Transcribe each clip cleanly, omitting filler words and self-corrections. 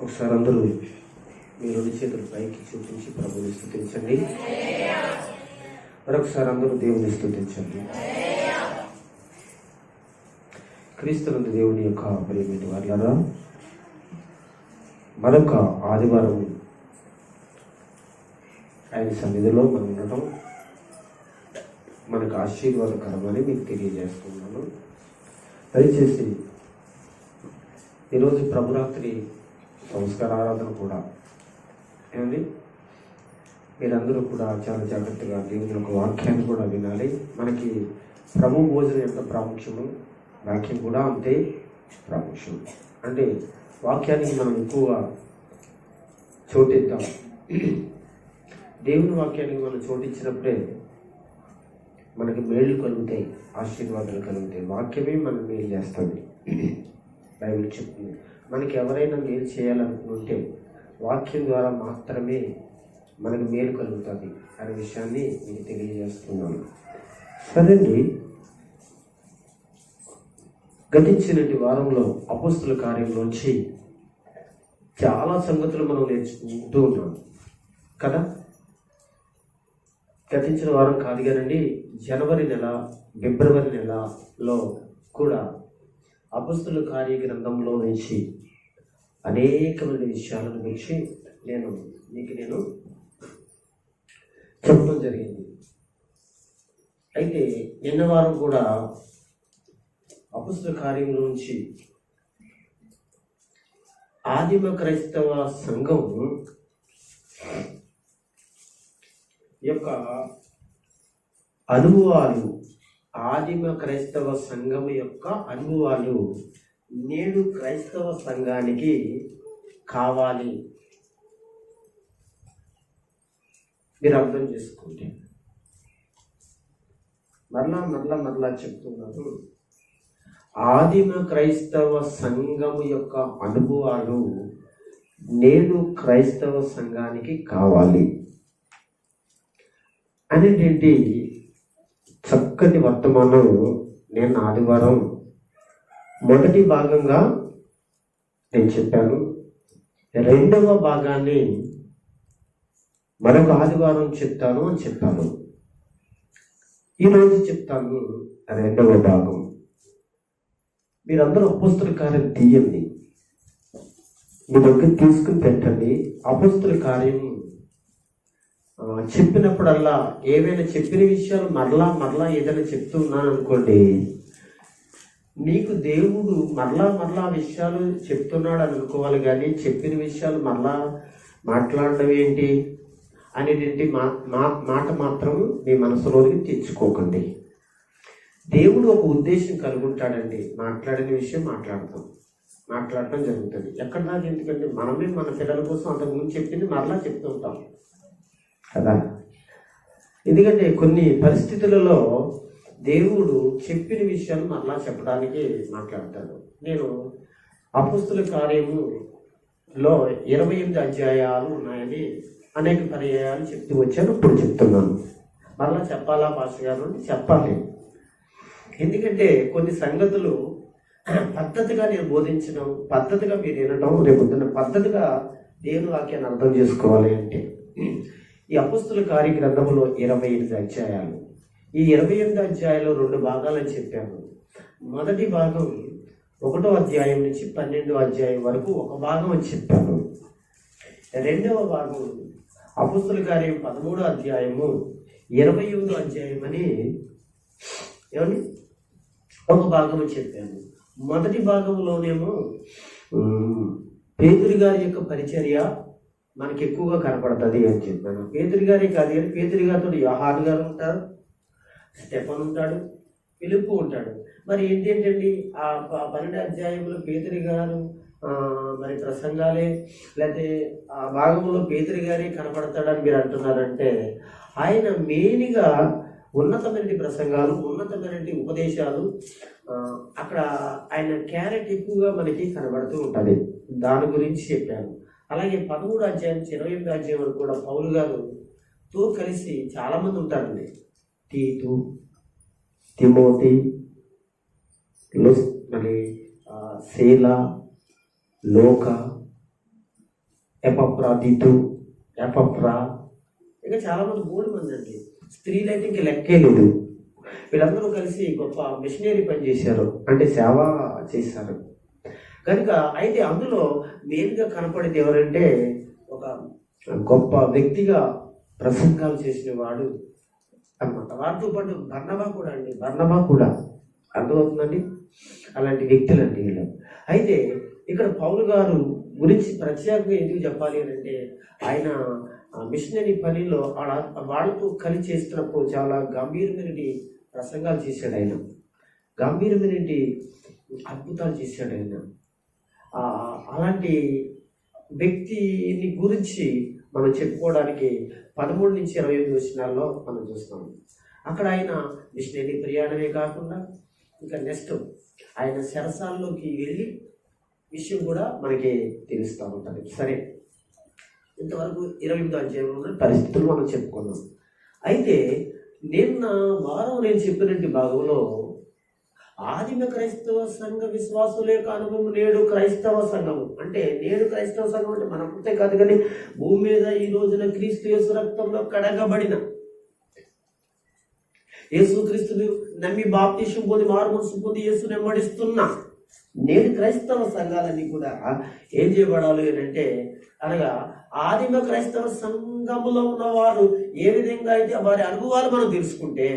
ఒకసారి అందరూ మీ రెండు చేతులు పైకి చూపించి ప్రభుని స్తుతించండి. మరొకసారి అందరూ దేవుని స్తుతించండి. క్రీస్తునందు దేవుని యొక్క ప్రియమైన వారులారా, మరొక ఆదివారం ఆయన సన్నిధిలో మనం ఉండటం మనకు ఆశీర్వాదకరమని మీకు తెలియజేస్తున్నాను. దయచేసి ఈరోజు ప్రభురాత్రి సంస్కార ఆరాధన కూడా ఏమండి, మీరందరూ కూడా చాలా జాగ్రత్తగా దేవుని యొక్క వాక్యాన్ని కూడా వినాలి. మనకి ప్రభు భోజనం ఎంత ప్రాముఖ్యము, వాక్యం కూడా అంతే ప్రాముఖ్యం. అంటే వాక్యానికి మనం ఎక్కువగా చోటిద్దాం. దేవుని వాక్యానికి మనం చోటిచ్చినప్పుడే మనకి మేళ్ళు కలుగుతాయి, ఆశీర్వాదాలు కలుగుతాయి. వాక్యమే మనం మేలు చేస్తుంది. బైబిల్ చెప్తుంది, మనకి ఎవరైనా మేలు చేయాలనుకుంటే వాక్యం ద్వారా మాత్రమే మనకు మేలు కలుగుతుంది అనే విషయాన్ని నేను తెలియజేస్తున్నాను. సరేండి, గతించినటి వారంలో అపోస్తుల కార్యంలోంచి చాలా సంగతులు మనం నేర్చుకుంటూ ఉన్నాం కదా. గతించిన వారం కాదు కానండి, జనవరి నెల, ఫిబ్రవరి నెలలో కూడా అపోస్తుల కార్య గ్రంథంలో నుంచి అనేకమైన విషయాల గురించి నేను చెప్పడం జరిగింది. అయితే నిన్న వారం కూడా అపోస్తుల కార్యంలో నుంచి ఆదిమ క్రైస్తవ సంఘం యొక్క అనుభవాలు, ఆదిమ క్రైస్తవ సంఘం యొక్క అనుభవాలు నేడు క్రైస్తవ సంఘానికి కావాలి. మీరు అర్థం చేసుకుంటే మరలా చెప్తున్నాను. ఆదిమ క్రైస్తవ సంఘం యొక్క అనుభవాలు నేడు క్రైస్తవ సంఘానికి కావాలి అనేటువంటి చక్కటి వర్తమానం నేను ఆదివారం మొదటి భాగంగా నేను చెప్పాను. రెండవ భాగాన్ని మరొక ఆదివారం చెప్తాను అని చెప్పాను. ఈరోజు చెప్తాను రెండవ భాగం. మీరందరూ అపోస్తుల కార్యం తీయండి, మీ దగ్గర తీసుకుని పెట్టండి. అపోస్తుల కార్యం చెప్పినప్పుడల్లా ఏవైనా చెప్పిన విషయాలు మరలా ఏదైనా చెప్తున్నాను అనుకోండి, నీకు దేవుడు మరలా విషయాలు చెప్తున్నాడు అని అనుకోవాలి. కానీ చెప్పిన విషయాలు మరలా మాట్లాడడం ఏంటి అనేటువంటి మాట మాత్రం మీ మనసులోకి తెచ్చుకోకండి. దేవుడు ఒక ఉద్దేశం కలిగి ఉంటాడండి. మాట్లాడిన విషయం మాట్లాడటం జరుగుతుంది. ఎక్కడ దాకా, ఎందుకంటే మనమే మన పిల్లల కోసం అంతకుముందు చెప్పింది మరలా చెప్తూ ఉంటాం కదా. ఎందుకంటే కొన్ని పరిస్థితులలో దేవుడు చెప్పిన విషయాలు మరలా చెప్పడానికి మాట్లాడతాడు. నేను అపోస్తుల కార్యములో 28 అధ్యాయాలు ఉన్నాయని అనేక పర్యాయాలు చెప్తూ వచ్చాను. ఇప్పుడు చెప్తున్నాను. మరలా చెప్పాలా పాస్టర్ గారు అంటే చెప్పాలి. ఎందుకంటే కొన్ని సంగతులు పద్ధతిగా నేను బోధించడం, పద్ధతిగా మీరు వినడం, రేపొద్దున పద్ధతిగా దేవుని వాక్యాన్ని అర్థం చేసుకోవాలి. అంటే ఈ అపోస్తుల కార్య గ్రంథంలో 28 అధ్యాయాలు. ఈ 28 అధ్యాయాలు 2 భాగాలని చెప్పాను. మొదటి భాగం 1వ అధ్యాయం నుంచి 12వ అధ్యాయం వరకు ఒక భాగం అని చెప్పాను. రెండవ భాగం అపోస్తుల కార్యం 13వ అధ్యాయము 28వ అధ్యాయం అని ఏమని ఒక భాగం అని చెప్పాను. మొదటి భాగంలోనేమో పేతురు గారి యొక్క పరిచర్య మనకి ఎక్కువగా కనపడుతుంది అని చెప్పాను. పేతురు గారే కాదు కానీ పేతురు గారితో యోహాను గారు ఉంటారు, స్టెఫన్ ఉంటాడు, ఫిలిప్పు ఉంటాడు. మరి ఏంటండి ఆ 12 అధ్యాయంలో పేతురు గారు మరి ప్రసంగాలే, లేకపోతే ఆ భాగంలో పేతురు గారే కనపడతాడని మీరు అంటున్నారంటే, ఆయన మెయిన్గా ఉన్నతమైన ప్రసంగాలు, ఉన్నతమైన ఉపదేశాలు, అక్కడ ఆయన క్యారెట్ ఎక్కువగా మనకి కనబడుతూ ఉంటుంది. దాని గురించి చెప్పాను. అలాగే 13వ అధ్యాయం 28వ అధ్యాయం వరకు కూడా పౌలు గారుతో కలిసి చాలామంది ఉంటారండి. తీతు, తిమోతి, మరి శీల, లోక, ఎపఫ్రాదితు, ఎపఫ్రా, ఇంకా చాలామంది 3 మంది అండి. స్త్రీలైతే ఇంక లెక్కే లేదు. వీళ్ళందరూ కలిసి గొప్ప మిషనరీ పని చేశారు, అంటే సేవ చేశారు కనుక. అయితే అందులో మెయిన్గా కనపడేది ఎవరంటే ఒక గొప్ప వ్యక్తిగా ప్రసంగాలు చేసిన వాడు అన్నమాట. వారితో పాటు బర్నబా కూడా అండి, బర్నబా కూడా అర్థమవుతుందండి. అలాంటి వ్యక్తులండి వీళ్ళు. అయితే ఇక్కడ పౌలు గారు గురించి ప్రత్యేకంగా ఎందుకు చెప్పాలి అని అంటే, ఆయన మిషనరీ పనిలో వాళ్ళతో కలిసి చేస్తున్నప్పుడు చాలా గంభీరమైన ప్రసంగాలు చేశాడు ఆయన, గంభీరమైన అద్భుతాలు చేశాడు ఆయన. అలాంటి వ్యక్తిని గురించి మనం చెప్పుకోవడానికి 13 నుంచి 28 వచనాల్లో మనం చూస్తాం. అక్కడ ఆయన మిషనరీ ప్రయాణమే కాకుండా ఇంకా నెక్స్ట్ ఆయన చెరసాల్లోకి వెళ్ళి విషయం కూడా మనకి తెలుస్తూ ఉంటుంది. సరే, ఇంతవరకు 28వ అధ్యాయంలో పరిస్థితులు మనం చెప్పుకున్నాం. అయితే నిన్న వారం నేను చెప్పినట్టు భాగంలో ఆదిమ క్రైస్తవ సంఘ విశ్వాసుల యొక్క అనుభవం, నేడు క్రైస్తవ సంఘం అంటే, నేడు క్రైస్తవ సంఘం అంటే మన పుట్టే కాదు కానీ భూమి మీద ఈ రోజున క్రీస్తు యేసు రక్తంలో కడగబడిన, యేసు క్రీస్తుని నమ్మి బాప్తిసం పొంది మారుమనసు పొంది యేసుని వెంబడిస్తున్న నేడు క్రైస్తవ సంఘాలన్నీ కూడా ఏం చేయబడాలి అంటే, అనగా ఆదిమ క్రైస్తవ సంఘములో ఉన్నవారు ఏ విధంగా అయితే వారి అనుభవాలు మనం తెలుసుకుంటే,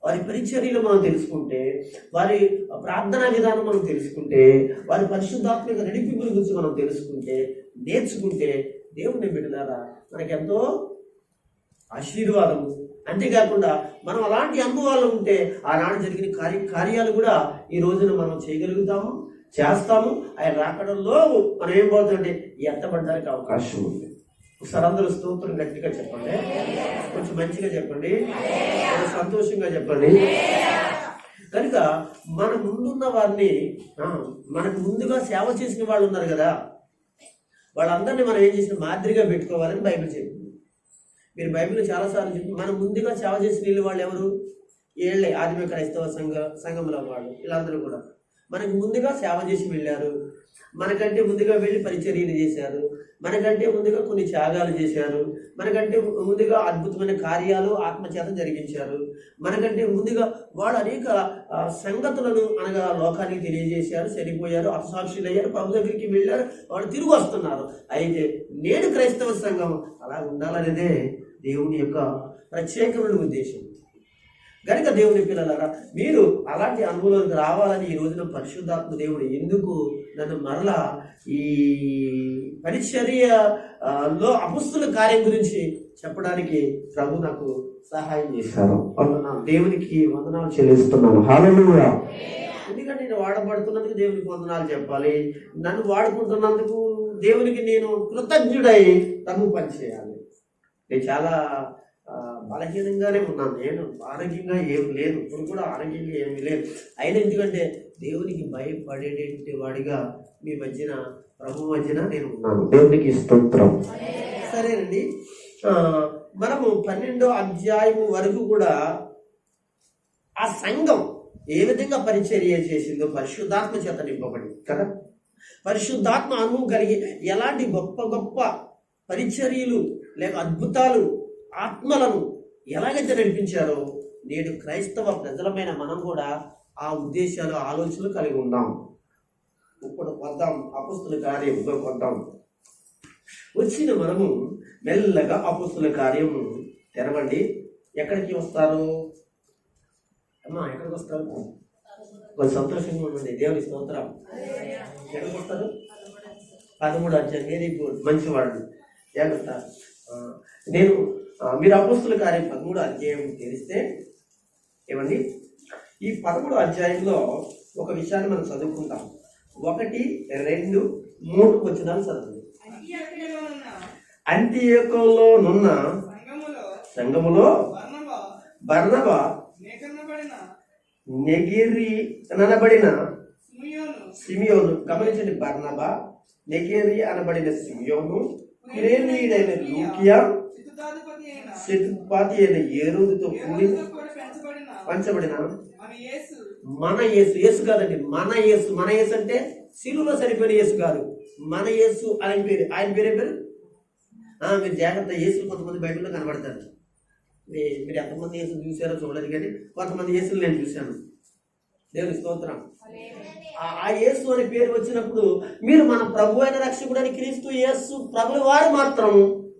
వారి పరిచర్యలు మనం తెలుసుకుంటే, వారి ప్రార్థనా విధానం మనం తెలుసుకుంటే, వారి పరిశుద్ధాత్మిక నడిపింపుల గురించి మనం తెలుసుకుంటే, నేర్చుకుంటే, దేవుని బిడ్డలారా మనకెంతో ఆశీర్వాదము. అంతేకాకుండా మనం అలాంటి అనుభవాలు ఉంటే ఆనాడు జరిగిన కార్యాలు కూడా ఈ రోజున మనం చేయగలుగుతాము, చేస్తాము. ఆయన రాకడంలో మనం ఏం పోతుంటే ఎత్తబడడానికి అవకాశం ఉంది. ఒకసారి అందరూ స్తోత్రం గట్టిగా చెప్పండి, కొంచెం మంచిగా చెప్పండి, సంతోషంగా చెప్పండి. కనుక మన ముందున్న వారిని, మనకు ముందుగా సేవ చేసిన వాళ్ళు ఉన్నారు కదా, వాళ్ళందరినీ మనం ఏం చేసిన మాదిరిగా పెట్టుకోవాలని బైబిల్ చెప్పింది. మీరు బైబిల్లో చాలాసార్లు చెప్పి మనం ముందుగా సేవ చేసిన వాళ్ళు ఎవరు? ఏళ్ళే ఆదిమ క్రైస్తవ సంఘంలో వాళ్ళు. వీళ్ళందరూ కూడా మనకు ముందుగా సేవ చేసి వెళ్ళారు, మనకంటే ముందుగా వెళ్ళి పరిచర్యలు చేశారు, మనకంటే ముందుగా కొన్ని త్యాగాలు చేశారు, మనకంటే ముందుగా అద్భుతమైన కార్యాలు ఆత్మచేత జరిగించారు, మనకంటే ముందుగా వాళ్ళు అనేక సంగతులను అనగా లోకానికి తెలియజేశారు, చనిపోయారు, హతసాక్షులు అయ్యారు, ప్రభు దగ్గరికి వెళ్ళారు, వాళ్ళు తిరిగి వస్తున్నారు. అయితే నేడు క్రైస్తవ సంఘం అలా ఉండాలనేదే దేవుని యొక్క ప్రత్యేకమైన ఉద్దేశం. కనుక దేవుని పిల్లలారా, మీరు అలాంటి అనుభవంలోకి రావాలని ఈ రోజున పరిశుద్ధాత్మ దేవుడు ఎందుకు నన్ను మరలా ఈ పరిచర్యలో అపొస్తలుల కార్యం గురించి చెప్పడానికి ప్రభు నాకు సహాయం చేశారు. దేవునికి వందనాలు చెల్లిస్తున్నాను. హల్లెలూయా. ఎందుకంటే నేను వాడబడుతున్నందుకు దేవునికి వందనాలు చెప్పాలి, నన్ను వాడుకుంటున్నందుకు దేవునికి నేను కృతజ్ఞుడై ప్రభు పనిచేయాలి. నేను చాలా బలహీనంగానే ఉన్నాను, నేను ఆరోగ్యంగా ఏమి లేదు, ఇప్పుడు కూడా ఆరోగ్యంగా ఏమి లేదు. అయినా ఎందుకంటే దేవునికి భయపడేటువంటి వాడిగా మీ మధ్యన, ప్రభు మధ్యన నేను ఉన్నాను. దేవునికి స్తోత్రం. సరేనండి, మనము 12వ అధ్యాయము వరకు కూడా ఆ సంఘం ఏ విధంగా పరిచర్య చేసిందో పరిశుద్ధాత్మ చేత నింపబడి కదా, పరిశుద్ధాత్మ అనుభవం కలిగి ఎలాంటి గొప్ప గొప్ప పరిచర్యలు లేక అద్భుతాలు ఆత్మలను ఎలాగైతే నడిపించారో నేడు క్రైస్తవ ప్రజలమైన మనం కూడా ఆ ఉద్దేశాలు ఆలోచనలు కలిగి ఉందాం. ఇప్పుడు వద్దాం అపొస్తలుల కార్యంలో వద్దాం. వచ్చిన మనము మెల్లగా అపొస్తలుల కార్యము తెరవండి. ఎక్కడికి వస్తారు అమ్మా? ఎక్కడికి వస్తారు? కొంచెం సంతోషంగా ఉండండి. దేవుని స్తోత్రం. ఎక్కడికి వస్తారు? 13వ అధ్యాయం. వెరీ గుడ్, మంచివాడు. జాగ్రత్త. నేను మీరు అపొస్తలుల కార్యం 13వ అధ్యాయం తెలిస్తే ఏమండి, ఈ 13వ అధ్యాయంలో ఒక విషయాన్ని మనం చదువుకుంటాం. 1, 2, 3 వచనాలు చదవండి. అంతియోకులోనున్న సంఘములో బర్నబా నెగిరి అనబడిన సిమియోను. గమనించండి, బర్నబా, నెగిరి అనబడిన సిమియోను, కురేనీయుడైన లూకియా, శతాధిపతి అయిన హేరోదుతో కూడి పంచబడిన మన యేసు. యేసు కాదండి, మన యేసు. మన యేసు అంటే శిలువలో సరిపోయిన యేసు కాదు, మన యేసు ఆయన పేరు. ఆయన పేరే పేరు మీరు జాగ్రత్త, యేసులు కొంతమంది బైబిల్లో కనబడతారు. మీరు ఎంతమంది యేసులు చూసారో చూడలేదు, కానీ కొంతమంది యేసులు నేను చూశాను. దేవుని స్తోత్రం. ఆ యేసు అనే పేరు వచ్చినప్పుడు మీరు మన ప్రభు అయిన రక్షకుడని క్రీస్తు యేసు ప్రభుల వారు మాత్రం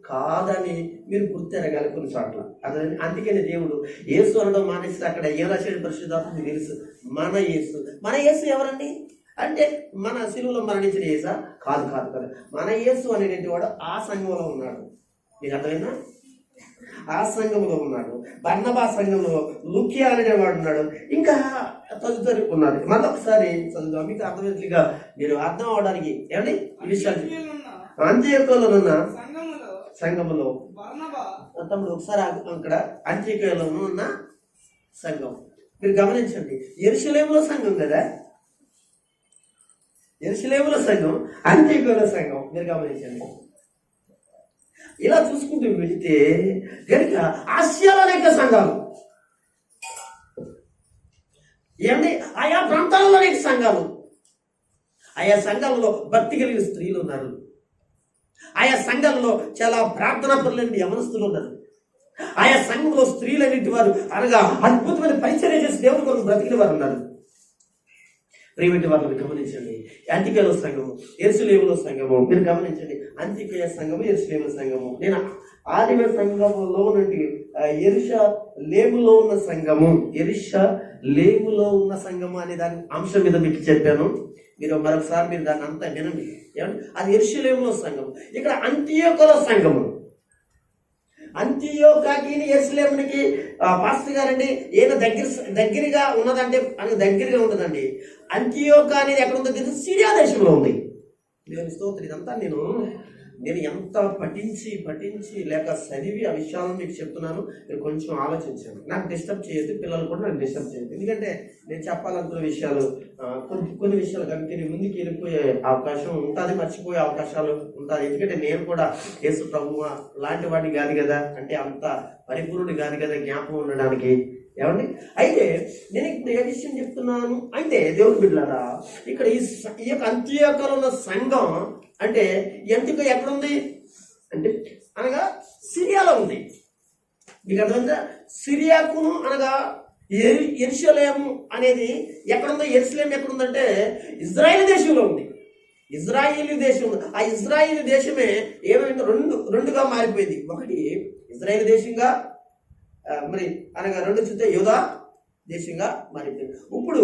కాదని మీరు గుర్తెరగాలి కొన్ని చోట్ల. అదే అందుకని దేవుడు యేసు అనడం మానేసి అక్కడ ఏం రాశాడు పరిశుద్ధాత్మకు తెలుసు. మన యేసు ఎవరండి అంటే మన శిలువలో మరణించిన యేసా? కాదు కాదు కాదు. మన యేసు అనేటువంటి వాడు ఆ సంఘంలో ఉన్నాడు. మీకు అర్థమైందా? ఆ సంఘంలో ఉన్నాడు. బర్నబా సంఘంలో లూకియా అనేవాడు ఉన్నాడు. ఇంకా తదుపరి ఉన్నారు. మరొకసారి చదువుదాం, మీకు అర్థమైనట్లుగా మీరు అర్థం అవడానికి. ఏమండి ఈ విషయాలు అంత్యోక్యలో ఉన్న సంఘములో తమ్ముడు ఒకసారి అక్కడ అంత్యోక్యలో ఉన్న సంఘం మీరు గమనించండి. యెరూషలేములో సంఘం కదా, యెరూషలేములో సంఘం, అంత్యోక్యలో సంఘం మీరు గమనించండి. ఇలా చూసుకుంటూ వెళితే కనుక ఆసియాలో అనేక సంఘాలు, ఏమంటే ఆయా ప్రాంతాలలో అనేక సంఘాలు, ఆయా సంఘాలలో భక్తి కలిగిన స్త్రీలు ఉన్నారు, ఆయా సంఘాలలో చాలా ప్రార్థనా పరులైన యవనస్తులు ఉన్నారు, ఆయా సంఘంలో స్త్రీలు అనేటి వారు అనగా అద్భుతమైన పరిచర్య చేసి దేవుని కొరకు బ్రతికిన వారు ఉన్నారు. ప్రియమైన వాళ్ళని గమనించండి. అంత్యోక్యలో సంఘము, యెరూషలేములో సంఘము మీరు గమనించండి. అంత్యోక్య సంఘము, యెరూషలేము సంఘము. నేను ఆదిమ సంఘములో నుండి యెరూషలేములో ఉన్న సంఘము, యెరూషలేములో ఉన్న సంఘము అనే దాని అంశం మీద మీకు చెప్పాను. మీరు మరొకసారి మీరు దాన్ని అంతా వినండి. అది యెరూషలేములో సంఘము. ఇక్కడ అంత్యోక్యలో సంఘము, అంతియోకాకి యెరూషలేమునికి పాస్టర్ గారండి ఈయన దగ్గరగా ఉన్నదంటే అని దగ్గరగా ఉండదండి. అంతియోకా అనేది ఎక్కడ ఉందో తెలిసి సిరియా దేశంలో ఉంది. దేవుని స్తోత్రం. ఇదంతా నేను ఎంత పఠించి లేక చదివి ఆ విషయాలను మీకు చెప్తున్నాను. మీరు కొంచెం ఆలోచించండి. నాకు డిస్టర్బ్ చేయొద్దు, పిల్లలు కూడా నాకు డిస్టర్బ్ చేయొద్దు. ఎందుకంటే నేను చెప్పాలనుకున్న విషయాలు కొన్ని విషయాలు కంటిన్యూ ముందుకు వెళ్ళిపోయే అవకాశం ఉంటుంది, మర్చిపోయే అవకాశాలు ఉంటుంది. ఎందుకంటే నేను కూడా యేసు ప్రభువు లాంటి వాడిని కాదు కదా, అంటే అంత పరిపూర్ణుడు కాదు కదా జ్ఞాపకం ఉండడానికి. ఏమండి అయితే నేను ఇప్పుడు ఏ విషయం చెప్తున్నాను అంటే దేవుని బిడ్డలారా, ఇక్కడ ఈ యొక్క అంత్యోక్యలో ఉన్న సంఘం అంటే ఎందుకు ఎక్కడుంది అంటే అనగా సిరియాలో ఉంది. మీకు అర్థమైందా? సిరియాకును అనగా యెరూషలేము అనేది ఎక్కడుందో, యెరూషలేము ఎక్కడుందంటే ఇజ్రాయేల్ దేశంలో ఉంది. ఇజ్రాయేలీ దేశం. ఆ ఇజ్రాయేలీ దేశమే ఏమైందో రెండుగా మారిపోయింది. ఒకటి ఇజ్రాయేల్ దేశంగా మరి అనగా రెండు చూస్తే యూదా దేశంగా మారిపోయింది. ఇప్పుడు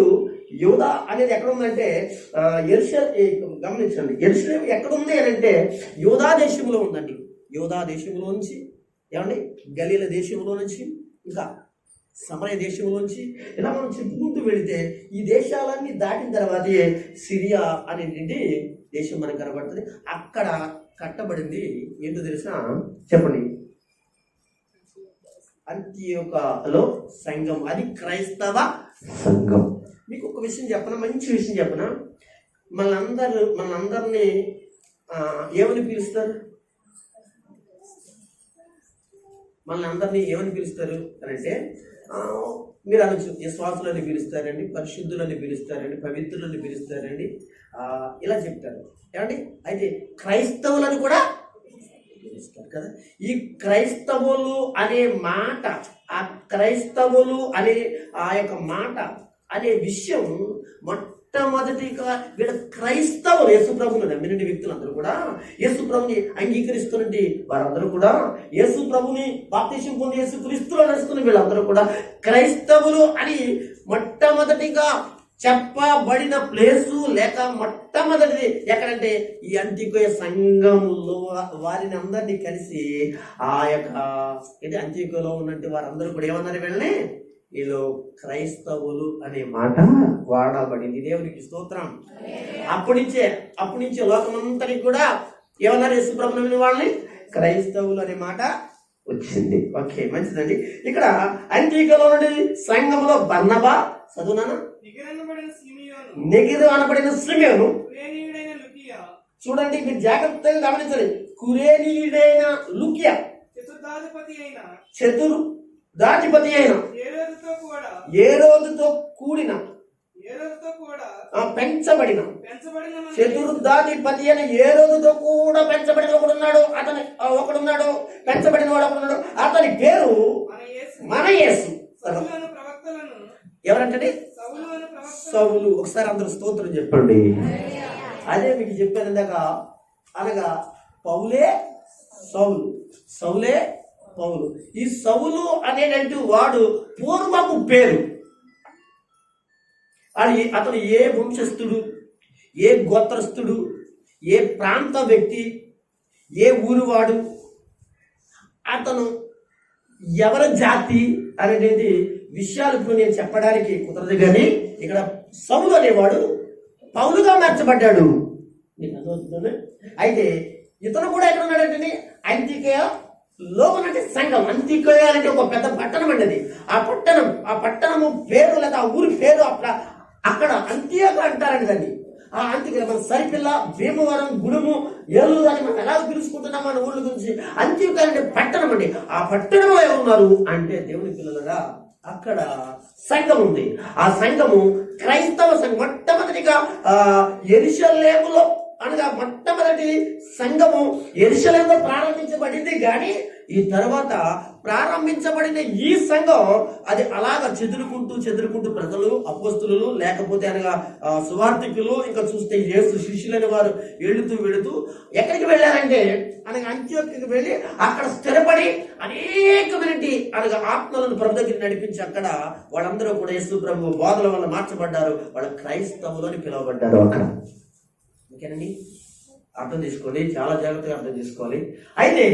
యూదా అనేది ఎక్కడ ఉందంటే గమనించండి, యెరూషలేము ఎక్కడ ఉంది అని అంటే యూదా దేశంలో ఉందండి. యూదా దేశంలో నుంచి ఏమండి గలీల దేశంలో నుంచి ఇంకా సమరయ దేశంలో నుంచి ఇలా మనం చెప్పుకుంటూ వెళితే ఈ దేశాలన్నీ దాటిన తర్వాతే సిరియా అనేటువంటి దేశం మనకు కనబడుతుంది. అక్కడ కట్టబడింది ఏంటో తెలిసిన చెప్పండి, అంత్యోక్యలో సంఘం. అది క్రైస్తవ సంఘం. మీకు ఒక విషయం చెప్పనా, మంచి విషయం చెప్పనా? మనందరినీ ఏమని పిలుస్తారు? అందరినీ ఏమని పిలుస్తారు అని అంటే మీరు అనొచ్చు, విశ్వాసులని పిలుస్తారండి, పరిశుద్ధులని పిలుస్తారండి, పవిత్రులని పిలుస్తారండి, ఇలా చెప్తారు. ఏమండి అయితే క్రైస్తవులని కూడా పిలుస్తారు కదా. ఈ క్రైస్తవులు అనే మాట, ఆ క్రైస్తవులు అనే ఆ యొక్క మాట అనే విషయం మొట్టమొదటిగా వీళ్ళ క్రైస్తవులు, యేసుప్రభుని నమ్మిన వ్యక్తులందరూ కూడా, యేసుప్రభుని అంగీకరిస్తున్నటువంటి వారందరూ కూడా, యేసుప్రభుని బాప్తిసం పొంది యేసుక్రీస్తులో నడుస్తున్న వీళ్ళందరూ కూడా క్రైస్తవులు అని మొట్టమొదటిగా చెప్పబడిన ప్లేసు లేక మొట్టమొదటిది ఎక్కడంటే ఈ అంత్యోక్య సంఘములో వారిని అందరినీ కలిసి ఆ యొక్క అంత్యోక్యలో ఉన్నట్టు వారందరూ కూడా ఏమన్నారు? వీళ్ళని వీళ్ళు క్రైస్తవులు అనే మాట వాడబడింది. దేవునికి స్తోత్రం. అప్పటి నుంచే లోకమంతరికి కూడా ఏమన్నారు? యేసుప్రభుని నమ్మిన వాళ్ళని క్రైస్తవులు అనే మాట వచ్చింది. ఓకే, మంచిదండి. ఇక్కడ అంత్యోక్యలో నుండి సంఘంలో బర్నబా, చదువునానా, నెగిరు అనబడిన సిమియోను, చూడండి మీరు జాగ్రత్తగా గమనించాలి, కురేనీయుడైన లూకియా, చతుర్దాధిపతి అయిన హేరోదుతో కూడిన పెంచబడిన చతుర్థాధిపతి అని ఏ రోజుతో కూడా పెంచబడిన ఒకడున్నాడు పెంచబడిన వాడు ఒకడున్నాడు. అతని పేరు మన యేసు. ఎవరంటే సౌలు. ఒకసారి అందరూ స్తోత్రం చెప్పండి. అదే మీకు చెప్పాను ఇందాక, అనగా పౌలే సౌలు, సౌలే పౌలు. ఈ సౌలు అనేటువంటి వాడు పూర్వపు పేరు. అతను ఏ వంశస్థుడు, ఏ గోత్రస్థుడు, ఏ ప్రాంత వ్యక్తి, ఏ ఊరువాడు, అతను ఎవరి జాతి అనేది విషయాలు ఇప్పుడు నేను చెప్పడానికి కుదరదు. కానీ ఇక్కడ సౌలు అనేవాడు పౌలుగా మార్చబడ్డాడు. అయితే ఇతను కూడా ఎక్కడ ఉన్నాడంటే అంత్యోకియ లోకనంటే సంఘం. అంత్యోకియ అంటే ఒక పెద్ద పట్టణం అండి అది. ఆ పట్టణము పేరు లేదా ఆ ఊరి పేరు అక్కడ అంత్యోకియ అంటారండి దాన్ని. ఆ అంత్యోకియ మన సరిపిల్ల, భీమవరం, గుడుము, ఏలూరు అని మనం ఎలా పిలుచుకుంటున్నాం మన ఊళ్ళ గురించి. అంత్యోకియ అంటే పట్టణం అండి. ఆ పట్టణంలో ఎవరున్నారు అంటే దేవుని పిల్లలుగా అక్కడ సంఘం ఉంది. ఆ సంఘము క్రైస్తవ సంఘం. మొట్టమొదటిగా యెరూషలేములో అనగా మొట్టమొదటి సంఘము యెరూషలేములో ప్రారంభించబడింది. కానీ ఈ తర్వాత ప్రారంభించబడిన ఈ సంఘం అది అలాగ చెదురుకుంటూ ప్రజలు, అపోస్తులు, లేకపోతే అనగా సువార్థికులు, ఇంకా చూస్తే యేసు శిష్యులైన వారు వెళుతూ ఎక్కడికి వెళ్ళారంటే అనగా అంత్యోక్యకి వెళ్ళి అక్కడ స్థిరపడి అనేకమైనటువంటి అనగా ఆత్మలను ప్రభు దగ్గర నడిపించి అక్కడ వాళ్ళందరూ కూడా యేసు ప్రభు బోధల వల్ల మార్చబడ్డారు. వాళ్ళ క్రైస్తవులు అని పిలువబడ్డారు అక్కడ. ఓకేనండి, అర్థం చేసుకోండి, చాలా జాగ్రత్తగా అర్థం చేసుకోవాలి. అయితే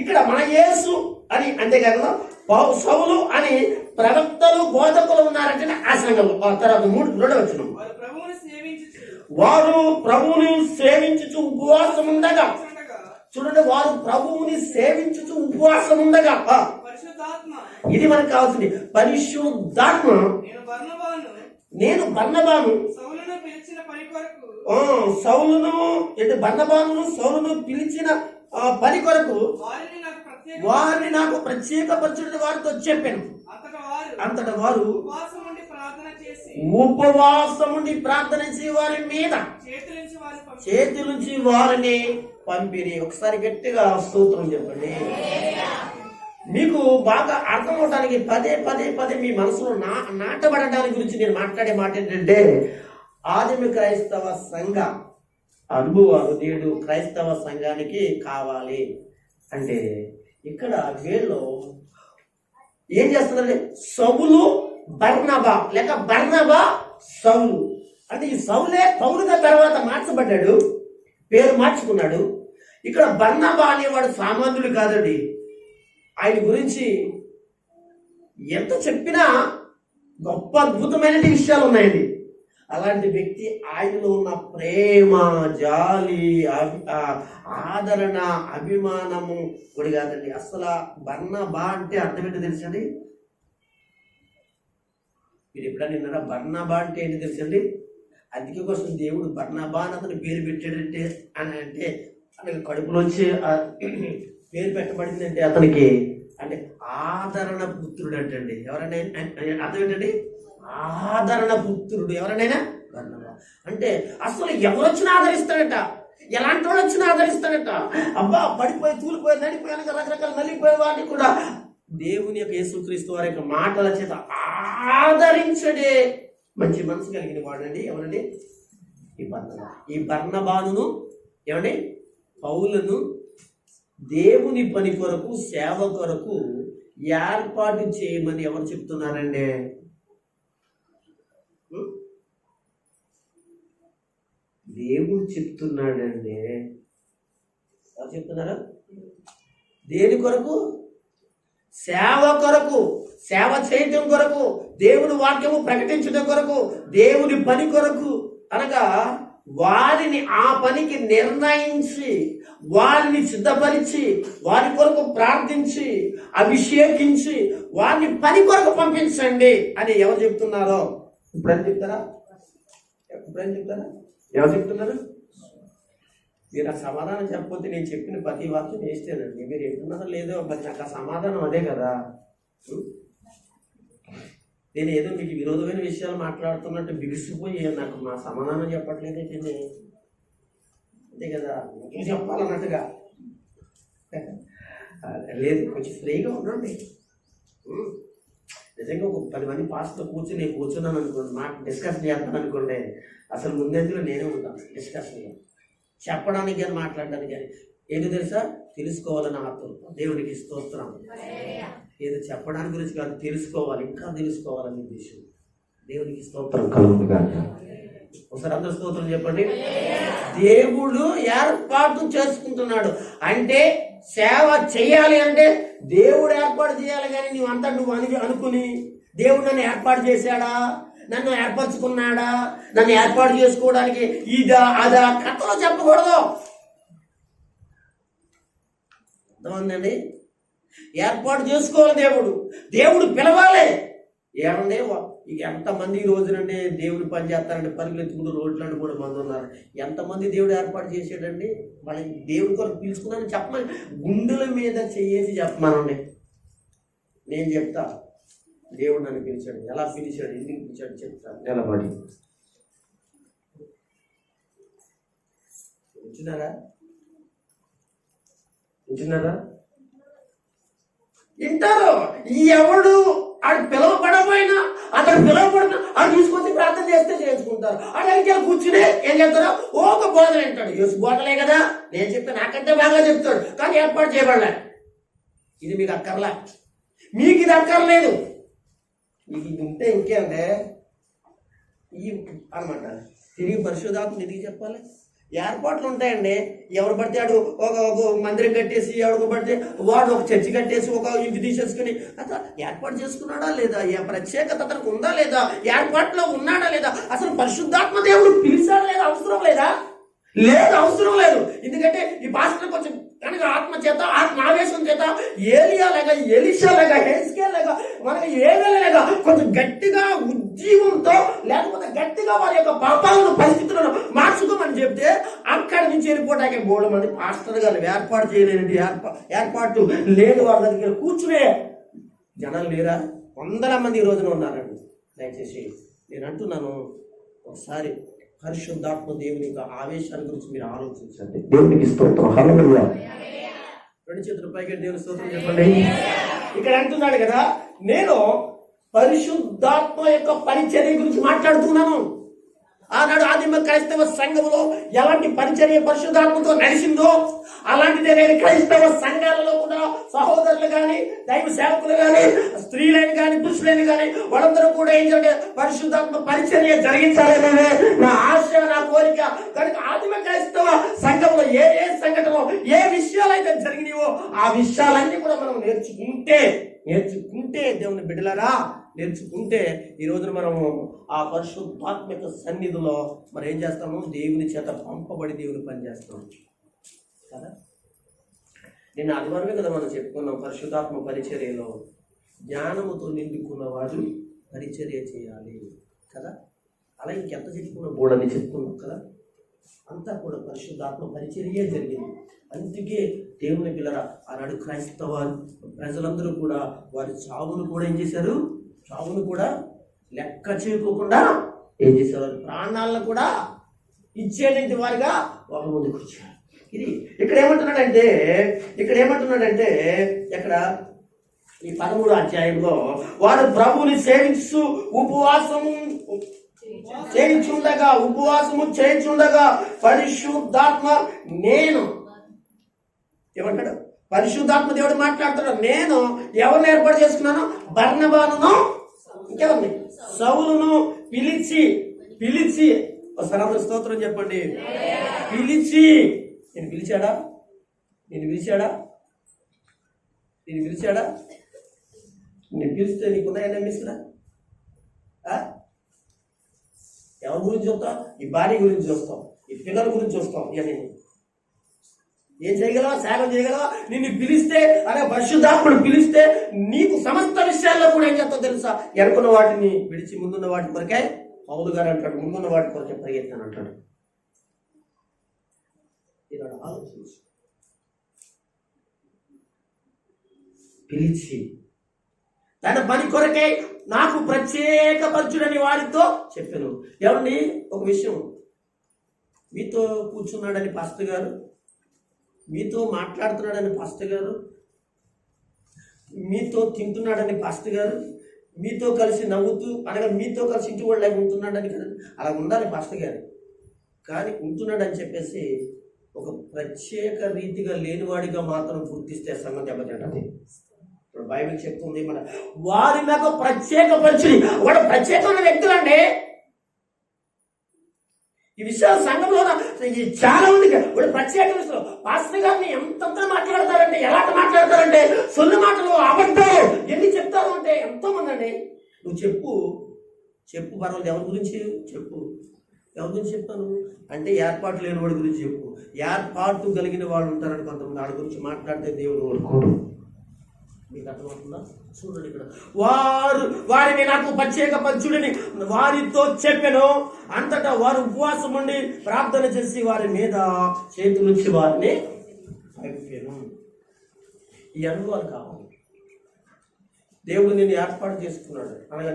ఇక్కడ మన యేసు అని అంతేకాకుండా సౌలు అని ప్రవక్తలు, బోధకులు ఉన్నారంటే ఆ సంఘంలో. తర్వాత 3 వచనం, వారు ప్రభువుని సేవించుచు ఉపవాసం ఉండగా. చూడండి, వారు ప్రభువుని సేవించుచు ఉపవాసం ఉండగా. ఇది మనకు కావాల్సింది. పరిశుద్ధాత్మ నేను బర్నబాను సౌలును పిలిచిన పని కొరకు వారిని నాకు ప్రత్యేకపరచుడు వారితో చెప్పాను. అంతటా వారు ఉపవాసముండి ప్రార్థన చేసి వారి మీద చేతి నుంచి వారిని పంపిరి. ఒకసారి గట్టిగా స్తోత్రం చెప్పండి. మీకు బాగా అర్థం అవడానికి పదే మీ మనసులో నాటబడడానికి గురించి నేను మాట్లాడే మాట ఏంటంటే, ఆదిమ క్రైస్తవ సంఘ అనుభవాలు నేడు క్రైస్తవ సంఘానికి కావాలి అంటే ఇక్కడ వీళ్ళు ఏం చేస్తున్నారంటే సౌలు బర్నబా లేక బర్నబా సౌలు అంటే ఈ సౌలే పౌలుగా తర్వాత మార్చబడ్డాడు, పేరు మార్చుకున్నాడు. ఇక్కడ బర్నబా అనేవాడు సామాన్యుడు కాదండి. ఆయన గురించి ఎంత చెప్పినా గొప్ప అద్భుతమైన విషయాలు ఉన్నాయండి. అలాంటి వ్యక్తి ఆయనలో ఉన్న ప్రేమ, జాలి, ఆదరణ, అభిమానము కూడా కాదండి. అసలు బర్నబా అంటే అర్థం ఏంటో తెలుసండి? మీరు ఎప్పుడైనా విన్నారా? బర్నబా అంటే ఏంటి తెలుసండి? అందుకే కోసం దేవుడు బర్నబా అని అతను పేరు పెట్టాడంటే అంటే కడుపులోంచి పేరు పెట్టబడిందంటే అతనికి అంటే ఆదరణ పుత్రుడు అంటండి. ఎవరైనా అర్థం ఏంటండి? ఆదరణ పుత్రుడు. ఎవరైనా అంటే అసలు ఎవరు వచ్చినా ఆదరిస్తాడట, ఎలాంటి వాళ్ళు వచ్చినా ఆదరిస్తాడట. అబ్బా పడిపోయి తూలిపోయి నడిపోయాక రకరకాల నలిగిపోయే వాడిని కూడా దేవుని యొక్క యేసుక్రీస్తు వారి యొక్క మాటల చేత ఆదరించడే మంచి మనసు కలిగిన వాడండి. ఎవరండి? ఈ బర్నబాను ఏమండి పౌలను దేవుని పని కొరకు, సేవ కొరకు ఏర్పాటు చేయమని ఎవరు చెప్తున్నారండి? దేవుడు చెప్తున్నాడండి. ఎవరు చెప్తున్నారా? దేని కొరకు? సేవ కొరకు, సేవ చేయటం కొరకు, దేవుని వాక్యము ప్రకటించడం కొరకు, దేవుని పని కొరకు. అనగా వారిని ఆ పనికి నిర్ణయించి, వారిని సిద్ధపరిచి, వారి కొరకు ప్రార్థించి, అభిషేకించి, వారిని పని కొరకు పంపించండి అని ఎవరు చెప్తున్నారో ఇప్పుడని చెప్తారా? ఎవరు చెప్తున్నారు? మీరు ఆ సమాధానం చెప్పకపోతే నేను చెప్పిన ప్రతి వాక్యం వేస్తేనండి. మీరు ఎప్పుడున్నారో లేదో మరి నాకు ఆ సమాధానం అదే కదా. నేను ఏదో మీకు విరోధమైన విషయాలు మాట్లాడుతున్నట్టు బిగుసిపోయి నాకు మా సమాధానం చెప్పట్లేదండి. అంతే కదా, నువ్వు చెప్పాలన్నట్టుగా లేదు. కొంచెం ఫ్రీగా ఉండండి. నిజంగా ఒక 10 మంది పాస్తో కూర్చొని నేను కూర్చున్నాను అనుకోండి, మాట డిస్కషన్ చేస్తాను అనుకోండి, అసలు ముందెందులో నేనే ఉంటాను డిస్కషన్లో, చెప్పడానికి కానీ మాట్లాడడానికి కానీ. ఏదో తెలుసా, తెలుసుకోవాలని ఆతృత. దేవుడికి స్తోత్రం. ఏదో చెప్పడానికి గురించి కాదు, తెలుసుకోవాలి, ఇంకా తెలుసుకోవాలని ఉద్దేశం. దేవుడికి స్తోత్రం కలుగును గాక. ఒకసారి అందరూ స్తోత్రం చెప్పండి. దేవుడు ఏర్పాటు చేసుకుంటున్నాడు అంటే, సేవ చేయాలి అంటే దేవుడు ఏర్పాటు చేయాలి. కానీ నువ్వు అనుకుని దేవుడు నన్ను ఏర్పాటు చేశాడా, నన్ను ఏర్పరచుకున్నాడా, నన్ను ఏర్పాటు చేసుకోవడానికి ఇదా అదా కథలో చెప్పకూడదు. అర్థమైందండి? ఏర్పాటు చేసుకోవాలి. దేవుడు పిలవాలి. ఏమంటే ఎంతమంది ఈ రోజునండి దేవుడు పని చేస్తారంటే పరుగులు ఎత్తుకుంటూ రోడ్లను కూడా మంది ఉన్నారు. ఎంతమంది దేవుడు ఏర్పాటు చేసాడండి. వాళ్ళకి దేవుడి కొరకు పిలుచుకున్నాను చెప్పమని గుండెల మీద చేసి చెప్పమనండి. నేను చెప్తా, దేవుడు నన్ను పిలిచాడు, ఎలా పిలిచాడు, ఎందుకు పిలిచాడు చెప్తాను. నిలబడి వింటున్నారా? వింటారు. ఎవడు ఆడు పిలవపడపోయినా, అతను పిలవపడినా ఆడు తీసుకొచ్చి ప్రార్థన చేస్తే చేసుకుంటారు. అడిగి కూర్చుని ఏం చెప్తారో ఒక బోధన వింటాడు. యేసు బోధలే కదా, నేను చెప్తే నాకంటే బాగా చెప్తాడు, కానీ ఏర్పాటు చేయబడలే. ఇది మీకు అక్కర్లే, మీకు ఇది అక్కర్లేదు. మీకు ఇది ఉంటే ఇంకేంటే ఈ అనమాట. తిరిగి పరిశుద్ధాత్మ ఎందుకు చెప్పాలి? ఏర్పాట్లు ఉంటాయండి. ఎవరు పడితే ఆడు ఒక మందిరం కట్టేసి, ఎవరికి పడితే వాడు ఒక చర్చి కట్టేసి ఒక ఇంటి తీసేసుకుని అట్లా ఏర్పాటు చేసుకున్నాడా లేదా, ఏ ప్రత్యేకత అతనికి ఉందా లేదా, ఏర్పాట్లో ఉన్నాడా లేదా, అసలు పరిశుద్ధాత్మ దేవుడు పిలిచాడా లేదా, అవసరం లేదా? అవసరం లేదు. ఎందుకంటే ఈ పాస్టర్ కొంచెం కనుక ఆత్మ చేత, ఆత్మావేశం చేత ఏలియా లేక, ఎలీషా లేక, హెజ్కేల్ లేక, మనకి ఏదైనా లేక కొంచెం గట్టిగా ఉజ్జీవంతో, లేకపోతే గట్టిగా వారి యొక్క పాపాలను, పరిస్థితులను మార్చుకోమని చెప్తే అక్కడి నుంచి వెళ్ళిపోవడానికి 3 మంది పాస్టర్ గారు ఏర్పాటు చేయలేని ఏర్పాటు లేని వాళ్ళ దగ్గర కూర్చునే జనాలు లేరా? 100 మంది ఈ రోజున ఉన్నారండి. దయచేసి నేను అంటున్నాను, ఒకసారి పరిశుద్ధాత్మ దేవుని యొక్క ఆవేశాల గురించి మీరు ఆలోచించండి. దేవునికి స్తోత్రం. హల్లెలూయా. 2 చేతుల పైకి దేవుని స్తోత్రం చెప్పండి. ఇక్కడ అంటున్నాడు కదా, నేను పరిశుద్ధాత్మ యొక్క పరిచర్య గురించి మాట్లాడుతున్నాను. ఆనాడు ఆదిమ క్రైస్తవ సంఘములో ఎలాంటి పరిచర్య పరిశుద్ధాత్మతో నడిచిందో, అలాంటిదే నేను క్రైస్తవ సంఘాలలో కూడా సహోదరులు కానీ, దైవ సేవకులు కానీ, స్త్రీలని కానీ, పురుషులని కానీ, వాళ్ళందరూ కూడా ఏం చేయాలి, పరిశుద్ధాత్మ పరిచర్య జరిగించాలనే నా ఆశ, నా కోరిక. కనుక ఆదిమ క్రైస్తవ సంఘంలో ఏ సంఘటనలో ఏ విషయాలు అయితే జరిగినాయో ఆ విషయాలన్నీ కూడా మనం నేర్చుకుంటే దేవుని బిడ్డలారా, నేర్చుకుంటే ఈ రోజున మనము ఆ పరిశుద్ధాత్మక సన్నిధిలో మనం ఏం చేస్తాము, దేవుని చేత పంపబడి దేవుని పని చేస్తాము కదా. నేను ఆదివారమే కదా మనం చెప్పుకున్నాం, పరిశుద్ధాత్మ పరిచర్యలో జ్ఞానముతో నిండుకున్న వాడు పరిచర్య చేయాలి కదా. అలా ఇంకెంత చెప్పుకున్నాం, బోడని చెప్పుకున్నాం కదా. అంతా కూడా పరిశుద్ధాత్మ పరిచర్యే జరిగింది. అందుకే దేవుని పిల్లల ఆనాడు క్రైస్తవ ప్రజలందరూ కూడా వారి చావును కూడా ఏం చేశారు, చావును కూడా లెక్క చేయకోకుండా ఏం చేశారు, ప్రాణాలను కూడా ఇచ్చేటువంటి వారిగా వాళ్ళ ముందుకు వచ్చారు. ఇది ఇక్కడ ఏమంటున్నాడంటే ఇక్కడ ఈ 13వ అధ్యాయంలో వారు ప్రభువుని ఉపవాసము చేయించుండగా పరిశుద్ధాత్మ, నేను ఏమంటాడు, పరిశుద్ధాత్మ దేవుడు మాట్లాడుతున్నాడు, నేను ఎవరిని ఏర్పాటు చేసుకున్నాను, బర్నబాను, ఇంకెవరిని, సౌలును పిలిచి ఒకసారి స్తోత్రం చెప్పండి. నేను పిలిచాడా? నేను పిలిస్తే నీకున్నాయన్నా మిస్రా? ఎవరి గురించి చూస్తాం? ఈ భార్య గురించి చూస్తాం, ఈ పిల్లల గురించి చూస్తాం. ఇవన్నీ ఏం చేయగలవా? సేవ చేయగలవా? నిన్ను పిలిస్తే, అనే పరిశుద్ధాత్ముడు పిలిస్తే నీకు సమస్త విషయాల్లో కూడా ఏం చేస్తావు తెలుసా, వెనుకున్న వాటిని విడిచి ముందున్న వాటి కొరకే, పౌలు గారు అంటాడు, ముందున్న వాటి కొరకే పరిగెత్తాను అంటాడు. ఇలా ఆలోచించు. పిలిచి తన పని కొరకే నాకు ప్రత్యేక పరచుడని వారితో చెప్పాను. ఏమండి, ఒక విషయం, మీతో కూర్చున్నాడని పాస్టర్ గారు, మీతో మాట్లాడుతున్నాడని పాస్టర్ గారు, మీతో తింటున్నాడని పాస్టర్ గారు, మీతో కలిసి నవ్వుతూ అనగా మీతో కలిసి ఇంటి వాళ్ళ ఉంటున్నాడని కదా, అలా ఉండాలి పాస్టర్ గారు. కానీ ఉంటున్నాడని చెప్పేసి ఒక ప్రత్యేక రీతిగా లేనివాడిగా మాత్రం గుర్తిస్తే సంగతి దెబ్బతింటది. ఇప్పుడు బైబిల్ చెప్తుంది మన వారి నాకు ప్రత్యేక పరిచయం. వాడు ప్రత్యేకమైన వ్యక్తులండి. ఈ విషయాలు సంఘంలో చాలా ఉంది. వాడు ప్రత్యేక విషయం. పాస్టర్ గారిని ఎంతంత మాట్లాడతారంటే, ఎలా మాట్లాడతారంటే, సొల్లు మాటలు, అబద్ధాలు ఎన్ని చెప్తారు అంటే ఎంతో మంది అండి. నువ్వు చెప్పు పర్వాలేదు, ఎవరి గురించి చెప్పు. ఎవరి గురించి చెప్తాను అంటే ఏర్పాటు లేని వాడి గురించి చెప్పు. ఏర్పాటు కలిగిన వాళ్ళు ఉంటారని కొంతమంది, వాడి గురించి మాట్లాడితే దేవుడు ఊరుకోడు. మీకు అర్థమవుతుందా? చూడండి, ఇక్కడ వారిని నాకు ప్రత్యేక పంచుడని వారితో చెప్పాను. అంతటా వారు ఉపవాసం ఉండి ప్రార్థన చేసి వారి మీద చేతుల నుంచి వారిని అయిపోయాను. ఈ అనుభవాలు కావాలి. దేవుడు నేను ఏర్పాటు చేసుకున్నాడు అనగా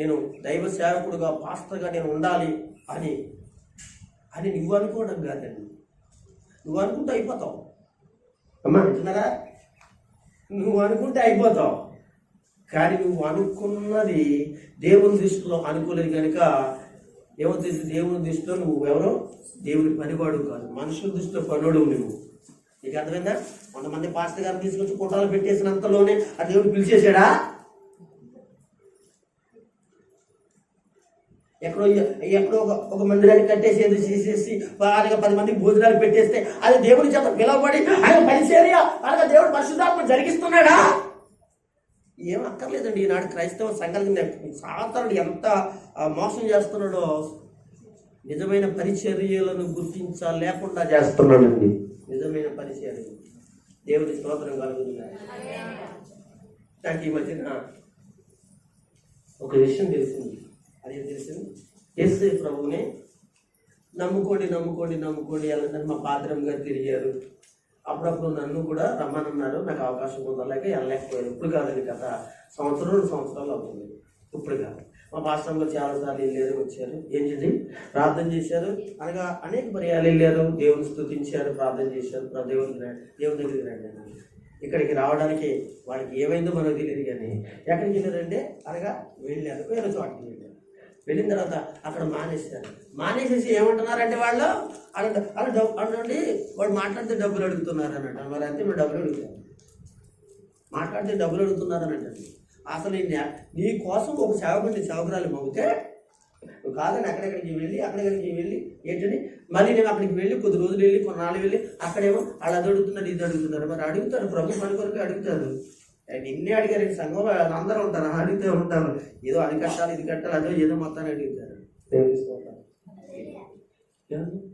నేను దైవ సేవకుడుగా, పాస్టర్గా నేను ఉండాలి అని నువ్వు అనుకోవడం కాదండి. నువ్వు అనుకుంటే అయిపోతావు. అమ్మా అంటున్నారా? నువ్వు అనుకుంటే అయిపోతావు. కానీ నువ్వు అనుకున్నది దేవుని దృష్టిలో అనుకోలేదు కనుక ఏమవుతుంది? దేవుని దృష్టిలో నువ్వు ఎవరో దేవుని పనివాడు కాదు, మనుషుల దృష్టిలో పనుడు నువ్వు. నీకు అర్థమైందా? కొంతమంది పాస్టర్ గారిని తీసుకొచ్చి కుట్రాలు పెట్టేసినంతలోనే ఆ దేవుడు పిలిచేసాడా? ఎక్కడో ఒక మందిరాన్ని కట్టేసేది చేసేసి అలాగే 10 మందికి భోజనాలు పెట్టేస్తే అది దేవుని చేత పిలవబడి ఆయన పరిచర్య అలాగే దేవుడు పరిశుద్ధాత్మ జరిగిస్తున్నాడా? ఏం అక్కర్లేదండి. ఈనాడు క్రైస్తవ సంఘాలకి సాతానుడు ఎంత మోసం చేస్తున్నాడో నిజమైన పరిచర్యలను గుర్తించలేకుండా చేస్తున్నాడండి. నిజమైన పరిచర్య దేవుని స్తోత్రం కలుగుతుంది. నాకు ఈ మధ్యన ఒక విషయం తెలిసింది. అదేం తెలిసింది? యేసు ప్రభువుని నమ్ముకోండి వెళ్ళండి మా పాత్రం గారు తిరిగారు. అప్పుడప్పుడు నన్ను కూడా రమ్మనన్నారు. నాకు అవకాశం పొందలేక వెళ్ళలేకపోయాను. ఇప్పుడు కాదండి, గత 2 సంవత్సరాలు అవుతుంది. ఇప్పుడు కాదు. మా పాస్టర్ గారు చాలాసార్లు వెళ్ళారు, వచ్చారు, ఏంటండి ప్రార్థన చేశారు, అనగా అనేక పర్యాలు వెళ్ళారు, దేవుని స్తుతించారు, ప్రార్థన చేశారు. దేవుని దగ్గరికి రండి అన్నారు. ఇక్కడికి రావడానికి వాళ్ళకి ఏమైందో మనకు తెలియదు. కానీ ఎక్కడికి వెళ్ళారంటే అనగా వెళ్ళారు, వేరే చోటకి వెళ్ళారు. వెళ్ళిన తర్వాత అక్కడ మానేసేసి ఏమంటున్నారంటే వాళ్ళు అంటే వాడు మాట్లాడితే డబ్బులు అడుగుతున్నారు అన్నట్టు. మరి అంతే, మీరు డబ్బులు అడుగుతారు, మాట్లాడితే డబ్బులు అడుగుతున్నారు అన్నట్టు. అసలు నీ కోసం ఒక సేవకురాలు మోగితే నువ్వు కాదని అక్కడికి వెళ్ళి ఏంటని మళ్ళీ నేను అక్కడికి వెళ్ళి కొద్ది రోజులు వెళ్ళి కొన్నాళ్ళు వెళ్ళి అక్కడేమో వాళ్ళు అది అడుగుతున్నారు, ఇది అడుగుతున్నారు. మరి అడుగుతారు, ప్రభు పని కొరకు అడుగుతారు. నిన్నే అడిగారు, సంఘంలో అందరూ ఉంటారు, అడుగుతూ ఉంటారు. ఏదో అది కట్టాలి, ఇది కట్టాలి, అదో ఏదో మొత్తాన్ని అడుగుతారు.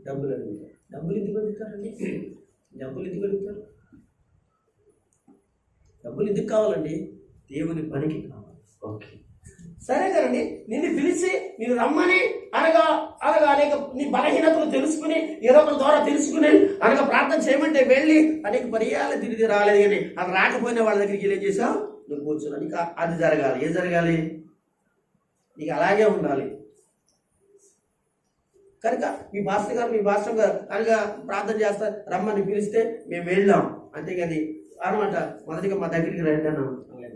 డబ్బులు అడుగుతారు. డబ్బులు ఎందుకు అడుగుతారండి? డబ్బులు ఎందుకు కావాలండి? దేవుని పనికి కావాలి. ఓకే, సరే కదండి. నిన్ను పిలిచి నేను రమ్మని అనగా అనేక నీ బలహీనతలు తెలుసుకుని ఏదో ఒక ద్వారా తెలుసుకుని అనగా ప్రార్థన చేయమంటే వెళ్ళి అనేక పర్యాలు తిరిగి రాలేదు. కానీ అది రాకపోయినా వాళ్ళ దగ్గరికి ఏం చేసావు? నువ్వు కూర్చున్నావు. నీకు అది జరగాలి. ఏం జరగాలి? నీకు అలాగే ఉండాలి. కనుక మీ పాస్టర్ గారు అనగా ప్రార్థన చేస్తా రమ్మని పిలిస్తే మేము వెళ్ళాం, అంతేగాని అనమాట మొదటిగా మా దగ్గరికి రండి అన్నాం.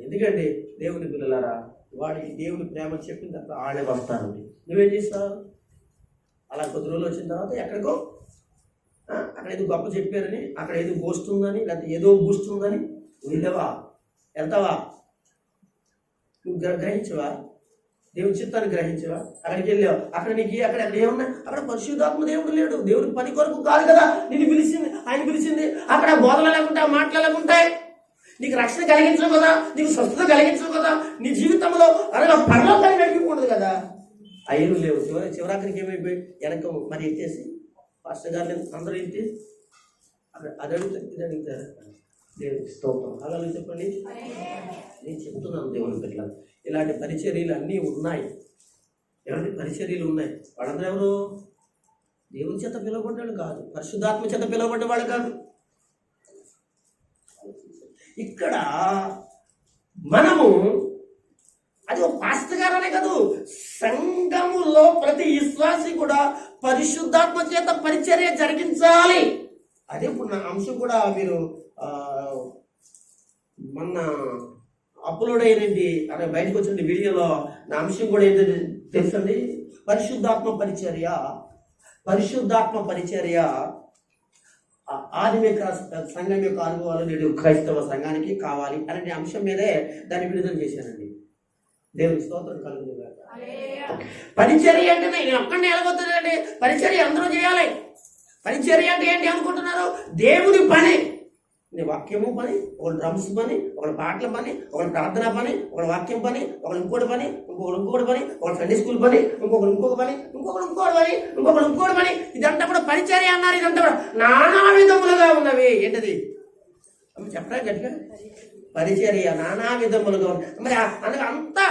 ఎందుకండి దేవుని పిల్లలారా, వాడికి దేవుని ప్రేమ చెప్పిన తర్వాత వాళ్ళే వస్తారండి. నువ్వేం చేస్తావు? అలా కొద్ది రోజులు వచ్చిన తర్వాత ఎక్కడికో అక్కడ ఏదో గొప్ప చెప్పారని, అక్కడ ఏదో గోస్ట్ ఉందని, లేకపోతే ఏదో బూస్ట్ ఉందని వెళ్ళవా, వెళ్తావా? నువ్వు గ్రహించవా? దేవుని చిత్తాన్ని గ్రహించవా? అక్కడికి వెళ్ళావు, అక్కడ నీకు అక్కడ ఏమన్నా అక్కడ పరిశుద్ధాత్మ దేవుడు లేడు. దేవుడి పని కొరకు కాదు కదా నిన్ను పిలిచింది, ఆయన పిలిచింది. అక్కడ బోధలు లేకుంటాయి, మాటలు లేకుంటాయి. నీకు రక్షణ కలిగించవు కదా, నీకు స్వస్థత కలిగించవు కదా, నీ జీవితంలో అనగా పరలోకాన్ని నడిపికూడదు కదా. అయ్యలు లేవు. చివరాఖరికి ఏమైపోయి వెనక మరి ఎత్తేసి పాస్టర్ గారు అందరూ ఎత్తి అది అడుగుతారు, ఇది అడుగుతారు. దేవునికి స్తోత్రం. అలా చెప్పండి. నేను చెప్తున్నాను దేవుని పిల్లలు, ఇలాంటి పరిచర్యలు అన్నీ ఉన్నాయి. ఎవరి పరిచర్యలు ఉన్నాయి? వాళ్ళందరూ ఎవరు? దేవుని చేత పిలువబడ్డాడు కాదు, పరిశుద్ధాత్మ చేత పిలువబడ్డవాడు కాదు. ఇక్కడ మనము అది ఒక పాస్టర్ గారనే కాదు, సంఘములో ప్రతి విశ్వాసి కూడా పరిశుద్ధాత్మ చేత పరిచర్య జరిగించాలి. అదే ఇప్పుడు నా అంశం కూడా మీరు మొన్న అప్లోడ్ అయినది అనే బయటకు వచ్చిన వీడియోలో నా అంశం కూడా ఏంటంటే తెలుసండి, పరిశుద్ధాత్మ పరిచర్య. పరిశుద్ధాత్మ పరిచర్య ఆదిమిక సంఘం యొక్క అనుభవాలు నేడు క్రైస్తవ సంఘానికి కావాలి అనే అంశం మీదే దాన్ని విడుదల చేశానండి. దేవుని స్తోత్రం కలుగుతుంది. పరిచర్య అంటే నేను ఒక్కడిని ఎలాగొస్తుందండి? పరిచర్య అందరూ చేయాలి. పరిచర్య అంటే ఏంటి అనుకుంటున్నారు? దేవుని పని, వాక్యము పని, ఒకటి డ్రమ్స్ పని, ఒకటి పాటల పని, ఒకటి ప్రార్థన పని, ఒకటి వాక్యం పని, ఒకటి ఇంకోటి పని, ఇంకొకటి పని, ఒకటి సండే స్కూల్ పని, ఇంకొకటి ఇంకొక పని, ఇంకొకటి ఇంకోటి పని. ఇదంతా కూడా పరిచర్య అన్నారు. ఇదంతా కూడా నానా విధములుగా ఉన్నవి. ఏంటది చెప్పరా గట్టిగా? పరిచర్య నానా విధములుగా ఉన్నాయి. మరి అందులో అంతా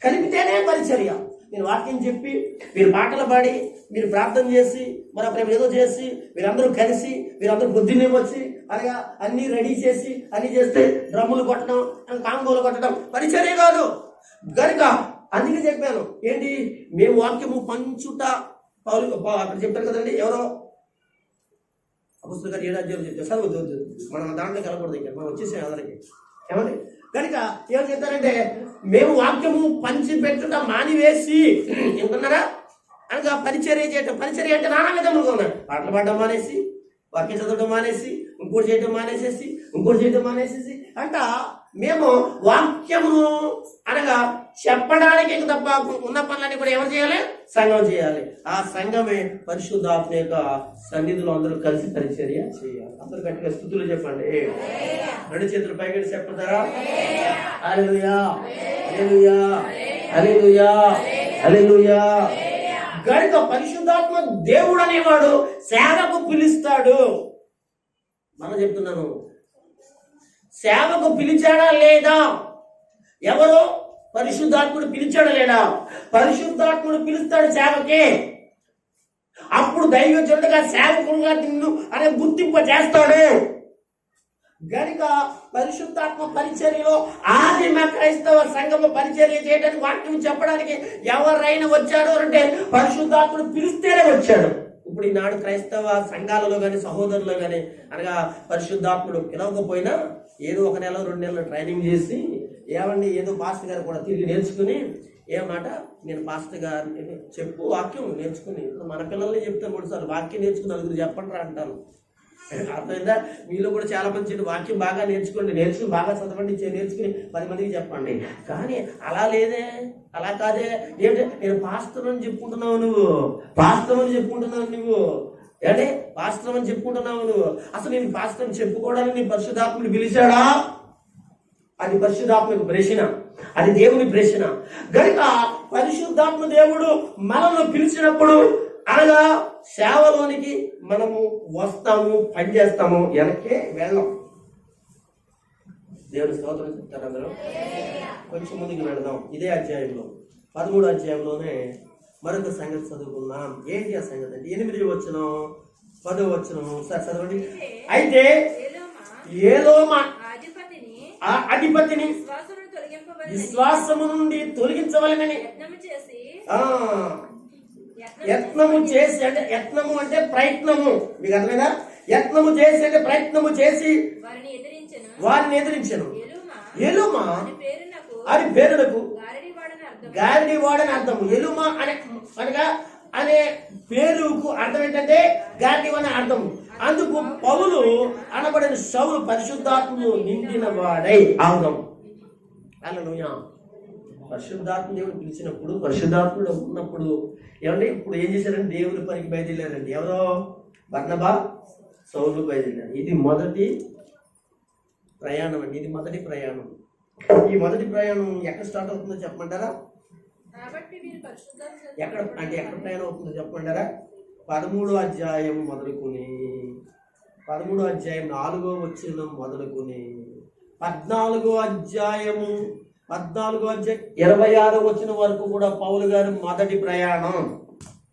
కలిపితేనే పరిచర్య. నేను వాక్యం చెప్పి, మీరు పాటలు పాడి, మీరు ప్రార్థన చేసి, మరొకరు ఏదో చేసి, మీరందరూ కలిసి, మీరందరూ పొద్దున్నే వచ్చి అనగా అన్ని రెడీ చేసి అన్ని చేస్తే డ్రమ్ములు కొట్టడం, కాంగోలు కొట్టడం పరిచర్య కాదు. కనుక అందుకే చెప్పాను ఏంటి, మేము వాక్యము పంచుట అక్కడ చెప్పారు కదండి. ఎవరో పుస్తకాలు 7 అధ్యాయులు చెప్తారు, చదువుతుంది. మనం దాంట్లో కలగకూడదు. ఇక్కడ మనం వచ్చేసాం అందరికి. ఏమండి? కనుక ఏమని చెప్తారంటే, మేము వాక్యము పంచి పెట్టుట మానివేసి వింటున్నారా అనగా పరిచర్య చేయటం. పరిచర్య అంటే నానా విధములుగా ఉన్నాయి. పాటలు పాడడం మానేసి, వాక్యం చదవడం మానేసి, ఇంకోటి చేయడం మానేసేసి అంట మేము వాక్యమును అనగా చెప్పడానికి తప్ప ఉన్న పనులన్నీ కూడా ఎవరు చేయాలి? సంఘం చేయాలి. ఆ సంఘమే పరిశుద్ధాత్మ యొక్క సన్నిధిలో అందరూ కలిసి పరిచర్య చేయాలి. అందరూ గట్టిగా స్తుతులు చెప్పండి. 2 చేతులు పైకి చెప్తారా? హల్లెలూయా, హల్లెలూయా, హల్లెలూయా, హల్లెలూయా. గనుక పరిశుద్ధాత్మ దేవుడు అనేవాడు సేవకు పిలుస్తాడు. మనం చెప్తున్నాను, సేవకు పిలిచాడా లేదా? ఎవరో పరిశుద్ధాత్ముడు పిలిచాడా లేదా? పరిశుద్ధాత్ముడు పిలుస్తాడు సేవకే. అప్పుడు దైవజనుడుగా సేవకుడుగా నిన్ను అనే గుర్తింప చేస్తాడు. గనుక పరిశుద్ధాత్మ పరిచర్యలో ఆదిమ క్రైస్తవ సంఘము పరిచర్య చేయడానికి, వాక్యం చెప్పడానికి ఎవరైనా వచ్చాడు అంటే పరిశుద్ధాత్ముడు పిలిస్తేనే వచ్చాడు. ఇప్పుడు ఈనాడు క్రైస్తవ సంఘాలలో కానీ సహోదరులు కానీ అనగా పరిశుద్ధాత్ముడు పిలవకపోయినా ఏదో 1 నెల 2 నెలలు ట్రైనింగ్ చేసి, ఏమండి ఏదో పాస్టర్ గారు కూడా తిరిగి నేర్చుకుని, ఏమాట నేను పాస్టర్ గారు చెప్పు వాక్యం నేర్చుకుని, మన పిల్లల్ని చెప్తాను 3 సార్లు వాక్యం నేర్చుకుని 9 చెప్పండి అంటాను. అర్థమైందా? మీలో కూడా చాలా మంది వాక్యం బాగా నేర్చుకుని బాగా చదవండి, నేర్చుకుని 10 మందికి చెప్పండి. కానీ అలా లేదే, అలా కాదే. ఏంటంటే నేను పాస్టర్ అని చెప్పుకుంటున్నావు నువ్వు, ఏంటే పాస్టర్ అని చెప్పుకుంటున్నావు నువ్వు. అసలు నేను పాస్టర్ అని చెప్పుకోవడానికి నీ పరిశుద్ధాత్ముడు పిలిచాడా? అది పరిశుద్ధాత్మకు ప్రశ్న, అది దేవుని ప్రశ్న. గనుక పరిశుద్ధాత్మ దేవుడు మనల్ని పిలిచినప్పుడు అనగా సేవలోనికి మనము వస్తాము, పనిచేస్తాము, వెనక్కి వెళ్ళం. దేవుని స్తోత్రం చెప్తారు అందరూ. కొంచెం ముందుకు వెళదాం. ఇదే అధ్యాయంలో 13వ అధ్యాయంలోనే మరొక సంగతి చదువుకున్నాం. ఏంటి ఆ సంగతి అంటే 8వ వచనం 10వ వచనం సార్ చదవండి. అయితే ఏలోమా ఆ అధిపతిని విశ్వాసము నుండి తొలగించవలెనని యత్నము చేసి, అంటే యత్నము అంటే ప్రయత్నము, మీకు అర్థమైనా? యత్నము చేసి అంటే ప్రయత్నము చేసి వారిని ఎదిరించను. ఎలుమా అని పేరునకు గారిడి వాడని అర్థము. ఎలుమా అనగా అనే పేరుకు అర్థం ఏంటంటే గారిడి వాడని అర్థము. అందుకు పౌలు అనబడిన సౌలు పరిశుద్ధాత్మను నిండిన వాడై ఆవుదాం. హల్లెలూయా. పరిశుద్ధాత్మ దేవుడు పిలిచినప్పుడు, పరిశుద్ధాత్ముడు ఉన్నప్పుడు ఏమంటే ఇప్పుడు ఏం చేశారంటే దేవుని పనికి బయలుదేరారండి. ఎవరో బర్నబా, సౌలు బయలుదేరారు. ఇది మొదటి ప్రయాణం అండి. ఇది మొదటి ప్రయాణం. ఈ మొదటి ప్రయాణం ఎక్కడ స్టార్ట్ అవుతుందో చెప్పమంటారా? ఎక్కడ ప్రయాణం అవుతుందో చెప్పమంటారా? 13వ అధ్యాయం మొదలుకొని 13వ అధ్యాయం 4వ వచనం మొదలుకొని 14వ అధ్యాయం 26వ వచనం వరకు కూడా పౌలు గారు మొదటి ప్రయాణం.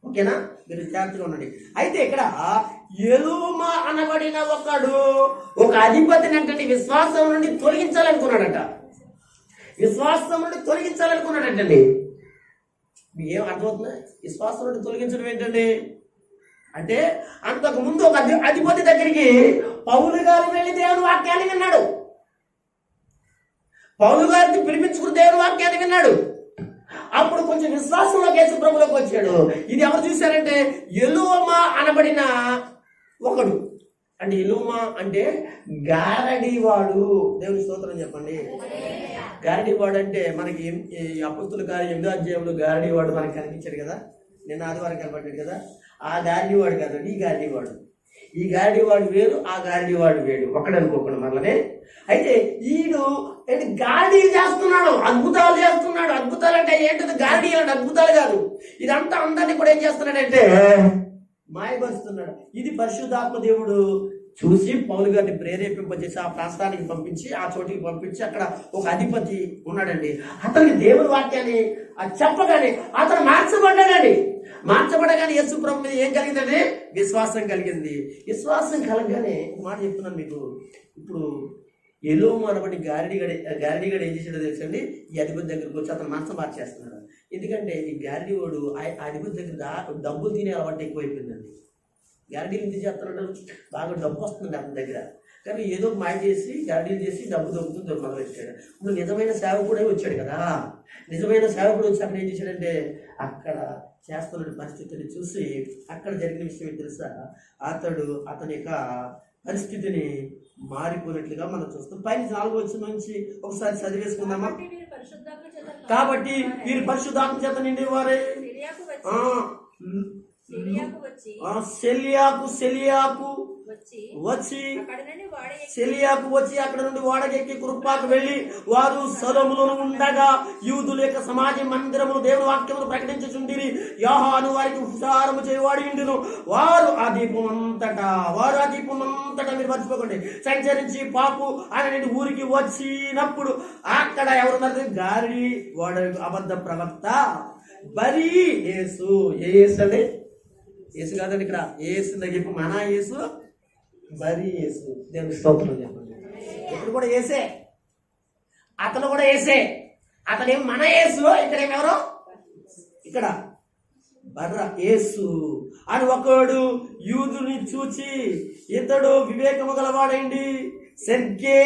ఓకేనా? మీరు జాగ్రత్తగా ఉండండి. అయితే ఇక్కడ ఎలుమా అనబడిన ఒకడు ఒక అధిపతిని అంటే విశ్వాసం నుండి తొలగించాలనుకున్నాడట. విశ్వాసం నుండి తొలగించాలనుకున్నాడంటండి. మీకు ఏం అర్థమవుతుంది? విశ్వాసం నుండి తొలగించడం ఏంటండి అంటే, అంతకు ముందు ఒక అధిపతి దగ్గరికి పౌలు గారు వెళ్ళి దేవుని వాక్యాన్ని విన్నాడు. పౌలు గారిని పిలిపించుకుని దేవుని వాక్యాన్ని విన్నాడు. అప్పుడు కొంచెం విశ్వాసంలోకి యేసు ప్రభువులోకి వచ్చాడు. ఇది ఎవరు చూశారంటే, ఎలువమా అనబడిన ఒకడు. అంటే ఎలువమా అంటే గారడీవాడు. దేవుని స్తోత్రం చెప్పండి. గారడీవాడు అంటే మనకి అపొస్తలుల కార్యం 8వ అధ్యాయంలో గారడీవాడు మనకి కనిపించాడు కదా, నిన్న ఆదివారం కనపడ్డాడు కదా. ఆ గారడీవాడు కాదండి, ఈ గారడీవాడు. ఈ గారడీవాడు వేరు, ఆ గారడీవాడు వేరు, ఒకడనుకోకుండా మరలనే. అయితే ఈడు గారడీలు చేస్తున్నాడు, అద్భుతాలు చేస్తున్నాడు. అద్భుతాలు అంటే ఏంటది? గారడీలు అంటే అద్భుతాలు కాదు. ఇదంతా అందరినీ కూడా ఏం చేస్తున్నాడంటే మాయపరుస్తున్నాడు. ఇది పరిశుద్ధాత్మ దేవుడు చూసి పౌలు గారిని ప్రేరేపింపజేసి ఆ ప్రాంతానికి పంపించి, ఆ చోటికి పంపించి, అక్కడ ఒక అధిపతి ఉన్నాడండి. అతనికి దేవుని వాక్యాన్ని చెప్పగానే అతను మార్చబడగానే యేసు ప్రభు మీద ఏం కలిగిందండి? విశ్వాసం కలిగింది. విశ్వాసం కలగగానే ఒక మాట చెప్తున్నాను మీకు. ఇప్పుడు ఎలువమా అనబడి గారడీగడ ఏం చేసాడో తెలుసండి, ఈ అధిపతి దగ్గరకు వచ్చి అతను మనసు మార్చేస్తున్నాడు. ఎందుకంటే ఈ గారడీవాడు ఆ అధిపతి దగ్గర డబ్బులు తినే అలవాటు ఎక్కువైపోయిందండి. గారడీలు ఎందుకు చేస్తున్నాడు? బాగా డబ్బు వస్తుంది అతని దగ్గర. కానీ ఏదో మాయ చేసి గారడీలు చేసి డబ్బు దొరుకుతుంది మొదలెట్టాడు. ఇప్పుడు నిజమైన సేవకుడే వచ్చాడు కదా. నిజమైన సేవకుడు వచ్చి అక్కడ ఏం చేశాడంటే, అక్కడ చేస్తున్న పరిస్థితిని చూసి, అక్కడ జరిగిన విషయం ఏంటి తెలుసా, అతని యొక్క పరిస్థితిని మారిపోయినట్లుగా మనం చూస్తాం. పైన 4వ వచనం నుంచి ఒకసారి చదివేసుకుందామా? కాబట్టి వీరు పరిశుద్ధాత్మ చేత నిండి వారే సెలియాకు వచ్చి అక్కడ నుండి వాడగెక్కి కురుపాకు వెళ్లి వారు సొలొమోను ఉండగా యూదుల యొక్క సమాజ మందిరములు దేవుని వాక్యమును ప్రకటించుచుండిరి. యోహాను వారికి ఉపచారము చేయవాడి ఉండును. వారు ఆ దీపం అంతటా మీరు మర్చిపోకండి సంచరించి పాపు ఆయన ఊరికి వచ్చినప్పుడు అక్కడ ఎవరున్నారు? గారడీ వాడు అబద్ధ ప్రవక్త బరి యేసు. యేసు అంటే యేసు కాదండి, ఇక్కడ యేసు చెప్పి మన యేసు బరి యేసు. దేవుని స్తోత్రం చెప్పండి. ఇప్పుడు కూడా యేసే, అతను కూడా యేసే. అతనేం మన యేసు, ఇక్కడేమెవరో ఇక్కడ బర్ర యేసు అని ఒకడు యూదుని చూచి ఇతడు వివేకము గలవాడండి సెర్గే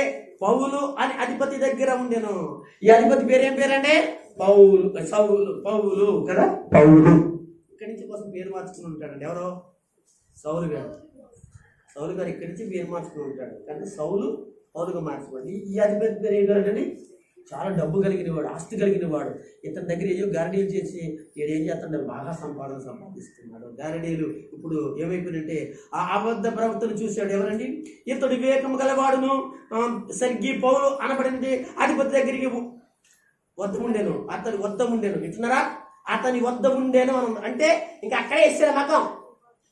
పౌలు అని అధిపతి దగ్గర ఉండెను. ఈ అధిపతి పేరేం పేరంటే పౌలు కదా. పౌలు ఇక్కడి నుంచి కోసం పేరు మార్చుకుని ఉంటాడండి. ఎవరో సౌలు గారు ఇక్కడి నుంచి పేరు మార్చుకుని ఉంటాడు. కానీ సౌలు పౌలుగా మార్చుకోండి. ఈ అధిపతి పేరు ఏంటంటే చాలా డబ్బు కలిగిన వాడు, ఆస్తి కలిగిన వాడు. ఇతని దగ్గర ఏదో గారడీలు చేసి ఏం చేస్తాడు? బాగా సంపాదిస్తున్నాడు. గారడీలు ఇప్పుడు ఏమైపోయిందంటే ఆ అబద్ధ ప్రవక్తను చూశాడు. ఎవరండి? ఇతడు వివేకము గలవాడును సెర్గి పౌలు అనబడింది అధిపతి దగ్గరికి వద్ద ఉండేను. వింటున్నారా? అతని వద్ద ఉండేను అంటే ఇంకా అక్కడే ఇచ్చాడు మతం.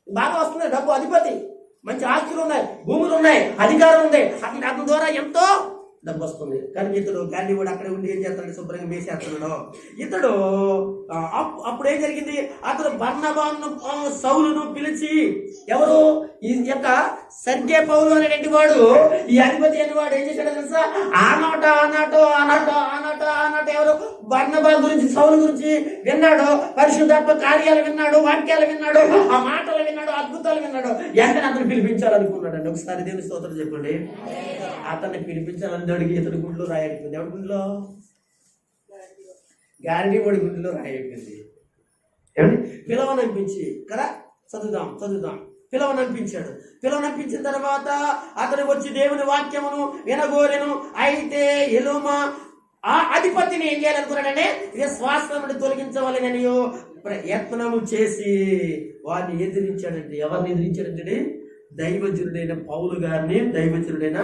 బాగా వస్తుంది డబ్బు, అధిపతి, మంచి ఆస్తులు ఉన్నాయి, భూములు ఉన్నాయి, అధికారం ఉంది. అతని ద్వారా ఎంతో డబ్బు వస్తుంది. కానీ ఇతడు గాలి కూడా అక్కడే ఉండి ఏం చేస్తాడు? శుభ్రంగా మేసేస్తున్నాడు. ఇతడు అప్పుడు ఏం జరిగింది? అతడు బర్నబాను సౌలును పిలిచి, ఎవరు? ఈ యొక్క సెర్గే పౌలు అనేటువంటి వాడు, ఈ అధిపతి అనేవాడు ఏం చేశాడో తెలుసా? ఆనాట ఎవరు? బర్నబా గురించి, సౌలు గురించి విన్నాడు. పరిశుద్ధాత్మ కార్యాలు విన్నాడు, వాక్యాలు విన్నాడు, ఆ మాటలు విన్నాడు, అద్భుతాలు విన్నాడు. వెంటనే అతను పిలిపించాలనుకున్నాడండి. ఒకసారి దేవుని స్తోత్రం చెప్పండి. అతన్ని పిలిపించాలని అడిగి ఇతడు గుండెలో రాయడిపోయింది. ఎవరి గుండెలో? గారడీ వాడి గుండెలో రాయడిపోయింది. ఏమండి? పిలవనంపించి కదా, చదువుదాం పిలవనంపించాడు. పిలవనంపించిన తర్వాత అతను వచ్చి దేవుని వాక్యమును వినగోరెను. అయితే ఎలువమా ఆ అధిపతిని ఏం చేయాలనుకున్నాడంటే విశ్వాసం నుండి తొలగించవాలని ప్రయత్నము చేసి వారిని ఎదిరించాడంటే. ఎవరిని ఎదిరించాడంటే? దైవజనుడైన పౌలు గారిని, దైవజనుడైన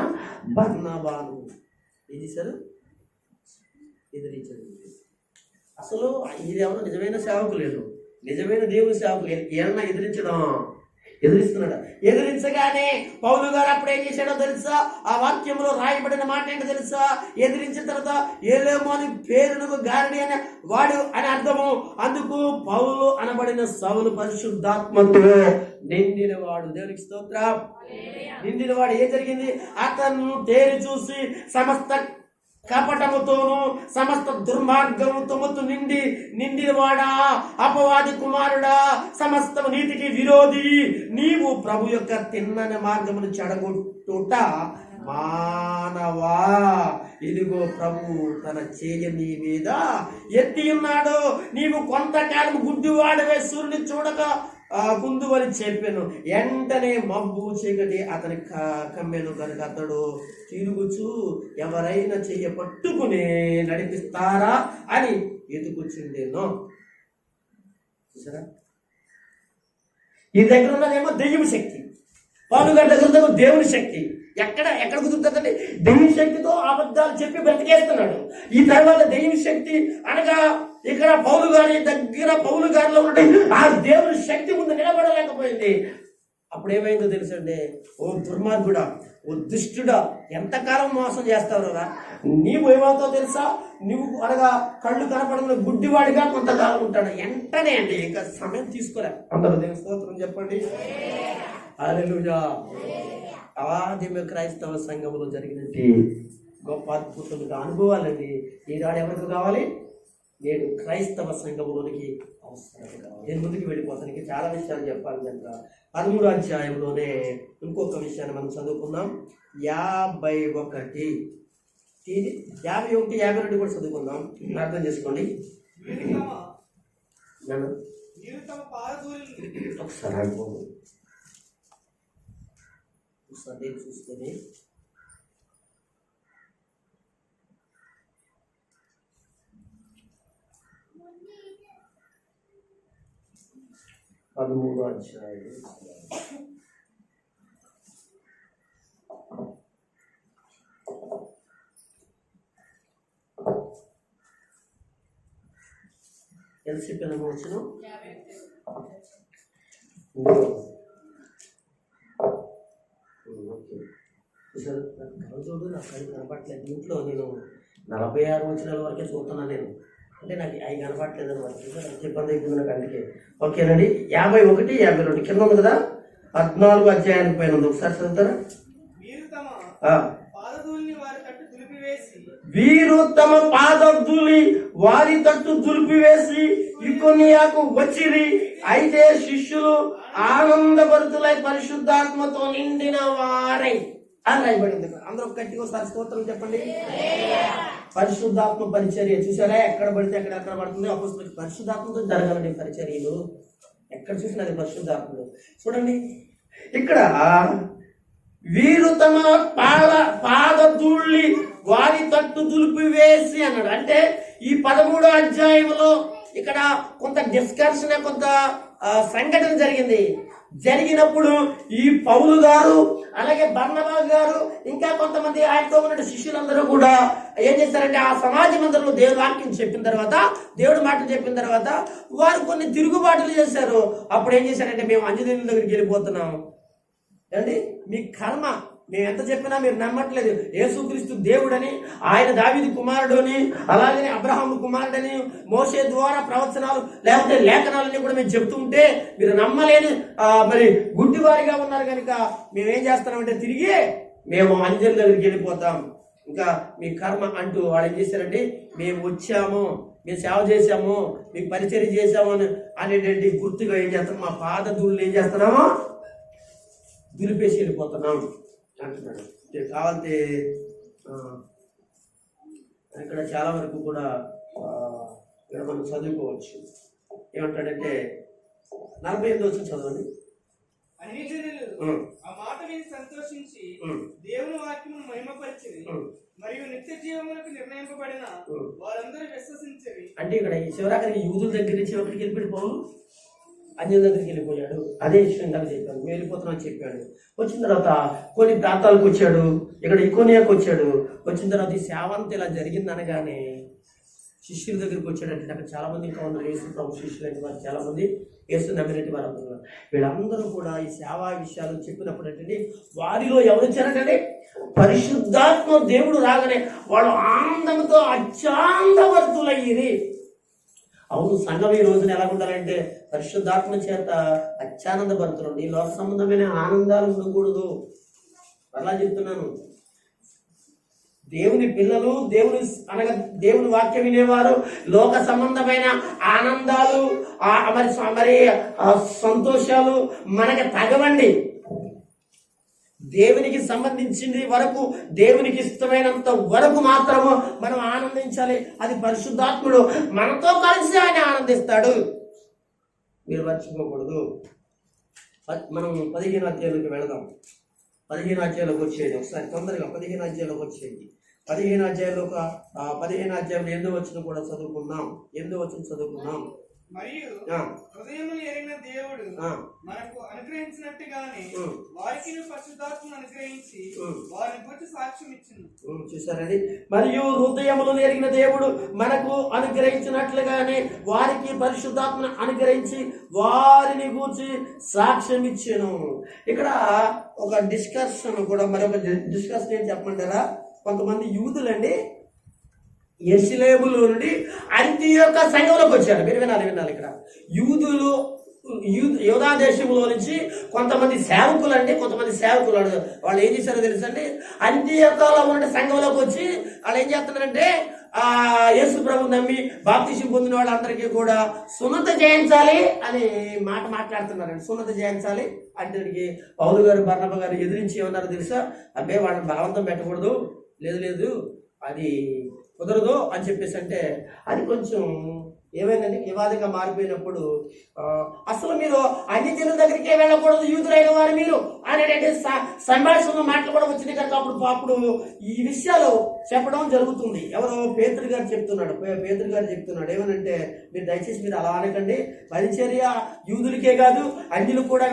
బర్నబాను ఏం చేశారు? ఎదిరించాడు. అసలు ఇది ఎవరు? నిజమైన సేవకులు, నిజమైన దేవుని సేవకులు. ఏమన్నా ఎదిరిస్తున్నాడు. ఎదిరించగానే పౌలు గారు అప్పుడు ఏం చేశాడో తెలుసా? ఆ వాక్యంలో రాయబడిన మాట ఏంటో తెలుసా? ఎదిరించిన తర్వాత ఏలేమో అని పేరునకు గారడీ అనే వాడు అని అర్థము. అందుకు పౌలు అనబడిన సౌలు పరిశుద్ధాత్మతో నిండినవాడు. దేవునికి స్తోత్రం. నిండినవాడు. ఏం జరిగింది? అతను తేరి చూసి సమస్త కపటముతోను సమస్త దుర్మార్గముతో నిండి వాడా, అపవాది కుమారుడా, సమస్త నీతికి విరోధి, నీవు ప్రభు యొక్క తిన్నని మార్గమును చెడగొట్టుట మానవా. ఇదిగో ప్రభు తన చేయ నీ మీద ఎత్తి ఉన్నాడు. నీవు కొంతకాలం గుడ్డివాడవే, సూర్యుని చూడక కుందు అని చెప్పాను. వెంటనే మబ్బు చీకటి అతని కమ్మెను. కనుక అతడు తిరుగుచు ఎవరైనా చెయ్య పట్టుకుని నడిపిస్తారా అని ఎదుగుచుండేను. చూసారా, ఈ దగ్గర ఉన్నదేమో దెయ్యం శక్తి, పాలుగారి దగ్గర ఉన్నదేమో దేవుని శక్తి. ఎక్కడ కుదురుతుందండి? దెయ్యం శక్తితో అబద్ధాలు చెప్పి బ్రతికేస్తున్నాడు. ఈ తర్వాత దెయ్యం శక్తి అనగా ఇక్కడ పౌలు గారిలో ఉంటే ఆ దేవుని శక్తి ముందు నిలబడలేకపోయింది. అప్పుడు ఏమైందో తెలుసండి? ఓ దుర్మార్గుడా, ఓ దుష్టుడా, ఎంతకాలం మోసం చేస్తావురా? నీవు ఏమవుతావు తెలుసా? నువ్వు అనగా కళ్ళు కనపడకుండా గుడ్డివాడిగా కొంతకాలం ఉంటాడు. వెంటనే అండి, ఇంకా సమయం తీసుకోలే. అందరూ దేవుని స్తోత్రం చెప్పండి. హల్లెలూయా. ఆదిమ క్రైస్తవ సంఘంలో జరిగినట్టు గొప్ప అద్భుతమైన అనుభవాలండి ఈనాడు ఎవరికి కావాలి? నేడు క్రైస్తవ సంఘంలోనికి అవసరం కావాలి. నేను ముందుకు వెళ్ళిపోతానికి చాలా విషయాలు చెప్పాలి కనుక 13వ అధ్యాయంలోనే ఇంకొక విషయాన్ని మనం చదువుకుందాం. 51, 52 కూడా చదువుకుందాం. అర్థం చేసుకోండి. ఒకసారి అనుకోండి, చూసుకొని పదమూడో అధ్యాయం ఎంతసేపు వచ్చిన చూడు, నాకు అది కనపట్లేదు. దీంట్లో నేను 46 వచనాల వరకే చూస్తున్నాను నేను. అంటే నాకు అవి కనపట్లేదు అనమాట. ఇబ్బంది అయిపోయింది నాకు. అందుకే ఓకేనండి. 51, 52 కింద ఉంది కదా, 14వ అధ్యాయానికి పైన ఉంది. ఒకసారి చదువుతారా? వీరు తమ పాదధూళి వారి తట్టు దులిపివేసి ఇకొనియాకు వచ్చిరి. అయితే శిష్యులు ఆనందభరితులై పరిశుద్ధాత్మతో నిండిన వారై అని రాయబడింది. అందరూ గట్టిగా ఒకసారి స్తోత్రం చెప్పండి. పరిశుద్ధాత్మ పరిచర్య చూసారా? ఎక్కడ పడితే ఎక్కడ పడుతుంది. అప్పుడు పరిశుద్ధాత్మతో జరగాలండి పరిచర్యలు. ఎక్కడ చూసినా అది పరిశుద్ధాత్మలు. చూడండి ఇక్కడ, వీరు తమ పాదధూళి వారి తట్టు దులిపివేసి అన్నాడు. అంటే ఈ 13వ అధ్యాయంలో ఇక్కడ కొంత డిస్కషన్, కొంత సంఘటన జరిగినప్పుడు ఈ పౌలు గారు అలాగే బర్నబా గారు ఇంకా కొంతమంది ఆయనతో ఉన్న శిష్యులందరూ కూడా ఏం చేశారంటే, ఆ సమాజ మందిరంలో దేవుడు వాక్యం చెప్పిన తర్వాత, దేవుడు మాటలు చెప్పిన తర్వాత వారు కొన్ని తిరుగుబాటులు చేశారు. అప్పుడు ఏం చేశారంటే, మేము అంజనేయుల దగ్గరికి వెళ్ళిపోతున్నాం అండి, మీ కర్మ, మేము ఎంత చెప్పినా మీరు నమ్మట్లేదు. యేసుక్రీస్తు దేవుడని, ఆయన దావీదు కుమారుడు అని, అలాగనే అబ్రహాము కుమారుడని, మోషే ద్వారా ప్రవచనాలు లేకపోతే లేఖనాలన్నీ కూడా మేము చెప్తుంటే మీరు నమ్మలేని మరి గుడ్డివారిగా ఉన్నారు. కనుక మేమేం చేస్తామంటే తిరిగి మేము అంజన్ దగ్గరికి వెళ్ళిపోతాం. ఇంకా మీ కర్మ అంటూ వాళ్ళు ఏం చేశారండి, మేము వచ్చాము, మేము సేవ చేశాము, మీకు పరిచర్య చేశాము అనేటువంటి గుర్తుగా ఏం చేస్తాం, మా పాదధూళిని ఏం చేస్తున్నామో దులిపేసి వెళ్ళిపోతున్నాం అంటున్నాడు. కావాలంటే ఇక్కడ చాలా వరకు కూడా ఇక్కడ మనం చదువుకోవచ్చు. ఏమంటాడంటే 48వ వచనం చదవండి. ఆ మాట విని సంతోషించి దేవుని వాక్యమును మహిమపరిచిరి మరియు నిత్య జీవములకు నిర్ణయింపబడిన వారందరూ విశ్వసించిరి. అంటే ఇక్కడ ఈ చివరాఖరికి యూదుల దగ్గర నుంచి ఒకరికి వెళ్ళిపోయి అన్యుల దగ్గరికి వెళ్ళిపోయాడు. అదే విషయం నాకు చెప్పాను, మేము వెళ్ళిపోతున్నాం చెప్పాడు. వచ్చిన తర్వాత కొన్ని ప్రాంతాలకు వచ్చాడు, ఇక్కడ ఇకోనియాకు వచ్చాడు. వచ్చిన తర్వాత ఈ సేవంతా ఇలా జరిగింది అనగానే శిష్యుల దగ్గరికి వచ్చాడంటే అక్కడ చాలా మంది ఇంకా ఉన్నారు. యేసు ప్రభు శిష్యులు అంటే వారు చాలా మంది యేసు నమ్మినట్టు వారు ఉన్నారు. వీళ్ళందరూ కూడా ఈ సేవా విషయాలు చెప్పినప్పుడు ఏంటంటే వారిలో ఎవరు వచ్చారంటే పరిశుద్ధాత్మ దేవుడు రాగానే వాళ్ళు ఆనందంతో అత్యానందవర్తులయ్యి. అవును, సంఘం ఈ రోజున ఎలా ఉండాలంటే పరిశుద్ధాత్మ చేత అత్యానంద భరితులు. ఈ లోక సంబంధమైన ఆనందాలు ఉండకూడదు. అలా చెప్తున్నాను. దేవుని పిల్లలు, అనగా దేవుని వాక్యం వినేవారు లోక సంబంధమైన ఆనందాలు మరి సంతోషాలు మనకి తగవండి. దేవునికి సంబంధించింది వరకు, దేవునికి ఇష్టమైనంత వరకు మాత్రము మనం ఆనందించాలి. అది పరిశుద్ధాత్ముడు మనతో కలిసి ఆయన ఆనందిస్తాడు. మీరు మర్చిపోకూడదు. మనం 15 అధ్యాయులకు వెళదాం. 15 అధ్యాయులకు వచ్చేది ఒకసారి తొందరగా. 15 అధ్యాయులకు వచ్చేది. 15 అధ్యాయులు 15 అధ్యాయులు 8వ వచనం కూడా చదువుకున్నాం. 8వ వచనం చదువుకున్నాం. మరియు హృదయములు ఎరిగిన దేవుడు మనకు అనుగ్రహించినట్టుగానే వారికి పరిశుద్ధాత్మను అనుగ్రహించి వారిని గురించి సాక్ష్యం ఇచ్చింది. చూసారండి, మరియు హృదయములు ఎరిగిన దేవుడు మనకు అనుగ్రహించినట్లుగానే వారికి పరిశుద్ధాత్మను అనుగ్రహించి వారిని గూర్చి సాక్ష్యం ఇచ్చాను. ఇక్కడ ఒక డిస్కషన్ కూడా, మరొక డిస్కషన్ ఏం చెప్పమంటారా? కొంతమంది యూదులండి యెరూషలేములో నుండి అంతియోక సంఘంలోకి వచ్చారు. మీరు వినాలి. ఇక్కడ యూదా దేశంలో నుంచి కొంతమంది సేవకులు అండి, వాళ్ళు ఏం చేశారో తెలుసండి, అంతియోకలో ఉన్న సంఘంలోకి వచ్చి వాళ్ళు ఏం చేస్తున్నారంటే యేసు ప్రభు నమ్మి బాప్తిసం పొందిన వాళ్ళందరికీ కూడా సున్నత చేయించాలి అని మాట్లాడుతున్నారండి. సున్నత చేయించాలి అంటే పౌలు గారు, బర్నబా గారు ఎదిరించి ఏమన్నారో తెలుసా? అబ్బే వాళ్ళని బలవంతం పెట్టకూడదు, లేదు అది కుదరదు అని చెప్పేసి అంటే అది కొంచెం ఏమైందంటే వివాదంగా మారిపోయినప్పుడు అసలు మీరు అన్ని జనుల దగ్గరికే వెళ్ళకూడదు యూదులైన వారు మీరు అనేటువంటి సంభాషణ మాటలు కూడా వచ్చినాయి కనుక అప్పుడు ఈ విషయాలు చెప్పడం జరుగుతుంది. ఎవరో పేతురు గారు చెప్తున్నాడు ఏమనంటే, మీరు దయచేసి మీరు అలా అనకండి, పరిచర్య యూదులకే కాదు అన్యులు కూడా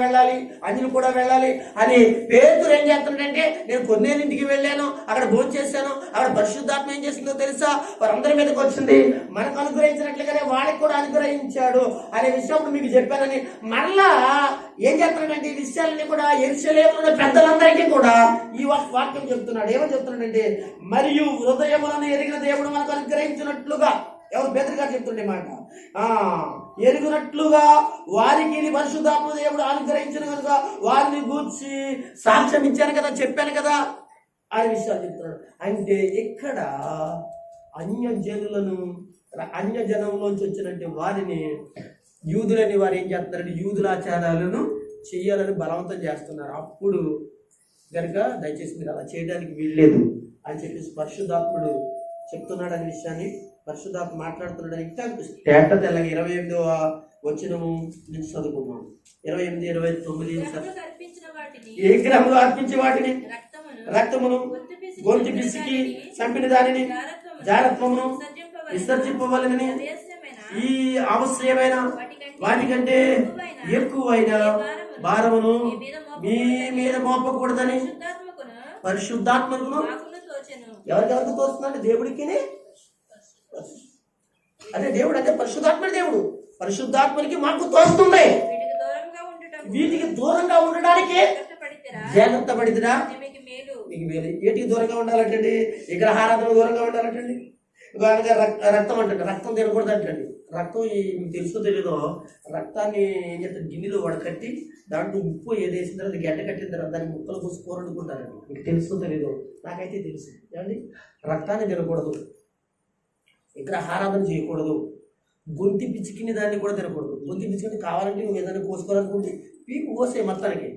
వెళ్ళాలి అని పేతురు ఏం చేస్తున్నాడంటే, నేను కొన్నేళ్ళింటికి వెళ్ళాను, అక్కడ భోజనం చేశాను, అక్కడ పరిశుద్ధాత్మ ఏం చేసిందో తెలుసా? వారందరి మీదకి వచ్చింది, మనకు అనుగ్రహించినట్లుగానే వాళ్ళకి కూడా అనుగ్రహించాడు అనే విషయం మీకు చెప్పానని మరలా ఏం చేస్తున్నాడంటే ఈ విషయాలన్నీ కూడా యెరూషలేములో పెద్దలందరికీ కూడా ఈ వాక్యం చెప్తున్నాడు. ఏమని చెప్తున్నాడంటే, మరియు హృదయములను ఎరిగిన దేవుడు మనకు అనుగ్రహించినట్లుగా, ఎవరు పేతురు గారు చెప్తుండే మాట, ఎరుగునట్లుగా వారికి పరిశుద్ధాత్మ దేవుడు అనుగ్రహించిన కనుక వారిని గూర్చి సాక్ష్యం ఇచ్చాను కదా, చెప్పాను కదా అనే విషయాలు చెప్తున్నాడు. అంటే ఇక్కడ అన్యజనంలోంచి వచ్చినట్టు వారిని యూదులని వారు ఏం చేస్తున్నారంటే యూదుల ఆచారాలను చెయ్యాలని బలవంతం చేస్తున్నారు. అప్పుడు కనుక దయచేసి మీరు అలా చేయడానికి వీల్లేదు అని చెప్పేసి పరిశుద్ధాత్ముడు చెప్తున్నాడు అనే విషయాన్ని, పరిశుద్ధాత్మ మాట్లాడుతున్నాడు. ఇంకా తేట తెల్లగా 28వ వచనము నుంచి చదువుకున్నాం. 28, 29 విగ్రహములు అర్పించే వాటిని రక్తమును గొంతు పిసికి చంపిన దానిని జారత్వమును విసర్జింపవలనని ఈ అవశ్యమైన వాటికంటే ఎక్కువైన భారమును మీ మీద మోపకూడదని పరిశుద్ధాత్మకును ఎవరికెవరికి తోస్తుందంటే దేవుడికి, అదే దేవుడు అంటే పరిశుద్ధాత్మనికి మాకు తోస్తుంది. వీటికి దూరంగా ఉండడానికి జాగ్రత్త పడితేరా మీకు మేలు. వీటికి దూరంగా ఉండాలంటండి, విగ్రహారాధన దూరంగా ఉండాలంటండి. రక్తం అంటండి, రక్తం తినకూడదు అంటండి. రక్తం మీకు తెలుసో తెలీదో, రక్తాన్ని ఏం చేస్తారు గిన్నెలో వడకట్టి దాంట్లో ఉప్పు ఏదేసిన తర్వాత గడ్డ కట్టిన తర్వాత దాన్ని ముక్కలు పోసి కూర వండుకుంటారండి. మీకు తెలుసో తెలీదో, నాకైతే తెలుసు. ఏమండి, రక్తాన్ని తినకూడదు, విగ్రహారాధన చేయకూడదు, గొంతి పిచ్చికిని దాన్ని కూడా తినకూడదు. గొంతి పిచ్చికిని కావాలంటే నువ్వు ఏదైనా కోసుకోవాలనుకుంటే పీకు కోసే మొత్తానికి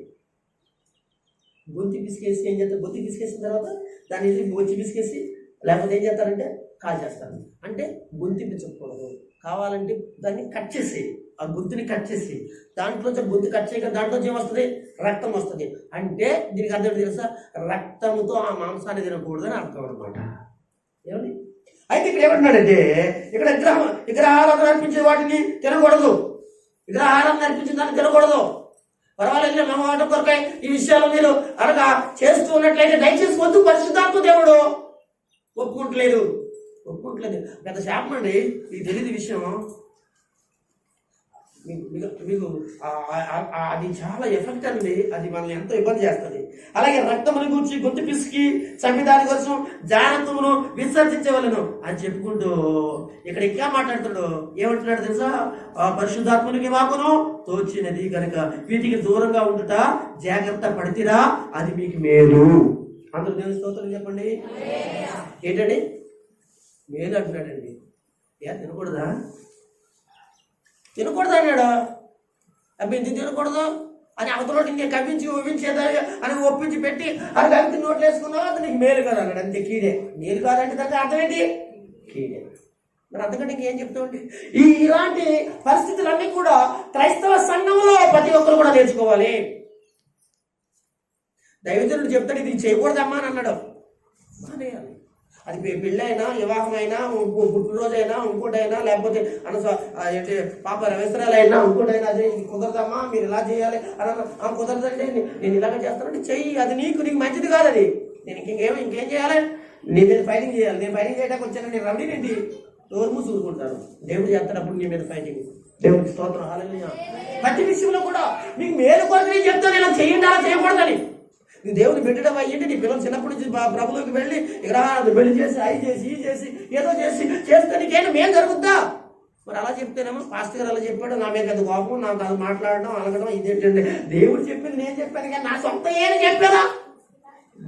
గొంతి పిసికేసి ఏం చేస్తారు, గొంతి పిసికేసిన తర్వాత దాన్ని గొంతి పిసికేసి లేకపోతే ఏం చేస్తారంటే కాల్ చేస్తారు. అంటే గొంతి పిచ్చకూడదు, కావాలంటే దాన్ని కట్ చేసి ఆ గొంతుని కట్ చేసి దాంట్లోంచి గొంతు కట్ చేయక దాంట్లోంచి ఏమొస్తుంది, రక్తం వస్తుంది. అంటే దీనికి అర్థం తెలుసా, రక్తంతో ఆ మాంసాన్ని తినకూడదు అని అర్థం అనమాట. ఏమండి, అయితే ఇక్కడ ఏమంటున్నాడంటే, ఇక్కడ విగ్రహారాధన అర్పించే వాటిని తినకూడదు, విగ్రహారాధన అర్పించిన దాన్ని తినకూడదు. పర్వాలేదు నమ్మవాటం కొరకై ఈ విషయాలు మీరు అనగా చేస్తూ ఉన్నట్లయితే దయచేసి వద్దు, పరిశుద్ధాత్మ దేవుడు ఒప్పుకుంటలేదు. పెద్ద శాపం అండి, మీకు తెలియదు విషయం. మీకు అది చాలా ఎఫెక్ట్ అండి, అది మనల్ని ఎంతో ఇబ్బంది చేస్తుంది. అలాగే రక్తమును గూర్చి గొంతు పిసికి చంపిదాని కోసం జాగ్రత్తమును విసర్జించవలను అని చెప్పుకుంటూ ఇక్కడ ఇంకా మాట్లాడుతాడు. ఏమంటున్నాడు తెలుసా, పరిశుద్ధాత్మనికి మాకును తోచినది కనుక వీటికి దూరంగా ఉండుట జాగ్రత్త పడితిరా, అది మీకు మేలు. అందరూ దేవుని స్తోత్రం చెప్పండి. ఏంటండి మేలు అంటున్నాడండి. తినకూడదా అన్నాడు. అబ్బి ఎందుకు తినకూడదు అని అవతల నేను కవ్వించి ఊపించేదా అని ఒప్పించి పెట్టి అది కలిపి నోట్లు వేసుకున్నావు, అది నీకు మేలు కాదు అన్నాడు. అంతే, కీడే. మేలు కాదంటే దానికి అర్థం ఏంటి? కీడే. మరి అంతకంటే ఇంకేం చెప్తామండి? ఇలాంటి పరిస్థితులన్నీ కూడా క్రైస్తవ సంఘంలో ప్రతి ఒక్కరు కూడా నేర్చుకోవాలి. దైవజనుడు చెప్తాడు ఇది చేయకూడదమ్మా అని అన్నాడు. మానేయాలి. అది పెళ్ళైనా, వివాహమైనా, పుట్టినరోజైనా, ఇంకోటైనా, లేకపోతే ఏంటి పాప రవేశ్వరాలైనా ఇంకోటైనా, అదే ఇది కుదరదమ్మా మీరు ఇలా చేయాలి అని కుదరదండి నేను ఇలాగ చేస్తానంటే చెయ్యి. అది నీకు మంచిది కాదు. అది నేను ఇంకేం చేయాలి? నీ మీద ఫైటింగ్ చేయాలి. నేను ఫైటింగ్ చేయడానికి వచ్చాను. నేను రౌడీనండి. నోరు మూసుకుంటాను. దేవుడు చేస్తాడప్పుడు నీ మీద ఫైటింగ్. దేవుడికి స్తోత్రం. హల్లెలూయా. ప్రతి విషయంలో కూడా మీకు మేలు కొరకు నేను చెప్తాను, ఇలా చేయండి అలా చేయకూడదని. నీ దేవుని బిడ్డడం అయ్యింది. నీ పిల్లలు చిన్నప్పటి నుంచి ప్రభులోకి వెళ్ళి ఇక్కడ పెళ్లి చేసి అవి చేసి ఈ చేసి ఏదో చేస్తే నీకేనా మేలు జరుగుద్దా? మరి అలా చెప్తేనేమో పాస్టర్ గారు అలా చెప్పాడు, నా మీద అది కోపం, నాకు అది మాట్లాడడం అలగడం ఇదేంటండి. దేవుడు చెప్పింది నేను చెప్పాను కానీ నా సొంత ఏది చెప్పారా?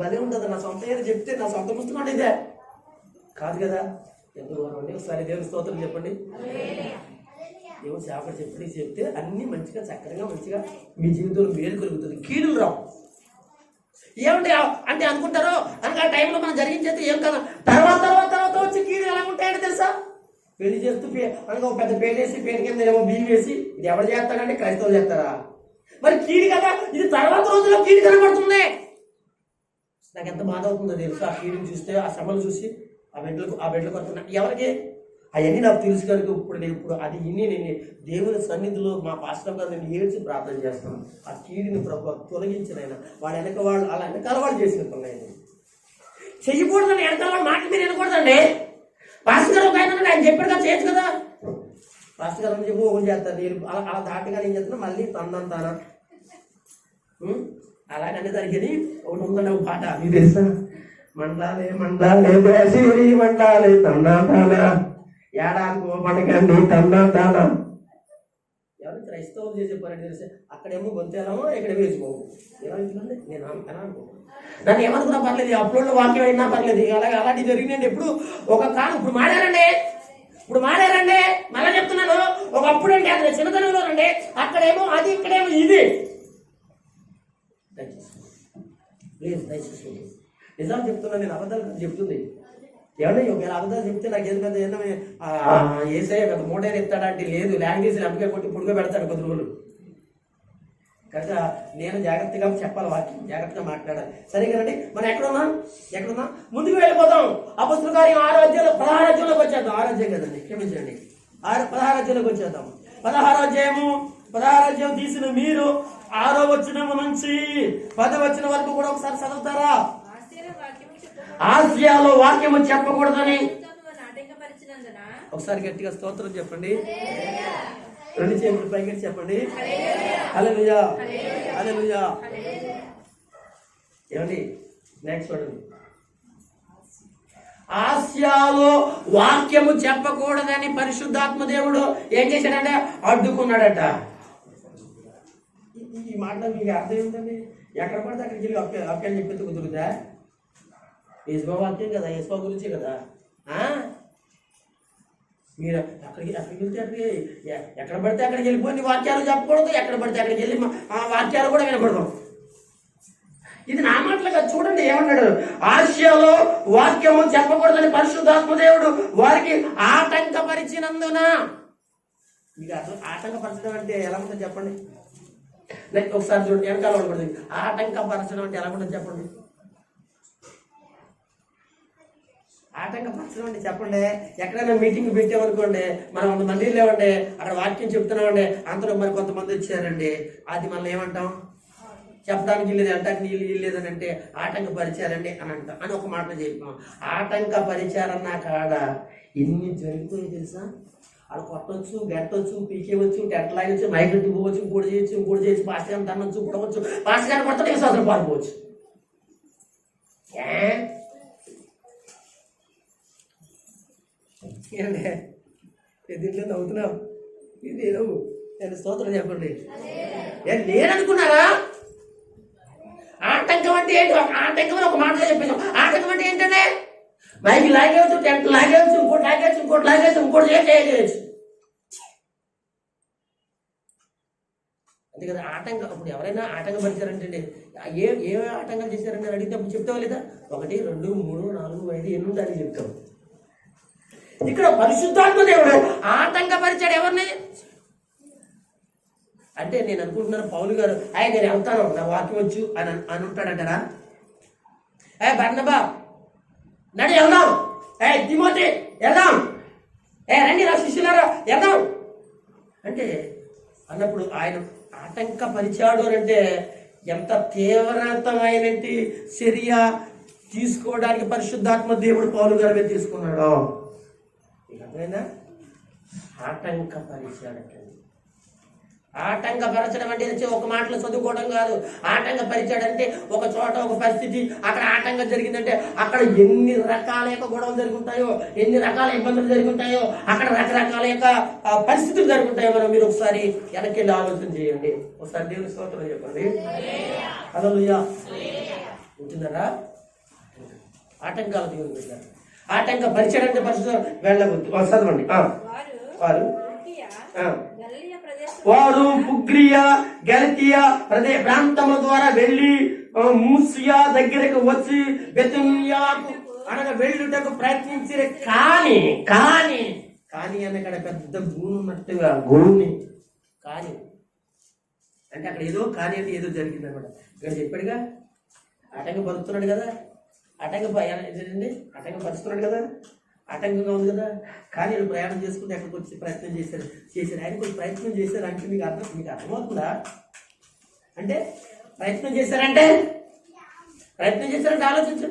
భలే ఉంటుంది. నా సొంత ఏది చెప్తే నా సొంత పుస్తకం ఇదే కాదు కదా. ఎందుకు అండి? ఒకసారి దేవుని స్తోత్రం చెప్పండి. దేవుడు సేవకుడు చెప్తే అన్ని మంచిగా చక్కగా మంచిగా మీ జీవితంలో మేలు కలుగుతుంది, కీడులు రావు. ఏమంటే అంటే అనుకుంటారు అనగా టైంలో మనం జరిగించేది ఏం కదా. తర్వాత వచ్చి కీడు ఎలా ఉంటాయంటే తెలుసా? పెళ్లి చేస్తూ అనగా పెద్ద పేరు వేసి పేరు కింద ఏమో బియ్యం వేసి ఇది ఎవరు చేస్తాడంటే క్రైస్తవులు చేస్తారా? మరి కీడు కదా. ఇది తర్వాత రోజుల్లో కీడు కనబడుతుంది. నాకు ఎంత బాధ అవుతుందో తెలుసా? ఆ కీడుని చూస్తే, ఆ శ్రమలు చూసి ఆ బిడ్డలు కొడుతున్నా ఎవరికి అవన్నీ నాకు తెలుసు కనుక ఇప్పుడు అది నేను దేవుని సన్నిధిలో మా పాస్టర్ గారు నేను ఏడ్చి ప్రార్థన చేస్తాను. ఆ కీడిని ప్రభు తొలగించినైనా వాడు వెనకాల వాళ్ళు చేసినట్టున్నాయి. చెయ్యకూడదని వెనకాల వాడు మాట మీరు వినకూడదండి. పాస్టర్ గారు ఒక ఆయన చెప్పాడుగా చేయొచ్చు కదా. పాస్టర్ గారు చెప్పి ఓపెన్ చేస్తారు. నేను అలా దాటిగా నేను చెప్తున్నా మళ్ళీ తందంతానా అలాగనే దానికి ఒకటి ఉందండి ఒక పాట మీకు తెలుసా? మండాలే బేసిరి మండాలే తందాతానా ఏడాదికో పండుగండి తందాతానా. ఎవరు క్రైస్తవులు చేసే పని తెలిసే అక్కడేమో గొంతేలామో ఇక్కడ వేసుకోవు. ఎలా అవుతుందండి? నేను ఎలా అనుకో నన్ను ఏమనుకున్నా పర్లేదు, అప్లోడ్లో వాక్యం అయినా పర్లేదు. అలాంటివి జరిగినండి. ఎప్పుడు ఒక కాలం ఇప్పుడు మాడారండి మళ్ళీ చెప్తున్నాను. ఒకప్పుడు అండి అక్కడ చిన్నతనంలో రండి అక్కడేమో అది ఇక్కడేమో ఇది. దయచేసి నిజాలు చెప్తున్నా, నేను అబద్ధాలు చెప్తుంది. ఏమన్నా ఒకవేళ అబద్ధాలు చెప్తే నాకు ఏది పెద్ద ఏమో ఏసయ్య పెద్ద మూడేరు ఎత్తాడంటే లేదు, లాంగ్వేజ్ అంపకే కొట్టి పుడుగా పెడతాడు కొద్ది రోజులు. కనుక నేను జాగ్రత్తగా చెప్పాలి, వాక్యం జాగ్రత్తగా మాట్లాడాలి. సరే కదండి. మనం ఎక్కడున్నా ముందుకు వెళ్ళిపోతాం. అపొస్తలుల కార్యం 6వ అధ్యాయంలో 16వ అధ్యాయంలోకి వచ్చేద్దాం. 6వ అధ్యాయం కదండి, క్షమించండి. 16వ అధ్యాయంలోకి వచ్చేద్దాం. 16వ అధ్యాయం తీసిన మీరు 6వ వచనం నుంచి 10వ వచనం వరకు కూడా ఒకసారి చదువుతారా? ఆసియాలో వాక్యము చెప్పకూడదని ఒకసారి గట్టిగా స్తోత్రం చెప్పండి. 2 చేతులు పైకి చెప్పండి. హల్లెలూయా హల్లెలూయా. ఏమండి నెక్స్ట్ చూడండి. ఆసియాలో వాక్యము చెప్పకూడదని పరిశుద్ధాత్మ దేవుడు ఏం చేశాడంటే అడ్డుకున్నాడట. ఈ మాట మీకు అర్థం ఏంటండి? ఎక్కడ పడితే అక్కడికి వెళ్ళి అక్కడికి చెప్పేది కుదురుదా? యెహోవా వాక్యం కదా, యెహోవా గురించి కదా. మీరు అక్కడికి వెళ్తే అక్కడికి ఎక్కడ పడితే అక్కడికి వెళ్ళిపోయి వాక్యాలు చెప్పకూడదు, ఎక్కడ పడితే అక్కడికి వెళ్ళి వాక్యాలు కూడా వినకూడదు. ఇది నా మాటలుగా చూడండి. ఏమన్నాడు? ఆసియాలో వాక్యము చెప్పకూడదని పరిశుద్ధాత్మ దేవుడు వారికి ఆటంకపరిచినందున. మీకు అసలు ఆటంకపరచడం అంటే ఎలా ఉంటుంది చెప్పండి? ఒకసారి చూడండి, వెనకాల ఉంటుంది. ఆటంకపరచడం అంటే ఎలా ఉంటుంది చెప్పండి? ఆటంకపరచడం అంటే చెప్పండి. ఎక్కడైనా మీటింగ్ పెట్టామనుకోండి, మనం 100 మంది లేవండి, అక్కడ వాక్యం చెప్తున్నామండి, అంతలో మరి కొంతమంది వచ్చారండి, అది మనం ఏమంటాం? చెప్పడానికి లేదు, అంటానికి వీళ్ళు లేదని అంటే ఆటంకపరిచారండి అని అంటాం అని ఒక మాట చెప్పాం. ఆటంకపరిచారన్న కాడ ఎన్ని జరుగుతాయో తెలుసా? అక్కడ కొట్టవచ్చు, గట్టవచ్చు, పీకేవచ్చు, టెంట్ లాగవచ్చు, మైక్ దివ్వచ్చు, ఇంకోటి చేయొచ్చు, పాస్ గారిని తనవచ్చు, పుట్టవచ్చు, పాస్ గారిని కొట్టడం విశ్వాసం పారిపోవచ్చు. దీంట్లో నవ్వుతున్నావు, ఇది నవ్వు. నేను స్తోత్రం చెప్పండి. నేననుకున్నారా? ఆటంకం అంటే ఏంటి? ఆటంకం అని ఒక మాటలో చెప్పేసాం. ఆటంకం అంటే ఏంటంటే మైకి లాగేయచ్చు, టెంట్ లాగేయచ్చు, ఇంకోటి లాగేయచ్చు, ఇంకోటి లాగేయచ్చు, ఇంకోటి చేయొచ్చు. అంతే కదా. ఆటంకం ఇప్పుడు ఎవరైనా ఆటంకం పరిచారంటే ఏ ఆటంకాలు చేశారని అడిగితే అప్పుడు చెప్తావు లేదా? 1, 2, 3, 4, 5 ఎన్ని ఉందని చెప్తావు. ఇక్కడ పరిశుద్ధాత్మ దేవుడు ఆటంకపరిచాడు ఎవరిని అంటే నేను అనుకుంటున్నాను పౌలు గారు నేను వెళ్తాను నా వాక్యం వచ్చు అని ఉంటాడంటారా? బర్నబా నడి వెళ్దాం, తిమోతి వెళ్దాం, రండి రా శిష్యులారా వెళ్దాం అంటే అన్నప్పుడు ఆయన ఆటంకపరిచాడు అని అంటే ఎంత తీవ్రతమైన చర్య తీసుకోవడానికి పరిశుద్ధాత్మ దేవుడు పౌలు గారి మీద తీసుకున్నాడు. అర్థమైందా? ఆటంకపరిచాడంటే ఆటంకపరచడం అంటే ఒక మాటలో చదువుకోవడం కాదు. ఆటంకపరిచాడంటే ఒక చోట ఒక పరిస్థితి అక్కడ ఆటంకం జరిగిందంటే అక్కడ ఎన్ని రకాల యొక్క గొడవలు జరుగుతాయో, ఎన్ని రకాల ఇబ్బందులు జరుగుతాయో, అక్కడ రకరకాల యొక్క పరిస్థితులు జరుగుతాయో మనం మీరు ఒకసారి వెనక్కి వెళ్ళి ఆలోచన చేయండి. ఒకసారి దేవుని స్తోత్రం చెప్పండి. హల్లెలూయా. ఉంటున్నారా? ఆటంకాలు దేవుని పెట్టారు. ఆటంకపరిచాడంటే పరిస్థితులు వెళ్ళవద్దు. చదవండి. వారు పుగ్రియా గలతియా ప్రాంతముల ద్వారా వెళ్ళి మూసియా దగ్గరకు వచ్చి బెతునియాకు అనగా వెళ్ళుటకు ప్రయత్నించారు. కానీ కానీ కానీ అక్కడ పెద్ద గూను ఉన్నట్టుగా గోని కానీ అంటే అక్కడ ఏదో కానీ అంటే ఏదో జరిగింది అనమాట. ఇక్కడ చెప్పాడుగా ఆటంకపరుస్తున్నాడు కదా, ఆటంకపరుస్తున్నాడు కదా, ఆటంకంగా ఉంది కదా. కానీ నేను ప్రయాణం చేసుకుంటే ఎక్కడికి వచ్చి ప్రయత్నం చేశారు. ఆయన కొంచెం ప్రయత్నం చేశారు అంటే మీకు అర్థమవుతుందా? అంటే ప్రయత్నం చేశారంటే ఆలోచించండి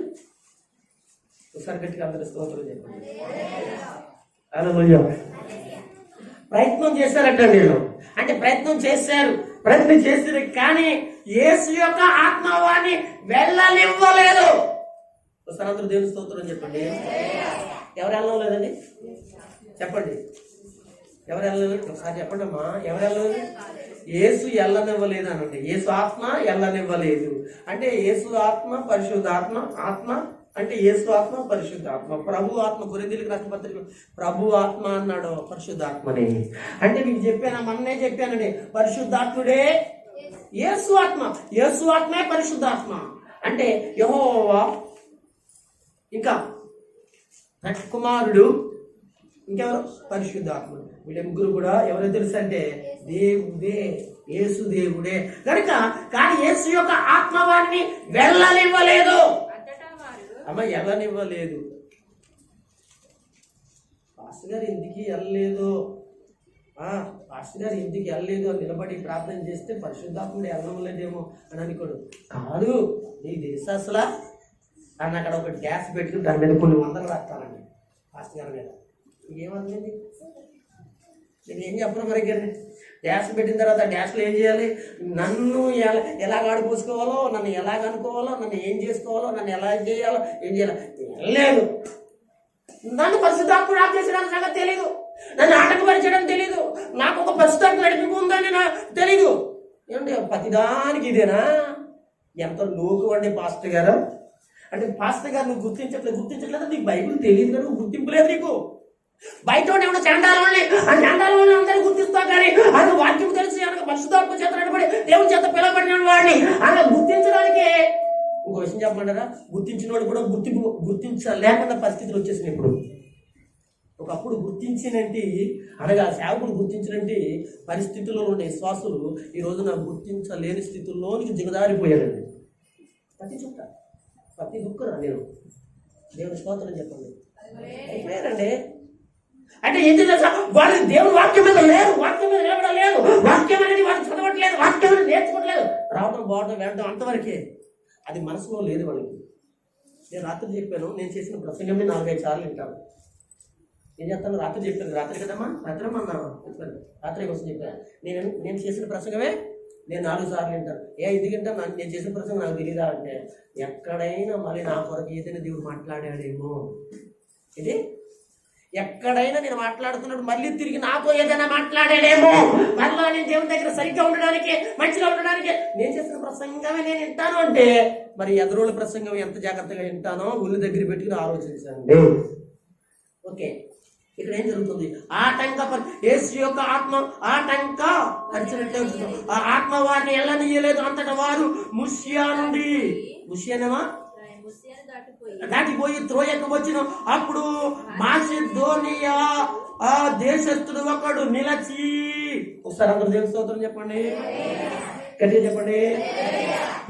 ఒకసారి. గట్టిగా అందరూ స్తోత్రం చెప్పండి. హల్లెలూయా. ప్రయత్నం చేశారంటే నేను అంటే ప్రయత్నం చేశారు కానీ యేసు యొక్క ఆత్మ వారిని వెళ్ళనివ్వలేదు. ఒకసారి అందరూ దేవుని స్తోత్రం చెప్పండి. ఎవరు వెళ్ళడం లేదండి? చెప్పండి. ఎవరు వెళ్ళలేదు? ఒకసారి చెప్పండి అమ్మా. ఎవరు వెళ్ళలేదు? యేసు వెళ్ళనివ్వలేదు అనండి. యేసు ఆత్మ వెళ్ళనివ్వలేదు అంటే యేసు ఆత్మ పరిశుద్ధాత్మ. ఆత్మ అంటే యేసు ఆత్మ పరిశుద్ధాత్మ. ప్రభు ఆత్మ కొరింథీయులకు రాసిన పత్రిక ప్రభు ఆత్మ అన్నాడు పరిశుద్ధాత్మని. అంటే మీకు చెప్పాను, మొన్నే చెప్పానండి, పరిశుద్ధాత్ముడే యేసు ఆత్మ. యేసు ఆత్మే పరిశుద్ధాత్మ అంటే యెహోవా, ఇంకా కుమారుడు, ఇంకెవరు? పరిశుద్ధాత్ముడు. వీళ్ళ ముగ్గురు కూడా ఎవరో తెలుసు అంటే దేవుడే, యేసు దేవుడే కనుక. కానీ యేసు యొక్క ఆత్మ వారిని వెళ్ళనివ్వలేదు. అమ్మ వెళ్ళనివ్వలేదు. పాస్టర్ గారు ఎందుకు వెళ్ళలేదు, పాస్టర్ గారు ఎందుకు వెళ్ళలేదు అని నిలబడి ప్రార్థన చేస్తే పరిశుద్ధాత్ముడు వెళ్ళనివ్వలేదేమో అని అనుకోడు. కాదు, నీకు తెలుసా అసలు అని అక్కడ ఒక గ్యాస్ పెట్టుకుని దాని మీద కొన్ని వందలు రాస్తానండి పాస్టర్ గారి మీద. ఏమర్థమైంది? నేను ఏం చెప్పను మరి. డ్యాస్ పెట్టిన తర్వాత డ్యాస్లో ఏం చేయాలి? నన్ను ఎలా ఆడిపోసుకోవాలో, నన్ను ఎలాగ అనుకోవాలో, నన్ను ఏం చేసుకోవాలో, నన్ను ఎలా చేయాలో, ఏం చేయాలో లేదు. నన్ను పరిశుద్ధాత్ముడు ఆపేసడానికి నాకు తెలీదు. నన్ను ఆటంకపరచడం తెలీదు. నాకు ఒక పరిశుద్ధాత్మ నడిపి ఉందని నాకు తెలీదు. ఏమంటే ప్రతిదానికి ఇదేనా? ఎంత లోకు అండి పాస్టర్ గారు. అంటే పాస్టర్ గారు నువ్వు గుర్తించట్లేదు. నీకు బైబిల్ తెలియదు కదా, నువ్వు గుర్తింపులేదు నీకు. బయట ఏమన్నా చండాలని అందరూ గుర్తిస్తావు కానీ అది వాక్యం తెలిసి పరిశుద్ధాత్మ చేత నడబడి దేవుని చేత పిలవబడిన వాడిని అలా గుర్తించడానికి ఇంకో విషయం చెప్పమంటారా? గుర్తించిన వాడు కూడా గుర్తించలేకుండా పరిస్థితులు వచ్చేసినాయి. ఇప్పుడు ఒకప్పుడు గుర్తించినంటి అనగా సేవకుడు గుర్తించినంటి పరిస్థితుల్లో ఉండే విశ్వాసులు ఈ రోజున గుర్తించలేని స్థితుల్లోనికి దిగదారిపోయారండి. ప్రతి ఒక్కరు నేను దేవుని స్తోత్రం చెప్పండి అయిపోయారండి. అంటే ఏంటి తెలుసా? వాళ్ళు దేవుని వాక్యం మీద లేరు, వాక్యం మీద నిలబడం లేదు, వాక్యం అనేది వాళ్ళు చదవట్లేదు, వాక్యం అనేది నేర్చుకోవట్లేదు. రావడం బావడం వెళ్ళడం అంతవరకే. అది మనసులో లేదు వాళ్ళకి. నేను రాత్రి చెప్పాను, నేను చేసిన ప్రసంగమే 4-5 సార్లు వింటాను. ఏం చెప్తాను? రాత్రి చెప్పాను, రాత్రి కదమ్మా, రాత్రి అన్నాను, చెప్పాను, రాత్రి కోసం చెప్పాను. నేను చేసిన ప్రసంగమే నేను 4 సార్లు వింటాను. ఎందుకంటే నేను చేసిన ప్రసంగం నాకు తెలియదా అంటే ఎక్కడైనా మళ్ళీ నా కొరకు ఏదైనా దేవుడు మాట్లాడాడేమో. ఇది ఎక్కడైనా నేను మాట్లాడుతున్నప్పుడు మళ్ళీ తిరిగి నాతో ఏదైనా మాట్లాడాడేమో, మళ్ళా నేను దేవుని దగ్గర సరిగ్గా ఉండడానికి, మంచిగా ఉండడానికి నేను చేసిన ప్రసంగమే నేను వింటాను అంటే, మరి ఎదురోళ్ళ ప్రసంగం ఎంత జాగ్రత్తగా వింటానో ఒళ్ళు దగ్గర పెట్టుకుని ఆలోచించండి. ఓకే, ఇక్కడ ఏం జరుగుతుంది? యేసు యొక్క ఆత్మ ఆటంక పరిచినట్లే ఆ ఆత్మ వారిని ఎల్లనియలేదు. అంతటా వారు ముస్సియా నుండి, ముస్సియానేమా దాటిపోయి త్రోయకు వచ్చిన. అప్పుడు మాసిదోనియా ఆ దేశస్థుడు ఒకడు నిలచి, ఒకసారి అందరూ దేవుని స్తోత్రం చెప్పండి, గట్టిగా చెప్పండి.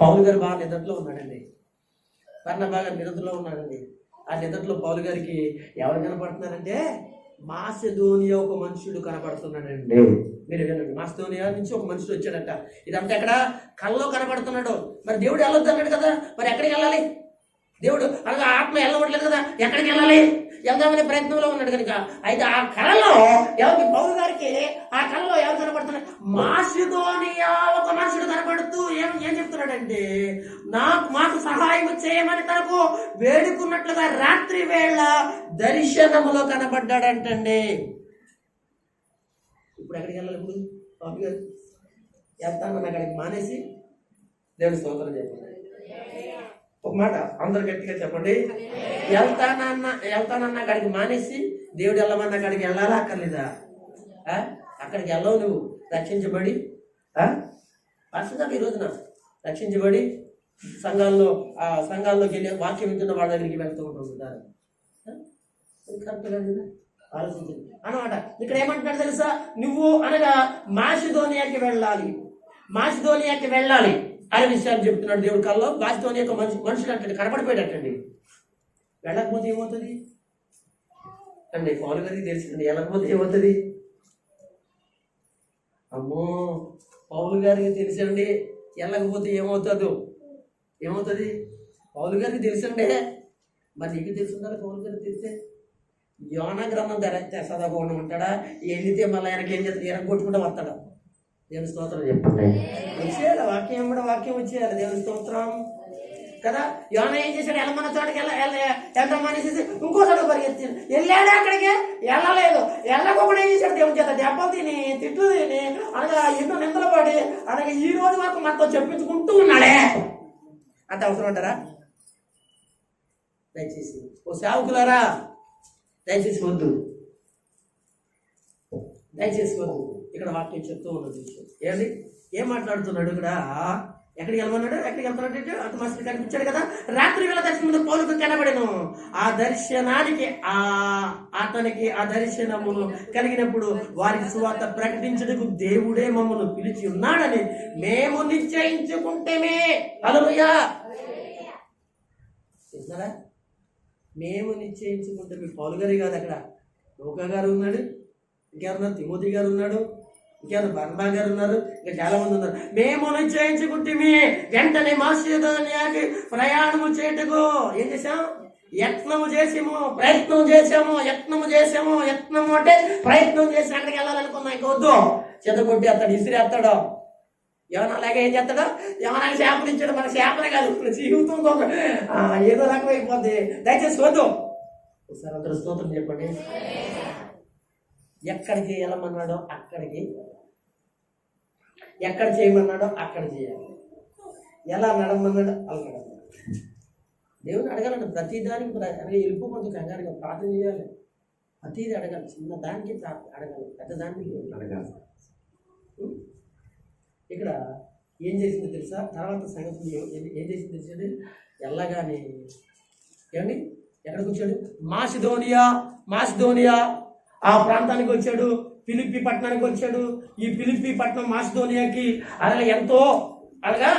పౌలు గారు బాగా నిద్రలో ఉన్నాడండి, బర్నబా గారు నిద్రలో ఉన్నాడండి. ఆ నిద్రలో పౌలు గారికి ఎవరు కనపడుతున్నారంటే మాసిదోనియా ఒక మనుషుడు కనపడుతున్నాడండి. మీరు వినండి, మాసిదోనియా నుంచి ఒక మనుషుడు వచ్చాడట. ఇదంతా ఎక్కడ? కల్లో కనపడుతున్నాడు. మరి దేవుడు వెళ్ళొద్దు అన్నాడు కదా, మరి ఎక్కడికి వెళ్ళాలి? దేవుడు అలాగే ఆత్మ వెళ్ళవట్లేదు కదా, ఎక్కడికి వెళ్ళాలి? వెళ్దామనే ప్రయత్నంలో ఉన్నాడు కనుక. అయితే ఆ కళలో ఎవరికి? పౌలు గారికి ఆ కళలో ఎవరు కనపడుతున్నారు? మాసిదోనియా ఒక మనుషుడు కనపడుతూ ఏం చెప్తున్నాడంటే, మాకు సహాయం చేయమని తనకు వేడుకున్నట్లుగా రాత్రి వేళ దర్శనములో కనపడ్డాడంటండి. ఇప్పుడు ఎక్కడికి వెళ్ళాలి? ఇప్పుడు పౌలు గారు వెళ్తానన్న అక్కడికి మానేసి దేవుడి స్తోత్రం చెప్పండి. ఒక మాట అందరు గట్టిగా చెప్పండి. వెళ్తానన్న అక్కడికి మానేసి దేవుడు వెళ్ళమన్న అక్కడికి వెళ్ళాలా అక్కర్లేదా? అక్కడికి వెళ్ళవు నువ్వు. రక్షించబడి పరిశుద్ధంగా ఈ రోజున రక్షించబడి సంఘాల్లోకి వెళ్ళి వాక్యం వింటున్న వాళ్ళ దగ్గరికి వెళ్తూ ఉంటుంటారు. కరెక్ట్ కదా? ఆలోచించండి అన్నమాట. ఇక్కడ ఏమంటున్నాడు తెలుసా? నువ్వు అనగా మాసిదోనియాకి వెళ్ళాలి అనే విషయాలు చెప్తున్నాడు దేవుడి కల్లో. మాసిదోనియా యొక్క మనుషులు అంటే కనపడిపోయాడటండి. వెళ్ళకపోతే ఏమవుతుంది అండి? పౌలు గారికి తెలిసిందండి. వెళ్ళకపోతే ఏమవుతుంది? అమ్మో, పౌలు గారికి తెలిసండి వెళ్ళకపోతే ఏమవుతుంది? పౌలు గారికి తెలుసండి. మరి నీకు తెలుసుండాలి. పౌలు గారికి తెలిసే యోనా గ్రంథం చదవకుండా ఉంటాడా? వెళితే మళ్ళీ ఆయనకి ఏం చేస్తాడు? ఎరగొట్టుకుంటూ వస్తాడా? దేవుని స్తోత్రం చెప్పండి. వచ్చేయాలి వాక్యం కూడా, వాక్యం వచ్చేయాలి. దేవుని స్తోత్రం కదా. యోనా ఏం చేశాడు? వెళ్ళమన్న చోటకి వెళ్తామనేసి ఇంకో చోట పరిగెత్తాడు. వెళ్ళాడే అక్కడికి, వెళ్ళలేదు. వెళ్ళకుండా ఏం చేశాడు? దేవుని చేత దెబ్బలు తిని, తిట్లు తిని, అనగా ఎన్నో నిందలు పడి, అనగా ఈ రోజు వరకు మనతో చెప్పించుకుంటూ ఉన్నాడే. అంత అవసరం అంటారా? దయచేసి ఓ సేవకులారా, దయచేసి వద్దు. ఇక్కడ వాక్యం చెప్తూ ఉన్నది విషయం ఏంటి? ఏం మాట్లాడుతున్నాడు ఇక్కడ? ఎక్కడికి వెళ్ళమన్నాడు? ఎక్కడికి వెళ్తున్నాడు? అంత మస్తు కనిపించాడు కదా. రాత్రి వేళ దర్శనం మీద పౌలుకు కనబడెను. ఆ దర్శనానికి అతనికి ఆ దర్శనమును కలిగినప్పుడు వారికి సువార్త ప్రకటించుటకు దేవుడే మమ్మల్ని పిలిచి ఉన్నాడని మేము నిశ్చయించుకుంటేమే. హల్లెలూయా. చూస్తున్నారా? మేము నిశ్చయించుకుంటే మీ పౌలు గారి కాదు, అక్కడ లూకా గారు ఉన్నాడు, ఇంకెవరున్నారు? తిమోతి గారు ఉన్నాడు, ఇంకెవరు? బర్నబా గారు ఉన్నారు, ఇంకా చాలా మంది ఉన్నారు. మేము నిశ్చయించుకుంటే వెంటనే మాసిదోనియాకి ప్రయాణము చేయుటకు ఏం చేశాం? యత్నము చేసాము. యత్నము అంటే ప్రయత్నం చేసి అక్కడికి వెళ్ళాలనుకున్నా. ఇంక వద్దు, చెదగొట్టి అతడు ఇసిరేస్తాడు. ఏమన్నా అలాగే ఏం చేస్తాడో? ఏమన్నా చేపలు ఇచ్చాడు. మన చేపలే కాదు, జీవితం ఏదో రకం అయిపోద్ది. దయచేసి వద్దు. ఒకసారి అందరూ స్తోత్రం చెప్పండి. ఎక్కడికి వెళ్ళమన్నాడో అక్కడికి, ఎక్కడ చేయమన్నాడో అక్కడ చేయాలి. ఎలా నడమన్నాడో అలా నడవాలి. దేవుని అడగాలంటే ప్రతిదానికి వెళ్ళిపోకుండా కంగారుగా ప్రార్థన చేయాలి. ప్రతిదీ అడగాలి. చిన్న దానికి అడగాలి, పెద్ద దానికి అడగాలి. ఇక్కడ ఏం చేసిందో తెలుసా? తర్వాత సంగతి ఏం చేసింది తెలిసేది? వెళ్ళగానే ఏమండి ఎక్కడికి వచ్చాడు? మాసిదోనియా ఆ ప్రాంతానికి వచ్చాడు. ఫిలిప్పి పట్టణానికి వచ్చాడు. ఈ ఫిలిప్పి పట్టణం మాసిదోనియాకి అలాగే ఎంతో అనగా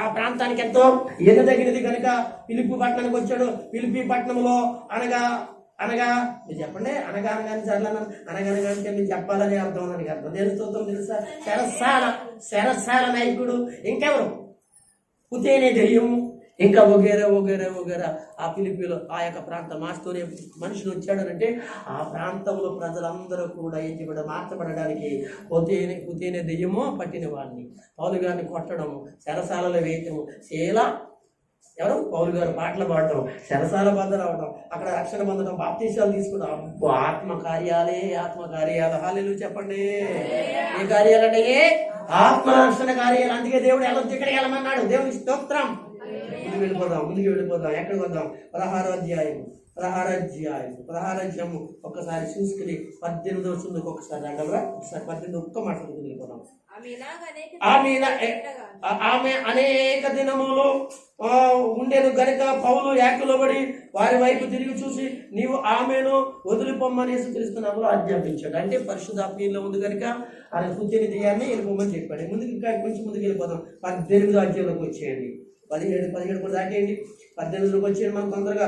ఆ ప్రాంతానికి ఎంతో ఎన్నదగినది కనుక ఫిలిప్పి పట్టణానికి వచ్చాడు. ఫిలిప్పి పట్టణంలో అనగా మీరు చెప్పండి. అనగానగాని సర్లన్నా అనగానగానికి మీరు చెప్పాలని అర్థం అని అర్థం. దేని స్తోత్రం తెలుసా? శరసాల నాయకుడు, ఇంకెవరు? పుతేనే దెయ్యం, ఇంకా ఒగేరా ఆ ఫిలిప్పీలో ఆ యొక్క ప్రాంతం మాస్తోనే మనుషులు వచ్చాడనంటే ఆ ప్రాంతంలో ప్రజలందరూ కూడా ఏం చేయడం? మార్చబడడానికి పుతేనే దెయ్యమో పట్టిన వాడిని పౌలు గారిని కొట్టడము, చెరసాలలో వేయటము, ఎవరు? పౌలు గారు పాటలు పాడటం, చెరసాల బంధం రావడం, అక్కడ రక్షణ పొందడం, బాప్తీసాలు తీసుకుంటాం. అబ్బో, ఆత్మ కార్యాలు. హల్లెలూయా చెప్పండి. ఏ కార్యాలంటే? ఆత్మ రక్షణ కార్యాలు. అందుకే దేవుడు వెళ్ళొద్దు, ఇక్కడికి వెళ్ళమన్నాడు. దేవునికి స్తోత్రం. ముందుకు వెళ్ళిపోదాం. ఎక్కడికి వద్దాం? 16వ అధ్యాయము ఒక్కసారి చూసుకుని 18వ వచనంలోకి ఒకసారి రాగలరా? ఒకసారి 18 ఒక్క మాట వెళ్ళిపోదాం. ఆమె అనేక దినములు ఉండేను గనుక పౌలు ఏకలోబడి వారి వైపు తిరిగి చూసి, నీవు ఆమెను వదిలిపోమ్మని యేసుక్రీస్తునామములో ఆజ్ఞాపించాడు. అంటే పరిశుద్ధాత్మలో ఉంది కనుక ఆయన సూచన చేయాలని వెళ్ళిపోమని చెప్పాడు. ఇంకా కొంచెం ముందుకు వెళ్ళిపోదాం. 18వ అధ్యాయంలోకి వచ్చేయండి. 17 కూడా దాటేయండి. 18లోకి వచ్చేయండి. మనం తొందరగా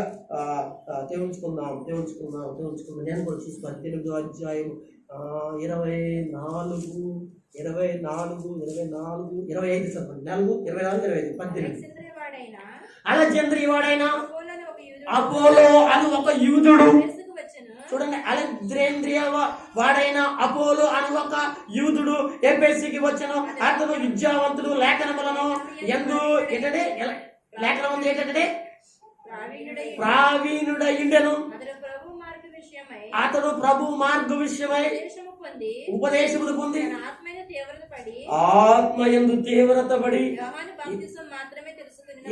తేల్చుకుందాం. నేను కూడా చూసి 18వ అధ్యాయం 24, 25 చెప్పండి. 24, 25, 18. అలెగ్జాంద్రియవాడైన అపోలో అని ఒక యూదుడు, చూడండి, అలెగ్జాంద్రియ వాడైన అపోలో అని ఒక యూదుడు ఎఫెసుకి వచ్చెను. అతడు విద్యావంతుడు, లేఖనములను యందు ఏంటంటే ప్రావీణుడయుండెను. అతడు ప్రభు మార్గ విషయమై ఉపదేశములు పొంది ఆత్మయందు తీవ్రత పడి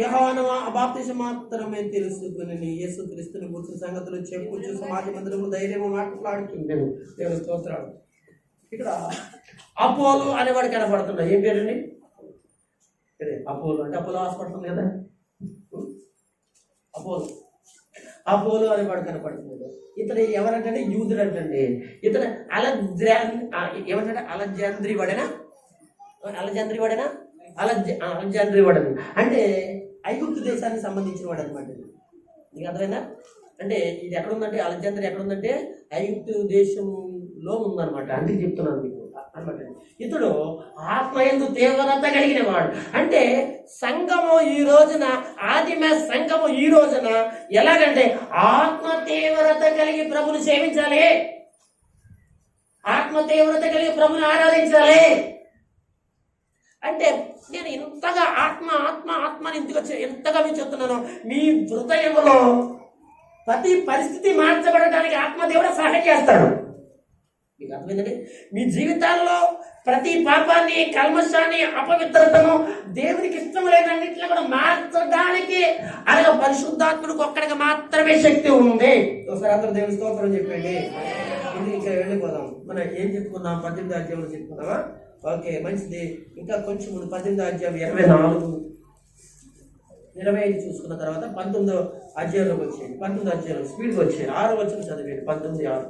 యోహాను బాప్తిసం మాత్రమే తెలుసుకుని యేసుక్రీస్తుని గురించిన సంగతులు చెప్పుచు సమాజ మందిరము ధైర్యము మాట్లాడుతుండెను. దేవుని స్తోత్రాలు. ఇక్కడ అపోలో అనేవాడు కనపడుతున్నాడు. ఏం పేరండి? అపోలో అంటే అపోలో హాస్పిటల్ ఉంది కదా, అపోలో అనేవాడు కనపడుతున్నాడు. ఇతను ఎవరంటే యూదుడు అంటండి. ఇతను అలెగ్జాంద్రి వాడేనా అంటే ఐగుప్తు దేశానికి సంబంధించిన వాడు అనమాట. నీకు అర్థమైందా? అంటే ఇది ఎక్కడుందంటే అలెగ్జాంద్రి ఎక్కడుందంటే ఐగుప్తు దేశంలో ఉందన్నమాట. అందుకే చెప్తున్నాను మీకు అనమాట. ఇతడు ఆత్మయందు తీవ్రత కలిగిన వాడు. అంటే సంఘము ఈ రోజున, ఆదిమ సంఘము ఈ రోజున ఎలాగంటే ఆత్మ తీవ్రత కలిగి ప్రభుని సేవించాలి, ఆత్మ తీవ్రత కలిగి ప్రభుని ఆరాధించాలి. అంటే నేను ఇంతగా ఆత్మని ఎంతగా మీకు చెప్తున్నాను. మీ హృదయంలో ప్రతి పరిస్థితి మార్చబడటానికి ఆత్మదేవుడు సహాయం చేస్తాడు. మీకు అర్థమైందండి? మీ జీవితాల్లో ప్రతి పాపాన్ని, కల్మషాన్ని, అపవిత్రతను, దేవునికి ఇష్టం లేదన్నింటిలో కూడా మార్చడానికి అలాగే పరిశుద్ధాత్ముడికి ఒక్కడికి మాత్రమే శక్తి ఉంది. ఒకసారి అందరూ దేవుని స్తోత్రం చెప్పండి. ఇది ఇక్కడ వెళ్ళిపోదాం. మనం ఏం చెప్పుకున్నాం? 18వ అధ్యాయంలో చెప్పుకున్నామా? ఓకే, మంచిది. ఇంకా కొంచెం ముందు 18వ అధ్యాయం 24, 25 చూసుకున్న తర్వాత 19వ అధ్యాయంలోకి వచ్చేయండి. 19వ అధ్యాయంలో స్పీడ్గా వచ్చేయండి. 6వ వచనం చదివేయండి. 19:6.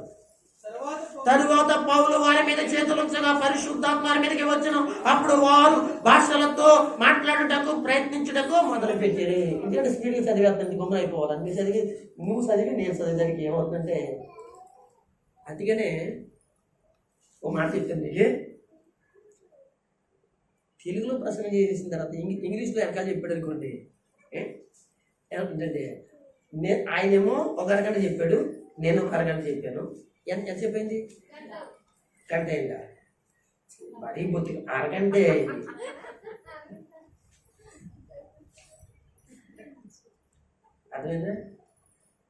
తరువాత పౌలు వారి మీద చేతులుంచగా పరిశుద్ధాత్మ వారి మీదకి వచ్చును. అప్పుడు వారు భాషలతో మాట్లాడుటకు ప్రయత్నించుటకు మొదలు పెట్టారు. ఎందుకంటే స్పీడ్గా చదివేస్తుంది, గుమ్మ అయిపోవాలి. నువ్వు చదివి నేను చదివేదానికి ఏమవుతుందంటే, అందుకనే ఓ మాట చెప్తుంది. తెలుగులో ప్రసంగం చేసిన తర్వాత ఇంగ్లీష్లో వెనకాల చెప్పాడు అనుకోండి, ఏమంటుందంటే ఆయనేమో ఒక అరగంట చెప్పాడు, నేను ఒక అరగంట చెప్పాను. ఎంత చెప్పైంది? గంట అయిందా? మరీ బొత్తి అరగంటే అయింది. అర్థమైందా?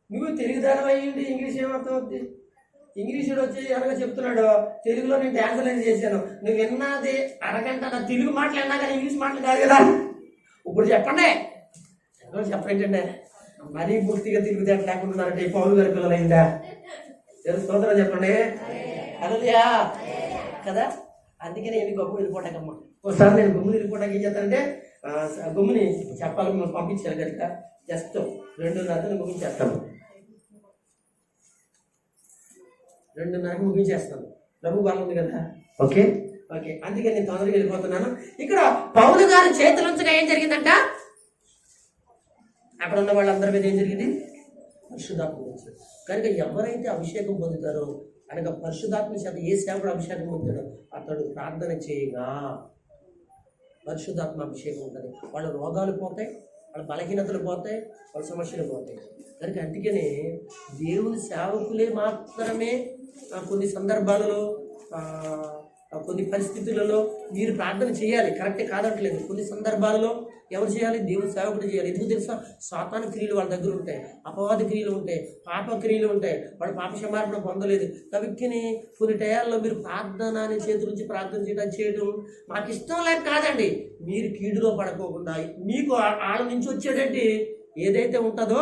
నువ్వు తెలుగు దాని అయ్యింది, ఇంగ్లీష్ ఏమర్థం అవుద్ది? ఇంగ్లీష్ వచ్చి ఎలాగ చెప్తున్నాడు, తెలుగులో నేను ట్రాన్స్లేట్ చేశాను. నువ్వు విన్నది అరగంట, నా తెలుగు మాటలు విన్నా కానీ ఇంగ్లీష్ మాటలు కాదు కదా. ఇప్పుడు చెప్పండి, చెప్పండి. మరీ పూర్తిగా తిరుగుదేట లేకుంటున్నారంటే ఈ పౌలు గారి పిల్లలు అయిందా? స్తోత్రం చెప్పండి. హల్లెలూయా కదా. అందుకని నేను గొప్ప వెళ్ళిపోటాకమ్మా. ఒకసారి నేను గుమ్ముని వెళ్ళిపోటాకి ఏం చేస్తానంటే, గుమ్ముని చెప్పాలి, మిమ్మల్ని పంపించాను కనుక జస్ట్ 2:30 ముగించేస్తాను. 2:30 ముగించేస్తాను. ప్రభు బలం ఉంది కదా. ఓకే, అందుకే నేను తొందరగా వెళ్ళిపోతున్నాను. ఇక్కడ పౌలు గారు చేతులుంచగా ఏం జరిగిందంట? అక్కడ ఉన్న వాళ్ళందరి మీద ఏం జరిగింది? పరిశుద్ధాత్మ వచ్చాడు. కనుక ఎవరైతే అభిషేకం పొందుతారో, అనగా పరిశుద్ధాత్మ చేత ఏ సేవకుడు అభిషేకం పొందుతాడో అతడు ప్రార్థన చేయగా పరిశుద్ధాత్మ అభిషేకం ఉంటుంది. వాళ్ళ రోగాలు పోతాయి, వాళ్ళ బలహీనతలు పోతాయి, వాళ్ళ సమస్యలు పోతాయి. కనుక అందుకనే దేవుని సేవకులే మాత్రమే కొన్ని సందర్భాలలో, కొన్ని పరిస్థితులలో మీరు ప్రార్థన చేయాలి, కరెక్టే కాదట్లేదు. కొన్ని సందర్భాలలో ఎవరు చేయాలి? దేవుని సేవకుడు చేయాలి. ఎందుకు తెలుసా? సాతాను క్రియలు వాళ్ళ దగ్గర ఉంటాయి, అపవాద క్రియలు ఉంటాయి, పాప క్రియలు ఉంటాయి. వాడు పాప క్షమాపణ పొందలేదు కాబట్టి కొన్ని టయాల్లో మీరు ప్రార్థన అనే చేతి నుంచి ప్రార్థన చేయడం మాకు ఇష్టం లేక కాదండి. మీరు కీడులో పడుకోకుండా మీకు ఆడ నుంచి వచ్చేటట్టు ఏదైతే ఉంటుందో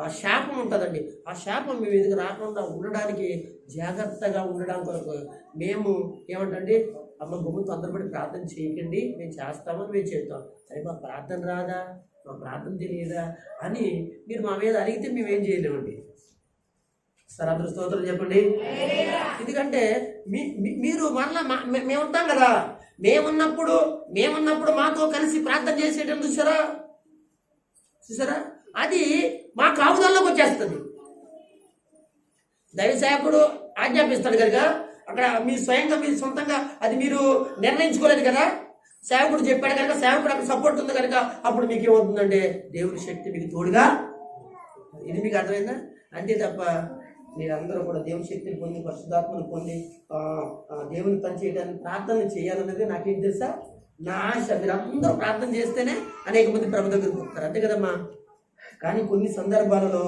ఆ శాపం ఉంటుందండి, ఆ శాపం మీ మీదకి రాకుండా ఉండడానికి జాగ్రత్తగా ఉండడం కొరకు మేము ఏమంటే అమ్మ గుమ్మ తొందరపడి ప్రార్థన చేయకండి, మేము చేస్తామని మేము చెప్తాం. అరే మా ప్రార్థన రాదా, మా ప్రార్థన తెలియదా అని మీరు మా మీద అడిగితే మేమేం చేయలేమండి. సరే అందరూ స్తోత్రం చెప్పండి. ఎందుకంటే మీరు మళ్ళా మేము ఉంటాం కదా, మేమున్నప్పుడు మాతో కలిసి ప్రార్థన చేసేటం చూసారా అది మా కాపుదల్లోకి వచ్చేస్తుంది. దైవ సేవకుడు ఆజ్ఞాపిస్తాడు కనుక అక్కడ మీ స్వయంగా మీ సొంతంగా అది మీరు నిర్ణయించుకోలేదు కదా, సేవకుడు చెప్పాడు కనుక, సేవకుడు అక్కడ సపోర్ట్ ఉంది కనుక అప్పుడు మీకు ఏమవుతుందంటే దేవుని శక్తి మీకు తోడుగా. ఇది మీకు అర్థమైందా? అంతే తప్ప మీరందరూ కూడా దేవుని శక్తిని పొంది, పరిశుద్ధాత్మను పొంది దేవుని పని చేయడానికి ప్రార్థన చేయాలన్నది నాకేం తెలుసా, నా ఆశ. మీరందరూ ప్రార్థన చేస్తేనే అనేక మంది ప్రభు దగ్గరికి వస్తారు, అంతే కదమ్మా. కానీ కొన్ని సందర్భాలలో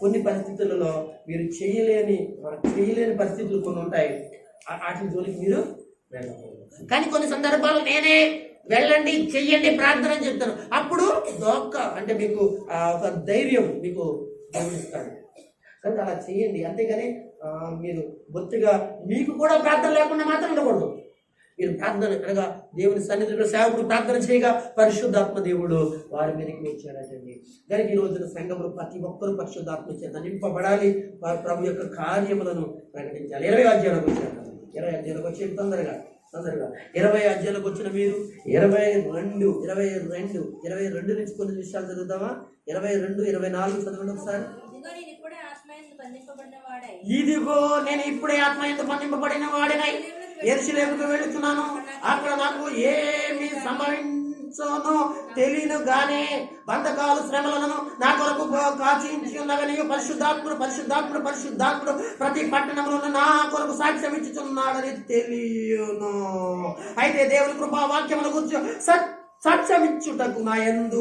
కొన్ని పరిస్థితులలో మీరు చేయలేని పరిస్థితులు కొన్ని ఉంటాయి, వాటి జోలికి మీరు వెళ్ళకూడదు. కానీ కొన్ని సందర్భాలు నేనే వెళ్ళండి చెయ్యండి ప్రార్థన అని చెప్తాను, అప్పుడు దోక్క అంటే మీకు ఒక ధైర్యం మీకు గమనిస్తాడు కనుక అలా చేయండి. అంతేగాని మీరు బొత్తిగా మీకు కూడా ప్రార్థన లేకుండా మాత్రం ఉండకూడదు. మీరు ప్రార్థన అనగా దేవుని సన్నిధిలో సేవకుడు ప్రార్థన చేయగా పరిశుద్ధాత్మ దేవుడు వారి మీదకి వచ్చాడటండి. కనుక ఈ రోజున సంఘంలో ప్రతి ఒక్కరూ పరిశుద్ధాత్మ చేత నింపబడాలి, వారి ప్రభు యొక్క కార్యములను ప్రకటించాలి. 20 అధ్యాయంలోకి వచ్చారు, 20 అధ్యాయంలోకి వచ్చి తొందరగా 20 అధ్యాయంలోకి వచ్చిన మీరు 22 నుంచి కొన్ని విషయాలు చదువుతామా? 22, 24 చదవండి ఒకసారి. ఇదిగో నేను ఇప్పుడే ఆత్మయందు బంధింపబడిన వాడినై యెరూషలేముకు వెళుతున్నాను, అక్కడ నాకు ఏమి సంభవించనో తెలియను గానీ బంధకాలు శ్రమలను నా కొరకు కాచించి ఉన్నవని పరిశుద్ధాత్ముడు ప్రతి పట్టణంలో నా కొరకు సాక్ష్యం ఇచ్చుచున్నాడని తెలియను. అయితే దేవుని కృపా వాక్యముల గురించి సాక్ష్యమిచ్చుటకు నా యందు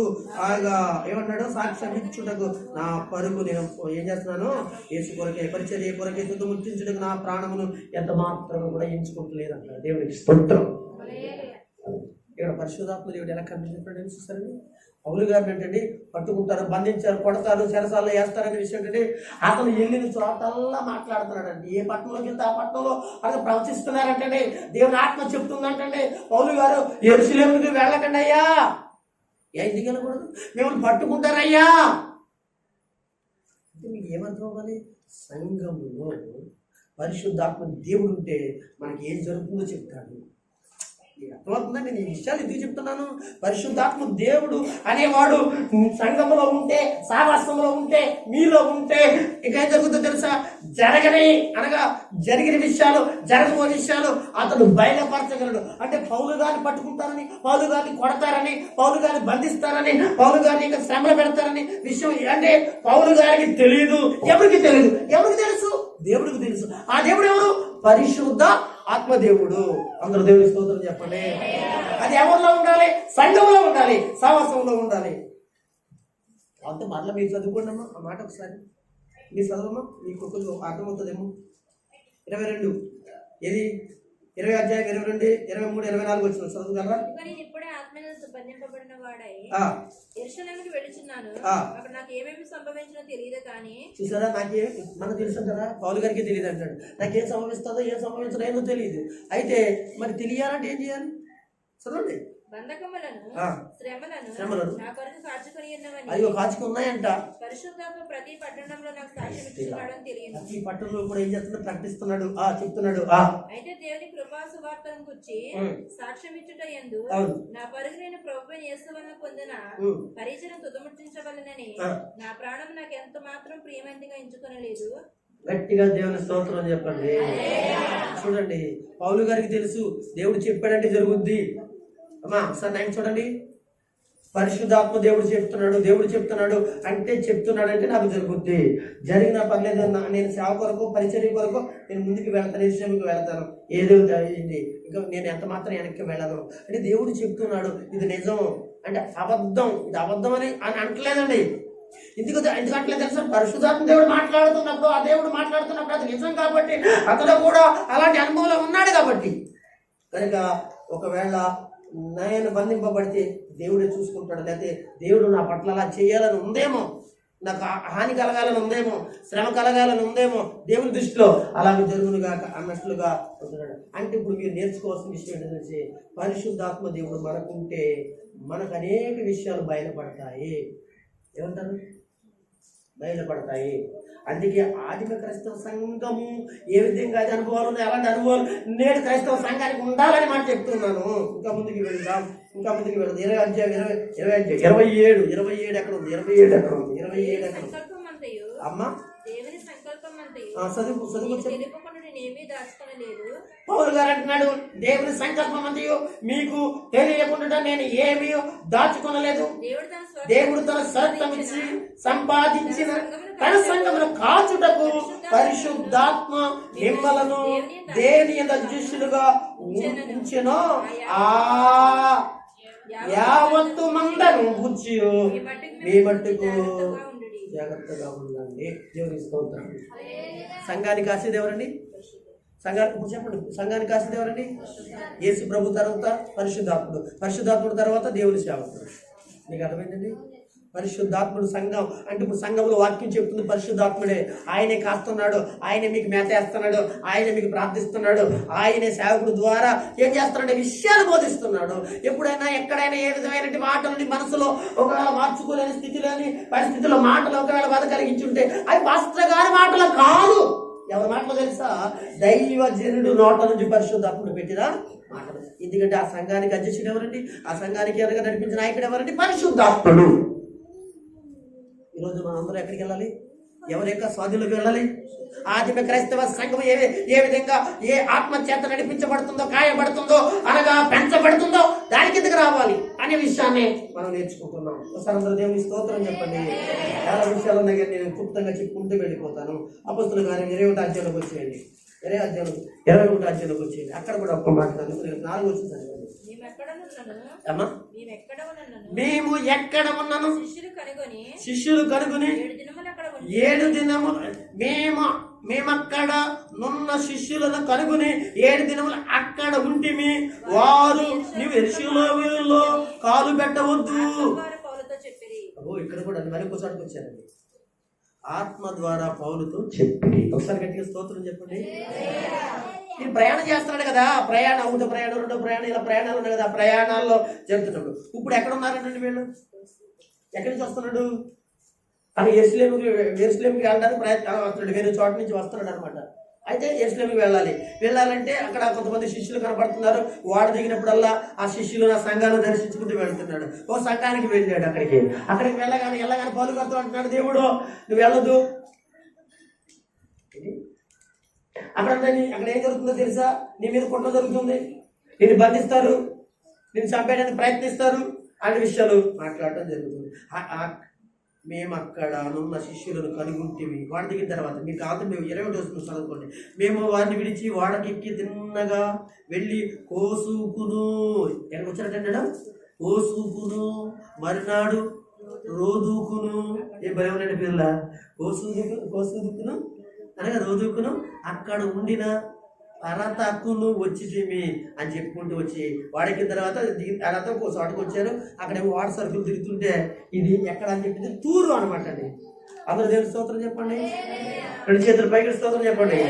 ఏమన్నాడు? సాక్ష్యమిచ్చుటకు నా పరుగు నేను ఏం చేస్తున్నాను? యేసు కొరకే, పరిచర్య కొరకే తుదముట్టించుటకు నా ప్రాణమును ఎంత మాత్రం కూడా ఎంచుకుంటలేదు అంటారు. దేవునికి స్తోత్రం. ఇక్కడ పరిశుద్ధాత్మ దేవుడు ఎలా కనిపించాడు చూస్తారండి. పౌలు గారిని ఏంటండి పట్టుకుంటారు, బంధించారు, కొడతారు, చెరసాల్లో వేస్తారనే విషయం ఏంటంటే అతను వెళ్ళిన చోటల్లా మాట్లాడుతున్నాడండి. ఏ పట్టణంలోకి వెళ్తే ఆ పట్టణంలో అతను ప్రవచిస్తున్నారంటే దేవుని ఆత్మ చెప్తుందంటే పౌలు గారు యెరూషలేముకి వెళ్ళకండి అయ్యా, ఎందుకు వెళ్ళకూడదు, మిమ్మల్ని పట్టుకుంటారయ్యా అంటే మీకు ఏమర్థం అవ్వాలి? సంఘములో పరిశుద్ధాత్మ దేవుడు ఉంటే మనకి ఏం జరుగుతుందో చెప్తాడు. అర్థమవుతుందండి నేను ఈ విషయాలు ఎందుకు చెప్తున్నాను? పరిశుద్ధాత్మ దేవుడు అనేవాడు సంఘంలో ఉంటే, సావాసంలో ఉంటే, మీలో ఉంటే ఇంకేం జరుగుతుందో తెలుసా? జరిగిన విషయాలు, జరగబోయే విషయాలు అతడు బయలుపరచగలడు. అంటే పౌలు గారిని పట్టుకుంటారని, పౌలు గారిని కొడతారని, పౌలు గారిని బంధిస్తారని, పౌలు గారిని ఇంకా శ్రమలు పెడతారని విషయం అంటే పౌలు గారికి తెలియదు. ఎవరికి తెలియదు? ఎవరికి తెలుసు? దేవుడికి తెలుసు. ఆ దేవుడు ఎవరు? పరిశుద్ధ ఆత్మదేవుడు. అందరూ దేవుడి స్తోత్రం చెప్పండి. అది ఎవరిలో ఉండాలి? సంఘంలో ఉండాలి, సావాసంలో ఉండాలి. అంతే మరలా మీరు చదువుకోండమ్మా ఆ మాట ఒకసారి. మీరు చదవమ్మా, మీకు కొంచెం అర్థమవుతుందేమో. 22 ఏది 20 అధ్యాయం 22, 23, 24 వచ్చిన చదువుగలరా? చూసారా? మనకు తెలుసు కదా, పౌలు గారికి తెలియదు అంటాడు. నాకేం సంభవిస్తుందో ఏం సంభవించదో ఏమో తెలియదు. అయితే మరి తెలియాలంటే ఏం చేయాలి? చదవండి. శ్రమలను అయ్యో కాచుకు ఉన్నాయంట. ప్రతి పట్టణంలో నాకు సాక్ష్యం ఇస్తున్నాడని తెలియదు. ప్రతి పట్టణంలో కూడా ఏం చేస్తున్నాడు? ప్రకటిస్తున్నాడు, చెప్తున్నాడు. అయితే దేవుని కృపా సువార్తను గురించి సాక్ష్యం ఇచ్చుట యందు నా పరుగులైన ప్రభువైన యేసు వలన పొందిన పరిచయం తుదముట్టించవలనని నా ప్రాణం నాకు ఎంత మాత్రం ప్రియమైనదిగా ఎంచుకొనలేదు. గట్టిగా దేవుని స్తోత్రం చెప్పండి. చూడండి, పౌలు గారికి తెలుసు దేవుడు చెప్పాడంటే జరుగుద్ది. అమ్మా ఒకసారి 9 చూడండి. పరిశుద్ధాత్మ దేవుడు చెప్తున్నాడు అంటే చెప్తున్నాడంటే నాకు జరుగుద్ది. జరిగిన పర్లేదు నేను సేవ కొరకు పరిచర్య కొరకు నేను ముందుకు వెళ్తాను, విషయంకి వెళ్తాను. ఏదో జరిగింది ఇంకా నేను ఎంత మాత్రం వెనక్కి వెళ్ళను అంటే దేవుడు చెప్తున్నాడు ఇది నిజం అంటే అబద్ధం, ఇది అబద్ధం అని అంటలేదండి. ఎందుకంటే తెలుసా, పరిశుద్ధాత్మ దేవుడు మాట్లాడుతున్నప్పుడు ఆ దేవుడు మాట్లాడుతున్నప్పుడు అది నిజం కాబట్టి అతను కూడా అలాంటి అనుభవంలో ఉన్నాడు కాబట్టి. కనుక ఒకవేళ నేను బంధింపబడితే దేవుడే చూసుకుంటాడు, లేకపోతే దేవుడు నా పట్ల అలా చేయాలని ఉందేమో, నాకు హాని కలగాలని ఉందేమో, శ్రమ కలగాలని ఉందేమో, దేవుని దృష్టిలో అలాగే జరుగునుగాక అన్నట్లుగా ఉంటున్నాడు. అంటే ఇప్పుడు మీరు నేర్చుకోవాల్సిన విషయం ఏంటంటే పరిశుద్ధాత్మ దేవుడు మనకుంటే మనకు అనేక విషయాలు బయలుపడతాయి. ఏమంటారు? బయలుపడతాయి. అందుకే ఆదిమ క్రైస్తవ సంఘము ఏ విధంగా అది అనుభవాలు ఉన్నాయి, అలాంటి అనుభవాలు నేడు క్రైస్తవ సంఘానికి ఉండాలని మాట చెప్తున్నాను. ఇంకా ముందుకు వెళ్దాం. 20 అధ్యాయం 27 ఎక్కడ ఉంది? 27 ఎక్కడ ఉంది? 27 ఎక్కడ ఉంది? అమ్మా పౌలు గారు అంటున్నాడు, దేవుని సంకల్పం అంతయు మీకు తెలియకుండా నేను ఏమీ దాచుకొనలేదు. దేవుడు తన స్వరక్తం ఇచ్చి సంపాదించిన తన సంఘమును కాచుటకు పరిశుద్ధాత్మ మిమ్మలను దేని యందు దృష్టిలుగా ఉంచెనో ఆ యావత్తు మందను బుచ్చి మీ మట్టుకు జాగ్రత్తగా ఉండండి. దేవుని స్తోత్రం. సంఘానికి ఆశీర్వాదం ఎవరండి? చెప్పండి, సంఘానికి ఆశీర్వాదం ఎవరండి? యేసు ప్రభు తర్వాత పరిశుద్ధాత్ముడు తర్వాత దేవుని సేవకుడు. మీకు అర్థమైందండి? పరిశుద్ధాత్ముడు సంఘం అంటే ఇప్పుడు సంఘంలో వాక్యం చెప్తుంది పరిశుద్ధాత్ముడే. ఆయనే కాస్తున్నాడు, ఆయనే మీకు మేత వేస్తున్నాడు, ఆయనే మీకు ప్రార్థిస్తున్నాడు, ఆయనే సేవకుడు ద్వారా ఏం చేస్తున్నాడు? విషయాలు బోధిస్తున్నాడు. ఎప్పుడైనా ఎక్కడైనా ఏ విధమైన మాటలని మనసులో ఒకవేళ మార్చుకోలేని స్థితిలోని పరిస్థితుల్లో మాటలు ఒకవేళ బాధ కలిగించుంటే అవి పాస్టర్ గారి మాటలు కాదు. ఎవరి మాటలు తెలుసా? దైవజనుడు నోట నుంచి పరిశుద్ధాత్ముడు పెట్టిన మాటలు. ఎందుకంటే ఆ సంఘానికి అధ్యక్షుడు ఎవరండి? ఆ సంఘానికి ఎదురుగా నడిపించిన నాయకుడు ఎవరండి? పరిశుద్ధాత్ముడు. ఈరోజు మనం అందరూ ఎక్కడికి వెళ్ళాలి? ఎవరి యొక్క స్వాధీనంలోకి వెళ్ళాలి? ఆదిమ క్రైస్తవ సంఘం ఏ విధంగా ఏ ఆత్మచేత నడిపించబడుతుందో, కాయబడుతుందో, అనగా పెంచబడుతుందో దాని కిందకి రావాలి అనే విషయాన్ని మనం నేర్చుకుంటున్నాం. ఒకసారి అందరూ దేవుని స్తోత్రం చెప్పండి. చాలా విషయాల దగ్గర నేను క్లుప్తంగా చెప్పుకుంటూ వెళ్ళిపోతాను. అపొస్తలుల కార్యం 21 అధ్యాయంలోకి వచ్చేయండి. 21 అధ్యాయంలోకి వచ్చేయండి. అక్కడ కూడా ఒక్క మాట 4 వచ్చింది. మేము ఎక్కడ ఉన్నాను? శిష్యులు కనుగొని 7 దినములు మేమక్కడ నున్న శిష్యులను కనుగొని 7 దినములు అక్కడ ఉంటిమి. వారు నీవు యెరూషలేములో కాలు పెట్టవద్దు. ఇక్కడ కూడా మరి ఒకసారికి వచ్చారండి. ఆత్మ ద్వారా పౌలుతో చెప్పి ఒకసారి గట్టిగా స్తోత్రం చెప్పండి. నేను ప్రయాణం చేస్తున్నాడు కదా, ప్రయాణం 1 ప్రయాణం 2 ప్రయాణం ఇలా ప్రయాణాలు ఉన్నాయి కదా, ప్రయాణాల్లో జరుగుతున్నాడు. ఇప్పుడు ఎక్కడ ఉన్నారంటే వీళ్ళు ఎక్కడి నుంచి వస్తున్నాడు? అని యెరూషలేముకి వెళ్ళడానికి ప్రయత్నం వస్తున్నాడు. వేరే చోట నుంచి వస్తున్నాడు అనమాట. అయితే యెరూషలేముకి వెళ్ళాలంటే అక్కడ కొంతమంది శిష్యులు కనపడుతున్నారు. వాడు దిగినప్పుడల్లా ఆ శిష్యులు ఆ సంఘాలను దర్శించుకుంటూ వెళ్తున్నాడు. ఓ సంఘానికి వెళ్ళాడు. అక్కడికి వెళ్ళగానే పౌలు గారితో అంటున్నాడు, దేవుడు నువ్వు వెళ్ళదు. అక్కడ ఏం జరుగుతుందో తెలుసా? నీ మీద కుట్ర జరుగుతుంది, నిన్ను బంధిస్తారు, నిన్ను చంపేయడానికి ప్రయత్నిస్తారు అనే విషయాలు మాట్లాడటం జరుగుతుంది. మేము అక్కడ ఉన్న శిష్యులను కనుగొంటివి. వాడి దిగిన తర్వాత మీ కాదు మేము 20 వస్తుంది చదువుకోండి. మేము వారిని విడిచి వాడకెక్కి తిన్నగా వెళ్ళి కోసుకును. ఎక్కడికి వచ్చారంటే కోసుకును, మరునాడు రోదుకును. ఏ భయం ఉండండి పిల్ల. కోసుకును అనగా రోజుకును అక్కడ ఉండిన పరతకును వచ్చితిమి అని చెప్పుకుంటూ వచ్చి వాడికి తర్వాత తర్వాత చోటకు వచ్చారు. అక్కడేమో వాటర్ సరుకులు తిరుగుతుంటే ఇది ఎక్కడ అని చెప్పింది తూరు అనమాట అండి. అందరూ దేవుని స్తోత్రం చెప్పండి. 2 చేతులు పైకి స్తోత్రం చెప్పండి.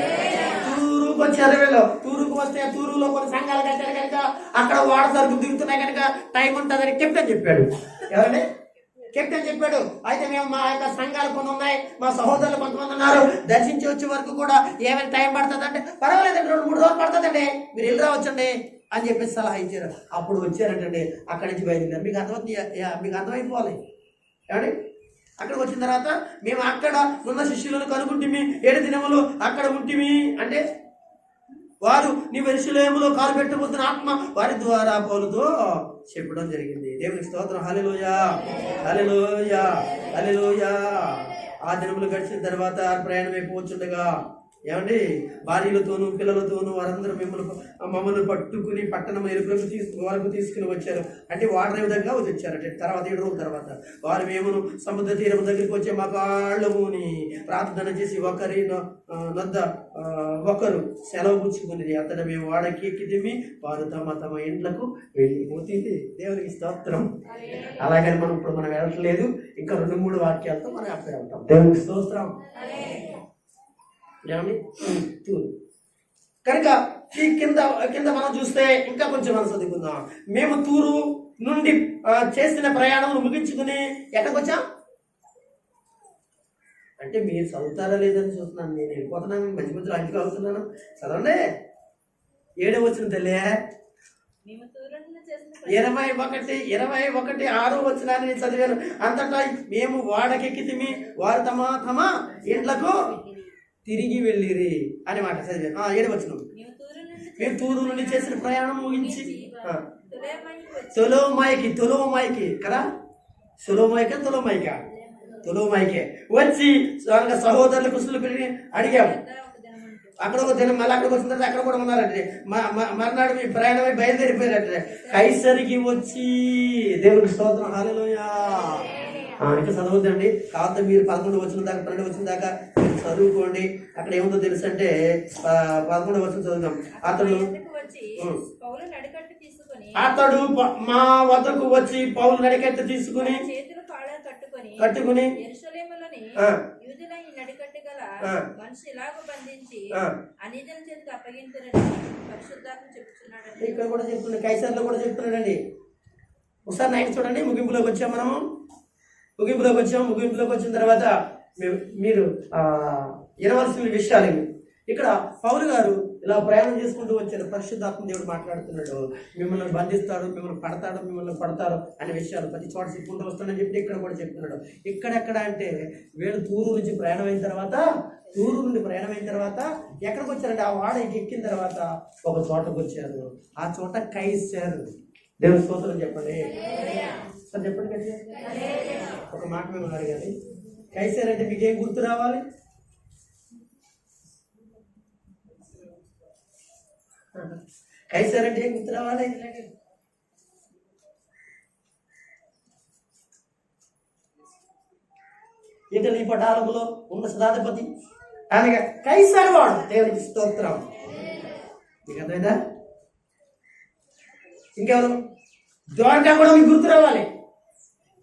తూరుకు వచ్చారు వీళ్ళు. తూరుకు వస్తే తూరులో కొన్ని సంఘాలు కట్టారు కనుక అక్కడ వాటర్ సరుకులు తిరుగుతున్నాయి కనుక టైం ఉంటుందని కెప్టెన్ చెప్పాడు. ఎవరండి? కెప్టెన్ చెప్పాడు. అయితే మేము మా యొక్క సంఘాలు కొన్ని ఉన్నాయి, మా సహోదరులు కొంతమంది ఉన్నారు, దర్శించి వచ్చే వరకు కూడా ఏమైనా టైం పడుతుంది అంటే పర్వాలేదండి 2-3 రోజులు పడుతుందండి, మీరు వెళ్ళి రావచ్చండి అని చెప్పేసి సలహా ఇచ్చారు. అప్పుడు వచ్చారంటండి. అక్కడి నుంచి బయలుదేరారు. మీకు అర్థమైపోవాలి. ఏమండి? అక్కడికి వచ్చిన తర్వాత మేము అక్కడ ఉన్న శిష్యులను కనుగొంటిమి, 7 దినములు అక్కడ ఉంటిమి అంటే వారు నీ యెరూషలేములో కాలు పెట్టబోతున్న ఆత్మ వారి ద్వారా పౌలుతో చెప్పడం జరిగింది. దేవునికి స్తోత్రం. హల్లెలూయా, హల్లెలూయా, హల్లెలూయా. ఆ దినములు గడిచిన తర్వాత ప్రయాణం అయిపోతుండగా ఏమండి భార్యలతోనూ పిల్లలతోనూ వారందరూ మమ్మల్ని పట్టుకుని పట్టణం ఎరుపులకు వరకు తీసుకుని వచ్చారు. అంటే వాటర్ విధంగా వచ్చారంటే తర్వాత 7 రోజుల తర్వాత వారు మేము సముద్ర తీరం దగ్గరికి వచ్చే మా కాళ్ళముని ప్రార్థన చేసి ఒకరి నద్ద ఒకరు సెలవు పుచ్చుకునేది. అతను మేము వాడకి ఎక్కితిమి, వారు తమ తమ ఇంట్లకు వెళ్ళిపోతుంది. దేవునికి స్తోత్రం. అలాగని ఇప్పుడు మనం వెళ్ళట్లేదు. ఇంకా 2-3 వాక్యాలతో మనం అక్కడ వెళ్తాం. దేవునికి స్తోత్రం. కనుక ఈ కింద మనం చూస్తే ఇంకా కొంచెం మనం చదువుకుందాం. మేము తూరు నుండి చేసిన ప్రయాణం ముగించుకుని ఎక్కడికి వచ్చాం అంటే మీరు చదువుతారా లేదని చూస్తున్నాను. నేను వెళ్ళిపోతున్నాను, మంచి మధ్యలో అంచుకు అవుతున్నాను. చదవండి. 7వ వచనం తల్లి 21:6 వచనాన్ని నేను చదివాను. అంతటా మేము వాడకెక్కితిమి, వారు తమ తమ ఇండ్లకు తిరిగి వెళ్ళిరి అని మాట చదివాను. 7వ వచనం మేము తూరు నుండి చేసిన ప్రయాణం ముగించి తొలోమాయికి కదా, తొలోమాయికే వచ్చి సహోదరుల కుశలు పెరిగి అడిగాము. అక్కడ ఒక దినం మళ్ళీ అక్కడికి వచ్చిన తర్వాత అక్కడ కూడా ఉన్నారంటే మర్నాడు మీ ప్రయాణమై బయలుదేరిపోయారంటే కైసరికి వచ్చి. దేవునికి స్తోత్రం. హల్లెలూయా. ఇంకా చదవద్దండి, కాకపోతే మీరు 11 వచ్చిన దాకా 12 వచ్చిన దాకా చదువుకోండి. అక్కడ ఏముందో తెలుసు అంటే 11 వచనం చదువుదాం. అతడు మా వద్దకు వచ్చి పౌలు నడికట్టు తీసుకుని కట్టుకుని ఇక్కడ కూడా చెప్తున్నాడు, కైసర్లో కూడా చెప్తున్నాడండి. ఒకసారి నైట్ చూడండి. ముగింపులోకి వచ్చాం మనము. ముగింపులోకి వచ్చిన తర్వాత మీరు వినవలసిన విషయాలు ఇక్కడ పౌలు గారు ఇలా ప్రయాణం చేసుకుంటూ వచ్చారు. పరిశుద్ధాత్మ దేవుడు మాట్లాడుతున్నాడు. మిమ్మల్ని బంధిస్తాడు, మిమ్మల్ని పడతాడు, మిమ్మల్ని పడతారు అనే విషయాలు ప్రతి చోట చెప్పుకుంటూ వస్తాడని చెప్పి ఇక్కడ కూడా చెప్తున్నాడు. ఇక్కడెక్కడ అంటే వీళ్ళు తూరు నుండి ప్రయాణం అయిన తర్వాత ఎక్కడికి వచ్చారంటే ఆ వాడ ఎక్కిన తర్వాత ఒక చోటకు వచ్చారు. ఆ చోట కైసర్. దేవుని స్తోత్రం చెప్పండి. సార్ చెప్పండి. ఒక మాట మేము అడిగాలి. కైసర్ అంటే మీకేం గుర్తు రావాలి? కైసర్ అంటే ఏం గుర్తు రావాలి? ఇటలీ పటాలంలో ఉన్న శతాధిపతి అనగా కైసర్ వాడు. దేవునికి స్తోత్రం. మీకు అర్థమైందా? ఇంకెవరు? ద్వారకా కూడా మీకు గుర్తు రావాలి.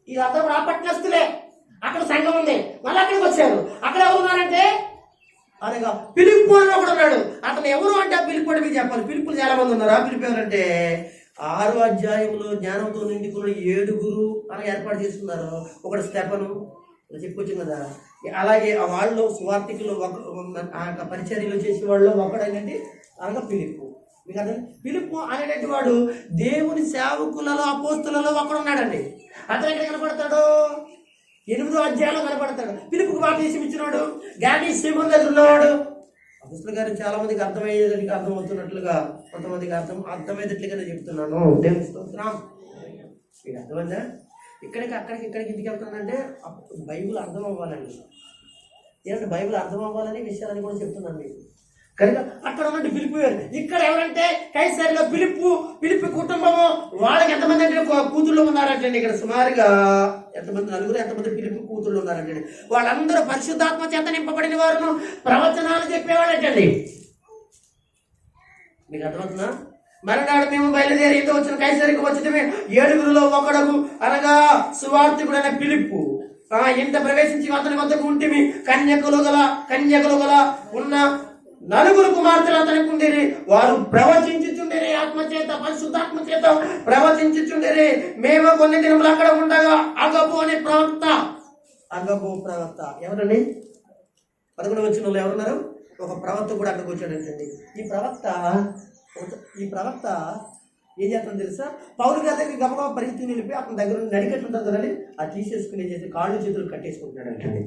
వీళ్ళందరూ కూడా పట్టణస్తులే. అక్కడ సంఘం ఉంది, మళ్ళీ అక్కడికి వచ్చారు. అక్కడ ఎవరు ఉన్నారంటే అనగా పిలుపు అని ఒకడు ఉన్నాడు. అతను ఎవరు అంటే ఆ పిలుపు అంటే మీకు చెప్పాలి. పిలుపులు చాలా మంది ఉన్నారు. ఆ పిలుపు ఎవరంటే 6వ అధ్యాయంలో జ్ఞానంతో నిండుకున్న 7 అని ఏర్పాటు చేసుకున్నారు. ఒకడు స్టెఫను చెప్పుకొచ్చింది కదా. అలాగే ఆ వాళ్ళు సువార్థికులు పరిచర్యలు చేసే వాళ్ళు ఒకడైనది అనగా పిలుపు. మీకు అర్థం? పిలుపు అనేటువంటి వాడు దేవుని సేవకులలో అపోస్తులలో ఒకడున్నాడండి. అతను ఎక్కడ కనపడతాడు? 8వ అధ్యాయంలో కనపడతాడు. పిలుపుకు బాప్తిసం ఇచ్చినాడు. గాలి సీమన్ దగ్గర ఉన్నవాడు. అపోస్తుల గారు చాలా మందికి అర్థమయ్యేదానికి అర్థమవుతున్నట్లుగా, కొంతమందికి అర్థమయ్యేటట్లుగానే చెప్తున్నాను. దేవుని స్తోత్రం. మీకు అర్థమైందా? ఇక్కడికి ఇంటికి వెళ్తానంటే బైబిల్ అర్థం అవ్వాలండి. ఏంటంటే బైబిల్ అర్థం అవ్వాలని విషయాలని కూడా చెప్తున్నాను మీకు. కనుక అక్కడ ఉన్నట్టు పిలుపు. ఇక్కడ ఎవరంటే కైసరిలో పిలుపు కుటుంబము. వాళ్ళకి ఎంతమంది అంటే కూతుళ్ళు ఉన్నారంటండి. ఇక్కడ సుమారుగా ఎంతమంది పిలుపు కూతుళ్ళు ఉన్నారంటండి. వాళ్ళందరూ పరిశుద్ధాత్మ చేత నింపబడిన వారు, ప్రవచనాలు చెప్పేవాళ్ళంటండి. మీకు అర్థమవుతుందా? మరునాడు మేము బయలుదేరి ఇంత వచ్చిన కైసరికి వచ్చినమే 7 ఒకడకు అనగా సువార్థికుడైన పిలుపు ఇంత ప్రవేశించి అతని వద్దకు ఉంటిమి. కన్యకులు గల ఉన్న 4 కుమార్తెలు అతనికి ఉండేది. వారు ప్రవచించుచుండేది. ఆత్మచేత పరిశుద్ధాత్మ చేత ప్రవచించుచుండేది. మేము కొన్ని దినములు అక్కడ ఉండగా అగబు అనే ప్రవక్త ఎవరండి? 11వ వచనంలో ఎవరున్నారు? ఒక ప్రవక్త కూడా అక్కడికి వచ్చాడంటండి. ఈ ప్రవక్త ఏం చేస్తాను తెలుసా? పౌలు గారి దగ్గర గమనం పరిస్థితి నిలిపి అతని దగ్గర నడికట్టు ఉంటుంది కదండి, అది తీసేసుకుని ఏం చేసి కాళ్ళు చేతులు కట్టేసుకుంటున్నాడు అంటండి.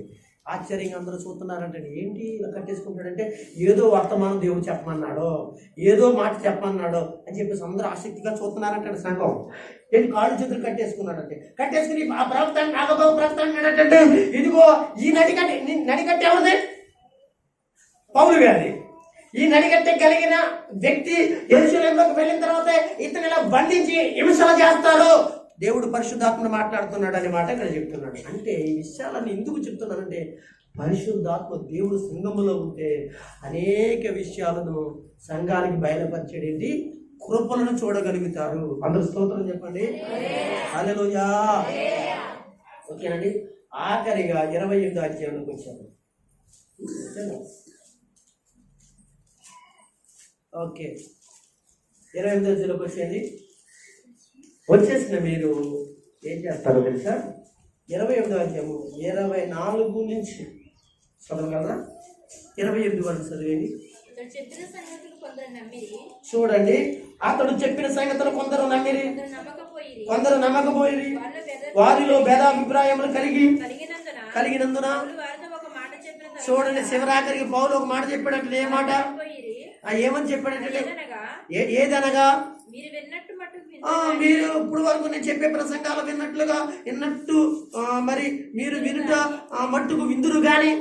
ఆశ్చర్యంగా అందరూ చూస్తున్నారంటే ఏంటి ఇలా కట్టేసుకుంటాడంటే ఏదో వర్తమానం దేవుడు చెప్పమన్నాడో, ఏదో మాట చెప్పమన్నాడో అని చెప్పేసి అందరూ ఆసక్తిగా చూస్తున్నారంటే సంఘం. ఏంటి కాళ్ళు చేతులు కట్టేసుకున్నాడంటే, కట్టేసుకుని ఆ ప్రవక్త నాగబాబు ప్రవక్త అన్నాడంటే, ఇదిగో ఈ నడికట్టే ఉంది పౌలు గారి. ఈ నడికట్టే కలిగిన వ్యక్తి యెరూషలేములోకి వెళ్ళిన తర్వాత ఇతను ఇలా బంధించి హింసలు చేస్తాడు, దేవుడు పరిశుద్ధాత్మను మాట్లాడుతున్నాడు అనే మాట ఇక్కడ చెప్తున్నాడు. అంటే ఈ విషయాలను ఎందుకు చెప్తున్నానంటే, పరిశుద్ధాత్మ దేవుడు సంఘములో ఉంటే అనేక విషయాలను సంఘానికి బయలుపరిచేది కృపలను చూడగలుగుతారు. అందరూ స్తోత్రం చెప్పండి. హల్లెలూయా. ఓకేనండి. ఆఖరిగా 28వ అధ్యాయంలోకి వచ్చాము. ఓకే, 28వ అధ్యాయంలోకి వచ్చేది. వచ్చేసిన మీరు ఏం చేస్తారో తెలుసా? 28వ అధ్యాయము 24 నుంచి చదవగలరా? 28 వరకు చదివేది. చూడండి, అతడు చెప్పిన సంగతులు కొందరు నమ్మిరి, కొందరు నమ్మకపోయిరి. వారిలో భేదాభిప్రాయములు కలిగినందున చూడండి, శివరాత్రికి పౌలు ఒక మాట చెప్పాడంటే ఏ మాట? ఏమని చెప్పాడంటే, ఏదనగా మీరు ఇప్పుడు వరకు నేను చెప్పే ప్రసంగాలు విన్నట్టు మరి మీరు వినుట మట్టుకు విందురు గాని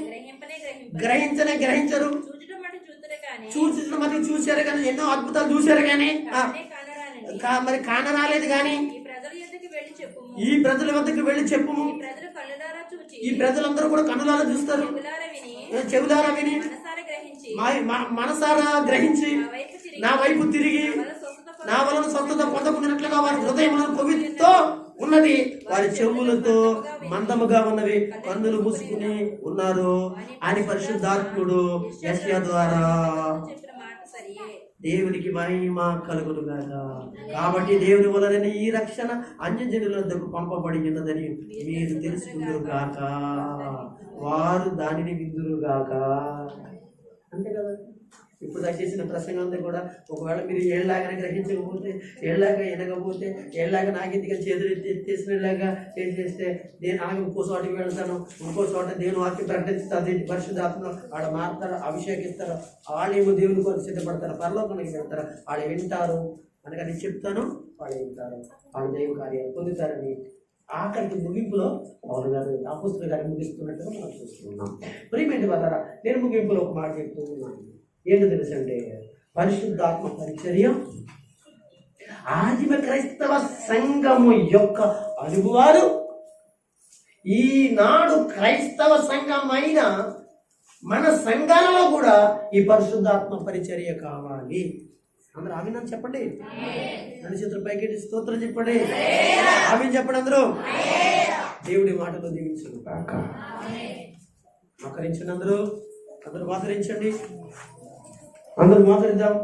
గ్రహించరు, చూసిన మరి చూశారు కానీ, ఎన్నో అద్భుతాలు చూశారు కానీ మరి కానరాలేదు కానీ ఈ ప్రజల వద్దకు వెళ్ళి చెప్పుము. ఈ ప్రజలందరూ కూడా కన్నులారా చూస్తారు, చెవులారా విని మనసారా గ్రహించి నా వైపు తిరిగి నా వలన స్వస్థత పొందకున్నట్లుగా వారి హృదయములను కొవ్వుతో ఉన్నది, వారి చెవులతో మందముగా ఉన్నవి, కన్నులు మూసుకుని ఉన్నారు అని పరిశుద్ధాత్ముడు యెషయా ద్వారా దేవునికి మహిమ కలుగునుగాక. కాబట్టి దేవుని వలన ఈ రక్షణ అన్యజనుల వద్దకు పంపబడి ఉన్నదని మీరు తెలుసుకుందరు గాక, వారు దానిని విందురు గాక. అంతే కదా. ఇప్పుడు దాకా చేసిన ప్రసంగం అంతా కూడా ఒకవేళ మీరు ఏళ్ళలాగానే గ్రహించకపోతే, ఏళ్ళలాగా వినకపోతే, ఏళ్ళలాగా నాకెందుకు చేతులు ఎత్తేసినలాగా చేస్తే నేను అలాగే ఇంకో చోటకి వెళ్తాను, ఇంకో చోట దేవుని వాక్యం ప్రకటిస్తుంది, పరిశుద్ధాత్మను ఆడ మారుతారు, అభిషేకిస్తారు, వాళ్ళేమో దేవుని కొరకు సిద్ధపడతారు, పరలోకానికి వెళ్తారు, వాళ్ళు వింటారు. అనగా నేను చెప్తాను, వాళ్ళు వింటారు, వాళ్ళు దైవ కార్యాలు పొందుతారని ఆఖరికి ముగింపులో పౌలు గారు అపోస్తలుల గారు ముగిస్తున్నట్టుగా మనం చూస్తున్నాం. ప్రియమైన వారా, నేను ముగింపులో ఒక మాట చెప్తూ ఉన్నాను. ఏంటో తెలుసంటే, పరిశుద్ధాత్మ పరిచర్య ఆదిమ క్రైస్తవ సంఘము యొక్క అనుభవాలు ఈనాడు క్రైస్తవ సంఘమైన మన సంఘాలలో కూడా ఈ పరిశుద్ధాత్మ పరిచర్య కావాలి. అందరూ ఆమేన్ చెప్పండి. రెండు చేతులు పైకెట్టి స్తోత్రం చెప్పండి. ఆమేన్ చెప్పండి అందరూ. దేవుడి మాటలో దీవించు కాక. మోకరించండి అందరూ, అందరూ మోకరించండి, అందరూ మోకరిద్దాం.